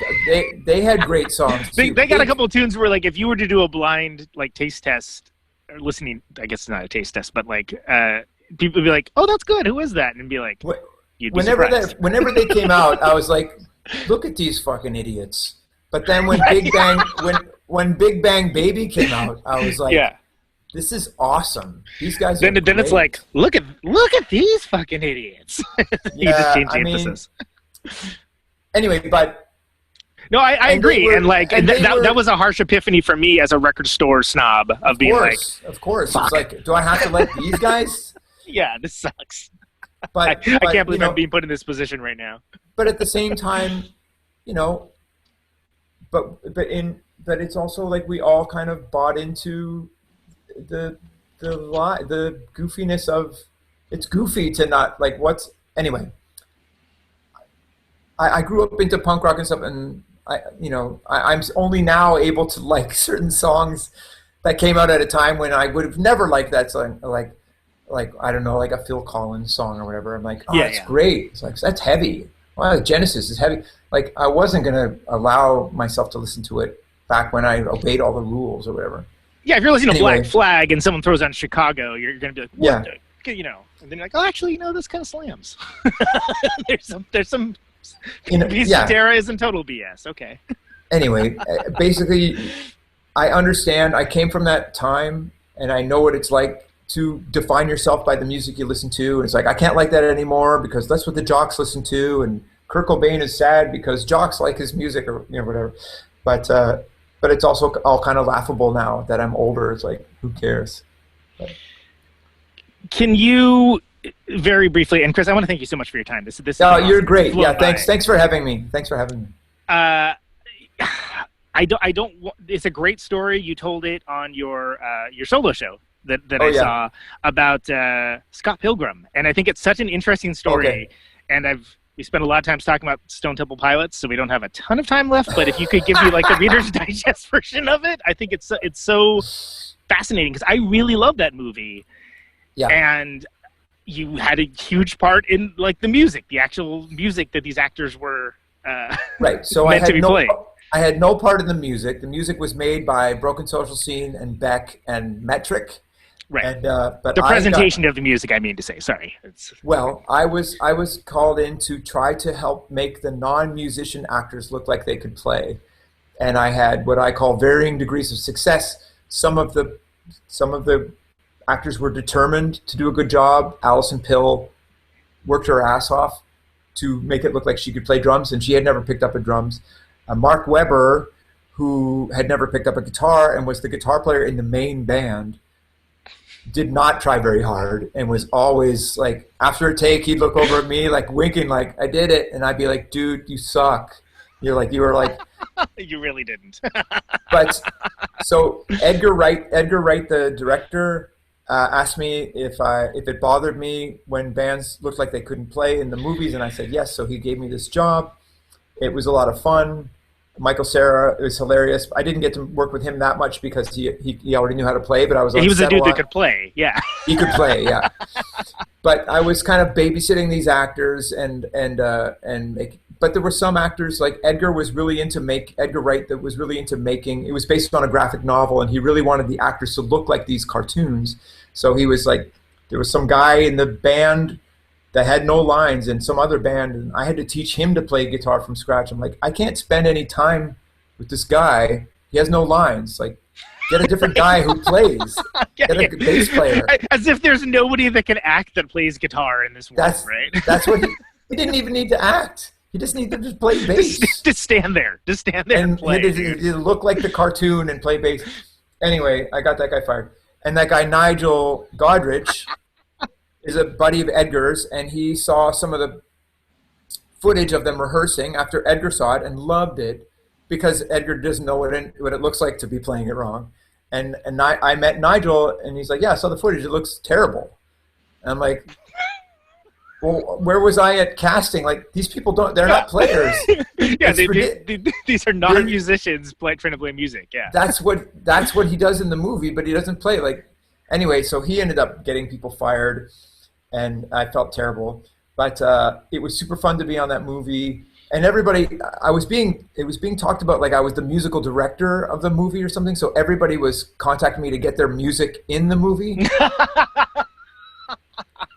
they had great songs. They too. got a couple of tunes where, like, if you were to do a blind, like, taste test, or listening, I guess it's not a taste test, but, like, people would be like, oh, that's good. Who is that? And be like, you'd be surprised. Whenever they came out, I was like, look at these fucking idiots. But then when when Big Bang Baby came out, I was like, yeah. This is awesome. These guys. Then are it's like, look at these fucking idiots. You just change the emphasis. Anyway, but. No, I agree, that was a harsh epiphany for me as a record store snob of being like, of course, fuck. It's like, do I have to like these guys? Yeah, this sucks. But I can't believe I'm being put in this position right now. But at the same time, but it's also like we all kind of bought into the goofiness of it's goofy to not like anyway. I grew up into punk rock and stuff, and I'm only now able to like certain songs that came out at a time when I would have never liked that song, like I don't know, like a Phil Collins song or whatever. I'm like, it's great. It's like, that's heavy. Wow, Genesis is heavy. Like, I wasn't gonna allow myself to listen to it back when I obeyed all the rules or whatever. Yeah, if you're listening to Black Flag and someone throws on Chicago, you're gonna be like, what? And then you're like, oh, actually, this kind of slams. there's some. Terra isn't total BS. Okay. Anyway, basically, I understand. I came from that time, and I know what it's like to define yourself by the music you listen to. And it's like, I can't like that anymore because that's what the jocks listen to, and Kurt Cobain is sad because jocks like his music or whatever. But it's also all kind of laughable now that I'm older. It's like, who cares? Can you? Very briefly, and Chris, I want to thank you so much for your time. This you're great. Yeah, thanks for having me. I don't. It's a great story. You told it on your solo show that I saw about Scott Pilgrim, and I think it's such an interesting story. Okay. And we spent a lot of time talking about Stone Temple Pilots, so we don't have a ton of time left. But if you could give me like the Reader's Digest version of it, I think it's so fascinating because I really love that movie. Yeah. And you had a huge part in like the music, the actual music that these actors were right. So meant to be playing. I had no part in the music. The music was made by Broken Social Scene and Beck and Metric. Right. And, but the presentation of the music, I mean to say. Sorry. Well, I was called in to try to help make the non-musician actors look like they could play, and I had what I call varying degrees of success. Some of the actors were determined to do a good job. Alison Pill worked her ass off to make it look like she could play drums, and she had never picked up a drums. Mark Webber, who had never picked up a guitar and was the guitar player in the main band, did not try very hard and was always like, after a take, he'd look over at me like winking, like, I did it, and I'd be like, dude, you suck. You were like, you really didn't. But so Edgar Wright, the director, asked me if it bothered me when bands looked like they couldn't play in the movies, and I said yes. So he gave me this job. It was a lot of fun. Michael Cera was hilarious. I didn't get to work with him that much because he already knew how to play, but I was on he was a set dude lot. that could play. Yeah, he could play. Yeah, but I was kind of babysitting these actors but there were some actors like Edgar Wright that was really into making. It was based on a graphic novel, and he really wanted the actors to look like these cartoons. So he was like, there was some guy in the band that had no lines in some other band, and I had to teach him to play guitar from scratch. I'm like, I can't spend any time with this guy. He has no lines. Like, get a different guy who plays. Get a bass player. As if there's nobody that can act that plays guitar in this world, right? That's what he didn't even need to act. He just needed to play bass. Just stand there. And play. He did look like the cartoon and play bass. Anyway, I got that guy fired. And that guy, Nigel Godrich, is a buddy of Edgar's, and he saw some of the footage of them rehearsing after Edgar saw it and loved it because Edgar doesn't know what it looks like to be playing it wrong. And I met Nigel, and he's like, yeah, I saw the footage. It looks terrible. And I'm like, well, where was I at casting? Like, these people they're not players. Yeah, these are non-musicians trying to play music, yeah. That's what he does in the movie, but he doesn't play. Like, anyway, so he ended up getting people fired, and I felt terrible. but it was super fun to be on that movie. And everybody, it was being talked about like I was the musical director of the movie or something. So everybody was contacting me to get their music in the movie.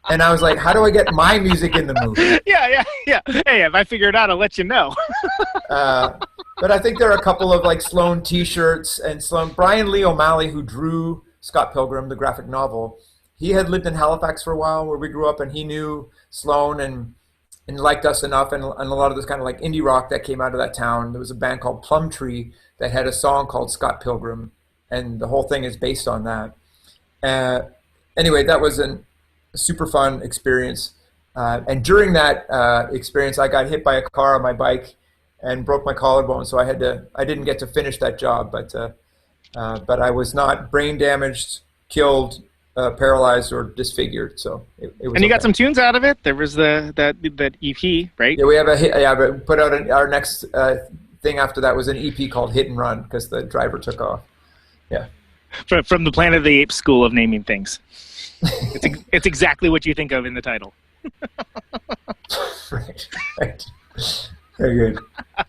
And I was like, how do I get my music in the movie? Yeah. Hey, if I figure it out, I'll let you know. But I think there are a couple of like Sloan T-shirts and Brian Lee O'Malley, who drew Scott Pilgrim, the graphic novel. He had lived in Halifax for a while, where we grew up, and he knew Sloan and liked us enough, and a lot of this kind of like indie rock that came out of that town. There was a band called Plum Tree that had a song called Scott Pilgrim, and the whole thing is based on that. Anyway, that was a super fun experience. And during that experience, I got hit by a car on my bike and broke my collarbone, so I didn't get to finish that job, but I was not brain damaged, killed, paralyzed, or disfigured. So it was. And you got some tunes out of it. There was that EP, right? Yeah, we have a hit. Yeah, but put out our next thing after that was an EP called Hit and Run, because the driver took off. Yeah. From the Planet of the Apes school of naming things. It's exactly what you think of in the title. Right. Very good.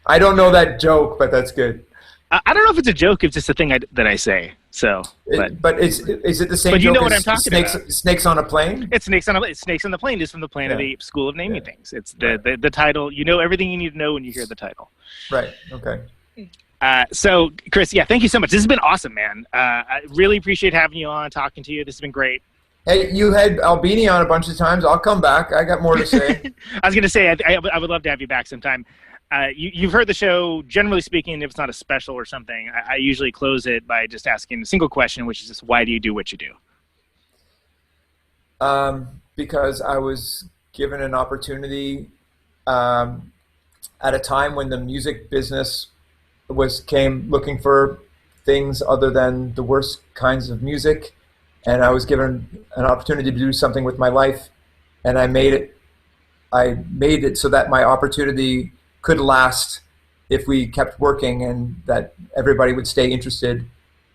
I don't know that joke, but that's good. I don't know if it's a joke. It's just a thing that I say. So, but is it the same? But you joke know what as I'm talking about. Snakes on a plane. It's Snakes on the Plane. Is from the Planet of the Apes school of naming things. It's the title. You know everything you need to know when you hear the title. Right. Okay. So, Chris, thank you so much. This has been awesome, man. I really appreciate having you on, talking to you. This has been great. Hey, you had Albini on a bunch of times. I'll come back. I got more to say. I was going to say, I would love to have you back sometime. You've heard the show, generally speaking, if it's not a special or something, I usually close it by just asking a single question, which is just, why do you do what you do? Because I was given an opportunity at a time when the music business came looking for things other than the worst kinds of music, and I was given an opportunity to do something with my life, and I made it so that my opportunity could last if we kept working, and that everybody would stay interested.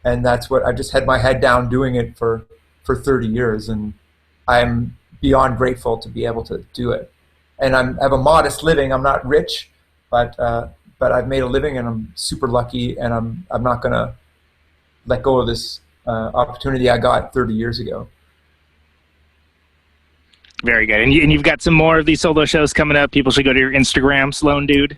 And that's what I just had my head down doing it for 30 years, and I'm beyond grateful to be able to do it. And I have a modest living. I'm not rich, but I've made a living, and I'm super lucky, and I'm not going to let go of this opportunity I got 30 years ago. Very good. And you've got some more of these solo shows coming up. People should go to your Instagram, Sloan Dude,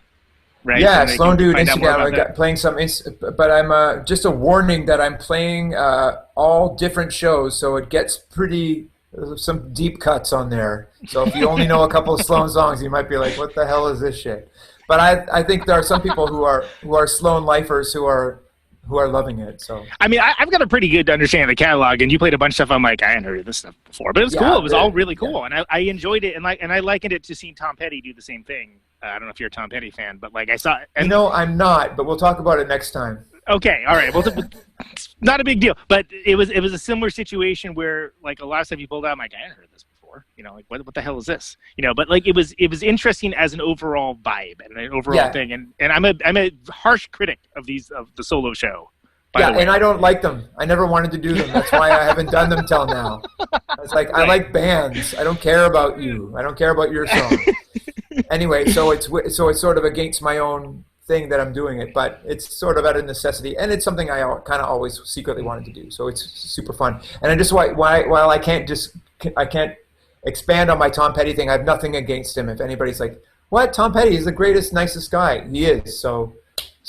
right? Yeah, so Sloan Dude Instagram. I got playing some, but I'm just a warning that I'm playing all different shows, so it gets pretty, some deep cuts on there. So if you only know a couple of Sloan songs, you might be like, what the hell is this shit? But I think there are some people who are Sloan lifers who are loving it. So I mean, I've got a pretty good understanding of the catalog, and you played a bunch of stuff. I'm like, I hadn't heard of this stuff before, but it was cool. It was all really cool, and I enjoyed it, and I likened it to seeing Tom Petty do the same thing. I don't know if you're a Tom Petty fan, but like I saw. And, I'm not, but we'll talk about it next time. Okay, all right. Well, it's not a big deal, but it was a similar situation where like a lot of stuff you pulled out. I'm like, I hadn't heard this before. Like what the hell is this? But like it was interesting as an overall vibe and an overall thing. And I'm a harsh critic of the solo show. And I don't like them. I never wanted to do them. That's why I haven't done them till now. It's like I like bands. I don't care about you. I don't care about your song. Anyway, so it's sort of against my own thing that I'm doing it, but it's sort of out of necessity, and it's something I kind of always secretly wanted to do. So it's super fun. And I just while I can't expand on my Tom Petty thing, I have nothing against him. If anybody's like, what, Tom Petty is the greatest, nicest guy, he is. So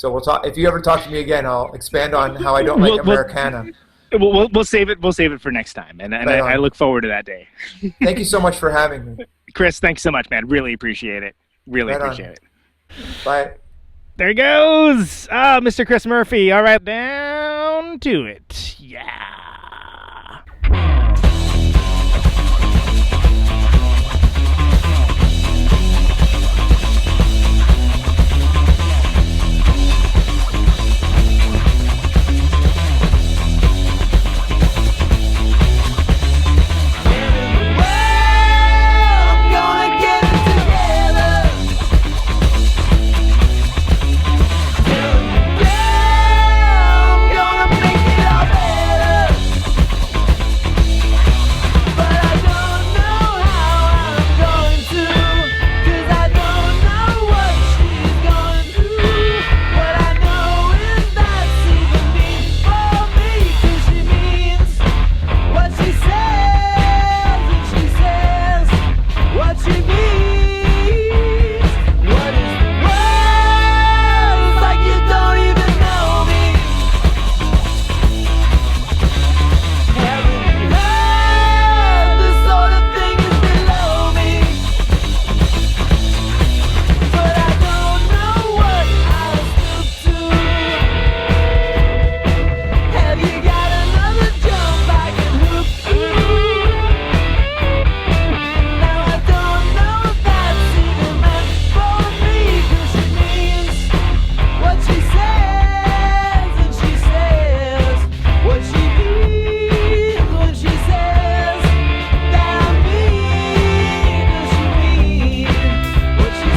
we'll talk. If you ever talk to me again, I'll expand on how I don't like Americana. We'll save it. We'll save it for next time, and I look forward to that day. Thank you so much for having me, Chris. Thanks so much, man. Really appreciate it. Really appreciate it. Bye. There he goes. Mr. Chris Murphy. All right, down to it. Yeah. she means. What is the word? It's like you don't even know me. Haven't you heard? This sort of thing is below me. But I don't know what I'll still do. Have you got another jump I can hook through? Now I don't know if that's even meant for me, 'cause she means what she says, and she says what she means when she says that I mean. Does she mean what she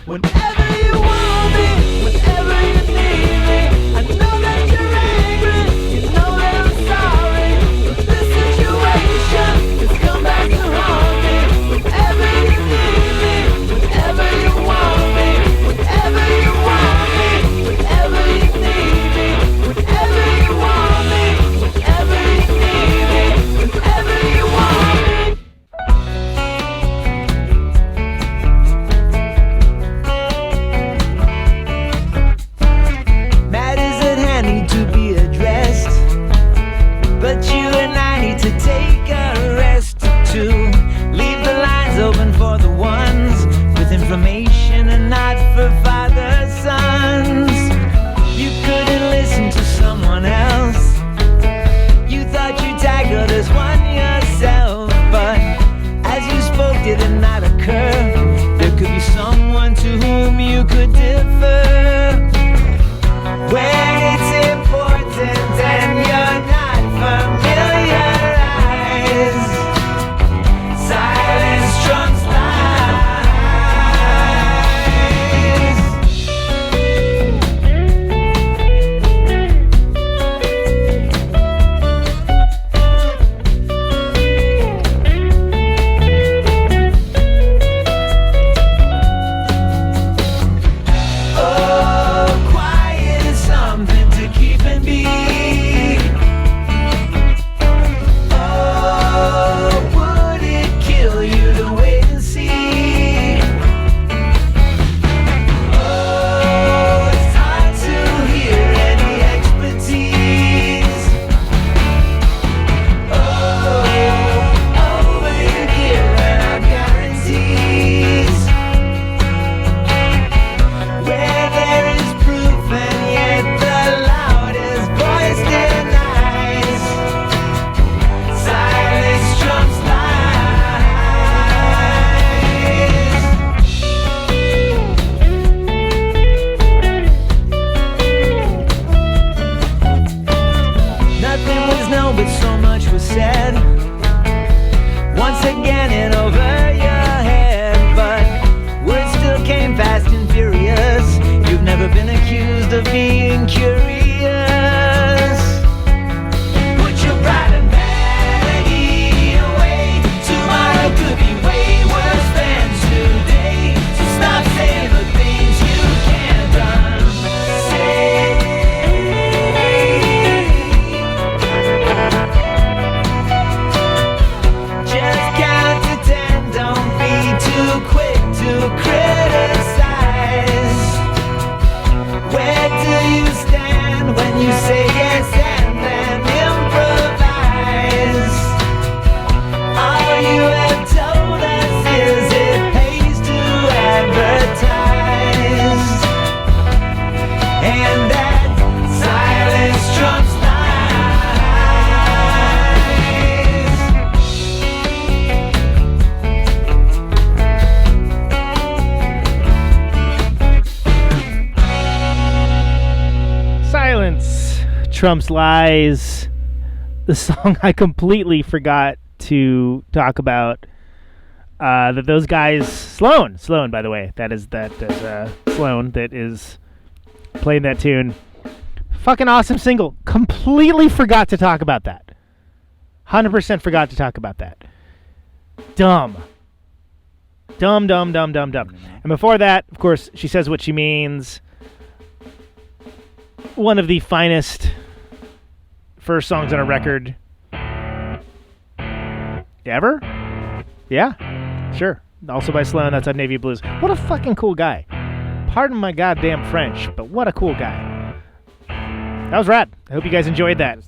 Whenever you want me, whenever you need me, I know that you're angry, you know that I'm sorry. But this situation has come back to haunt me. Whenever you need me, whenever you want me, whenever you want me, whenever you need me, whenever you want me, whenever you need me, whenever you want me. Matters at hand need to be addressed, but you and I need to take a rest to leave the lines open for the ones with information and not for father sons. You couldn't listen to someone else. You thought you tackled this one yourself, but as you spoke, did it not occur? There could be someone to whom you could differ. When it's important and you're not familiarized, silence trumps lies. Oh, quiet is something to keep and be. Oh, would it kill you to wait and see? Oh, it's hard to hear any expertise. Oh, over here and our guarantees. Where there is proof and yet the loudest voice denies. Silence trumps lies. Nothing was known but so much was said. Once again and over your head, but words still came fast and furious. You've never been accused of being curious. Put your pride and vanity away. Tomorrow could be way worse than today. So stop saying the things you can't unsay. Just count to 10, don't be too quick to criticize. Where do you stand when you trumps lies. The song I completely forgot to talk about. That those guys, Sloan, by the way, that is Sloan that is playing that tune. Fucking awesome single. Completely forgot to talk about that. 100% forgot to talk about that. Dumb. And before that, of course, She Says What She Means. One of the finest first songs on a record ever? Yeah, sure. Also by Sloan, that's on Navy Blues. What a fucking cool guy. Pardon my goddamn French, but what a cool guy. That was rad. I hope you guys enjoyed that.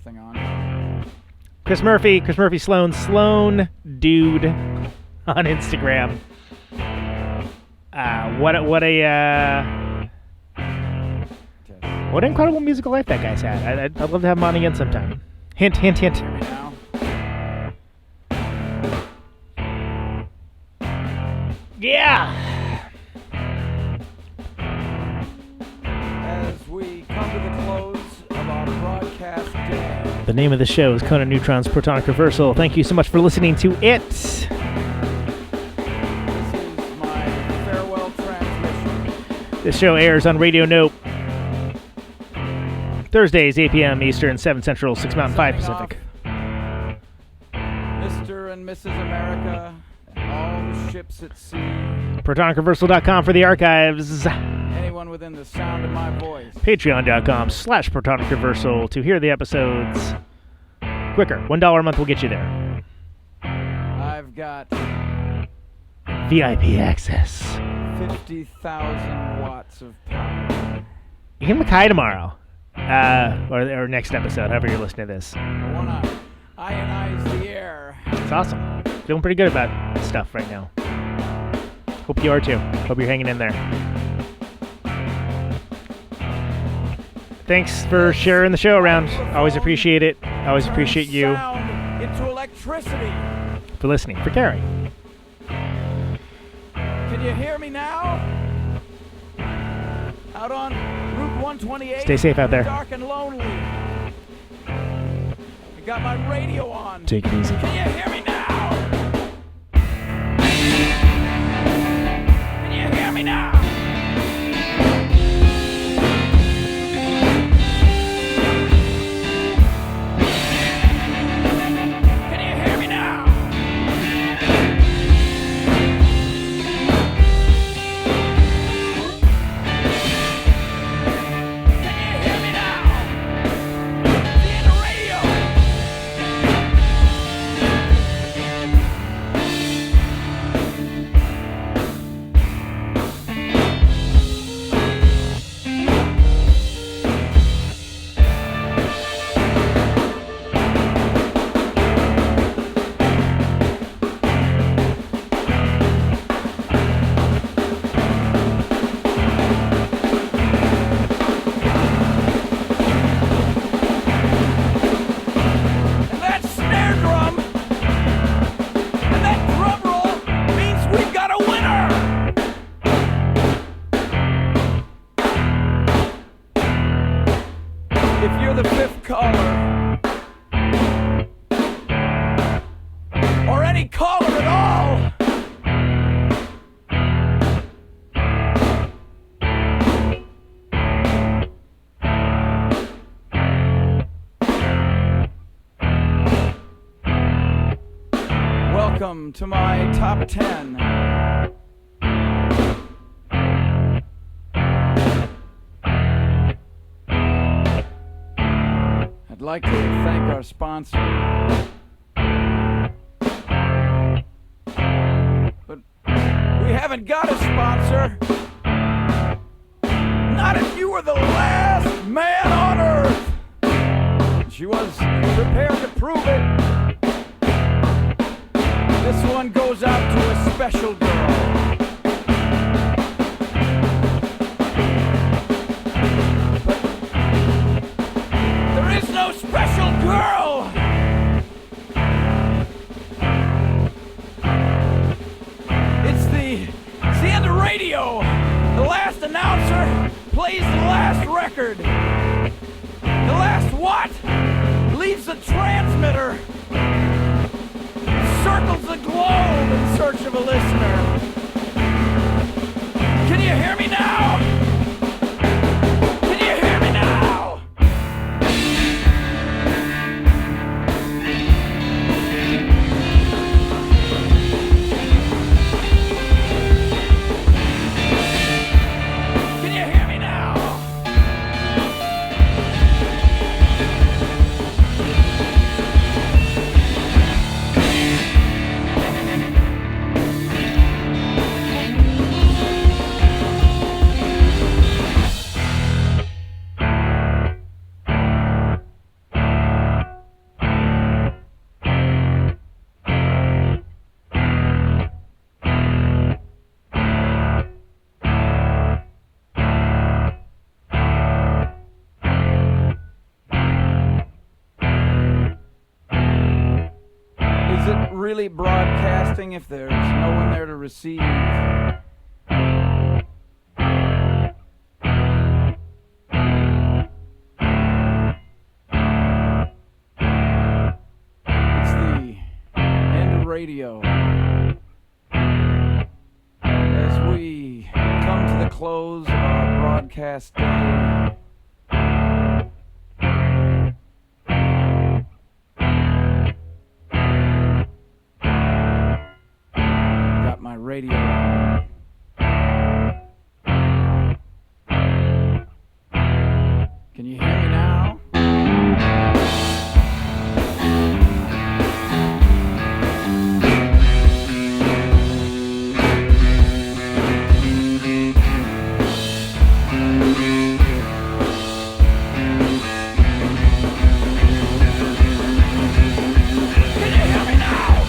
Chris Murphy, Sloan Dude on Instagram. What an incredible musical life that guy's had. I'd love to have him on again sometime. Hint, hint, hint. Yeah. As we come to the close of our broadcast day. The name of the show is Conan Neutron's Protonic Reversal. Thank you so much for listening to it. This is my farewell transmission. This show airs on Radio Nope. Thursdays, 8 p.m. Eastern, 7 Central, 6 Mountain, 5 Pacific. Mr. and Mrs. America and all the ships at sea. ProtonicReversal.com for the archives. Anyone within the sound of my voice. Patreon.com/Protonic Reversal to hear the episodes quicker. $1 a month will get you there. I've got VIP access. 50,000 watts of power. You can Mackay tomorrow. Or next episode, however you're listening to this. I want to ionize the air. It's awesome. Feeling pretty good about stuff right now. Hope you are too. Hope you're hanging in there. Thanks for sharing the show around. Always appreciate it. Always appreciate you. Sound into electricity. For listening. For caring. Can you hear me now? Out on Route 128. Stay safe out there. Dark and lonely. I got my radio on. Take it easy. Can you hear me now? Can you hear me now? Can you hear me now? Welcome to my top 10. I'd like to thank our sponsor. But we haven't got a sponsor. Not if you were the last man on Earth. She was prepared to prove it. This one goes out to a special girl. But there is no special girl! It's the end of radio. The last announcer plays the last record. The last broadcast. What? Leaves the transmitter. Circles the globe in search of a listener. Can you hear me now? Can you hear me now? Can you hear me now? Is it really broadcasting if there's no one there to receive? It's the end of radio. As we come to the close of our broadcast day, got my radio on. Can you hear me now? Can you hear me now?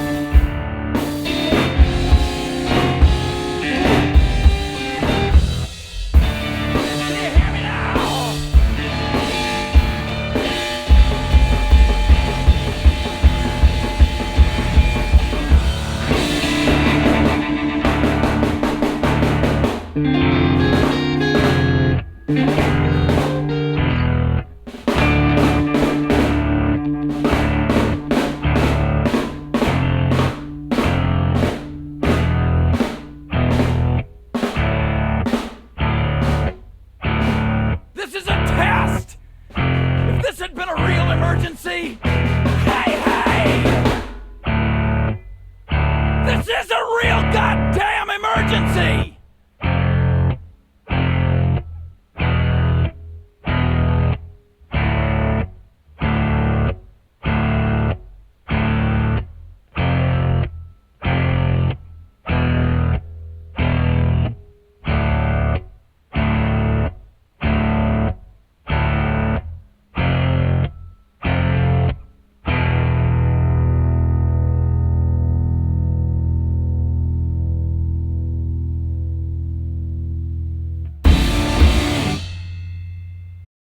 Can you hear me now? This is a test! If this had been a real emergency, hey! This is a real goddamn emergency!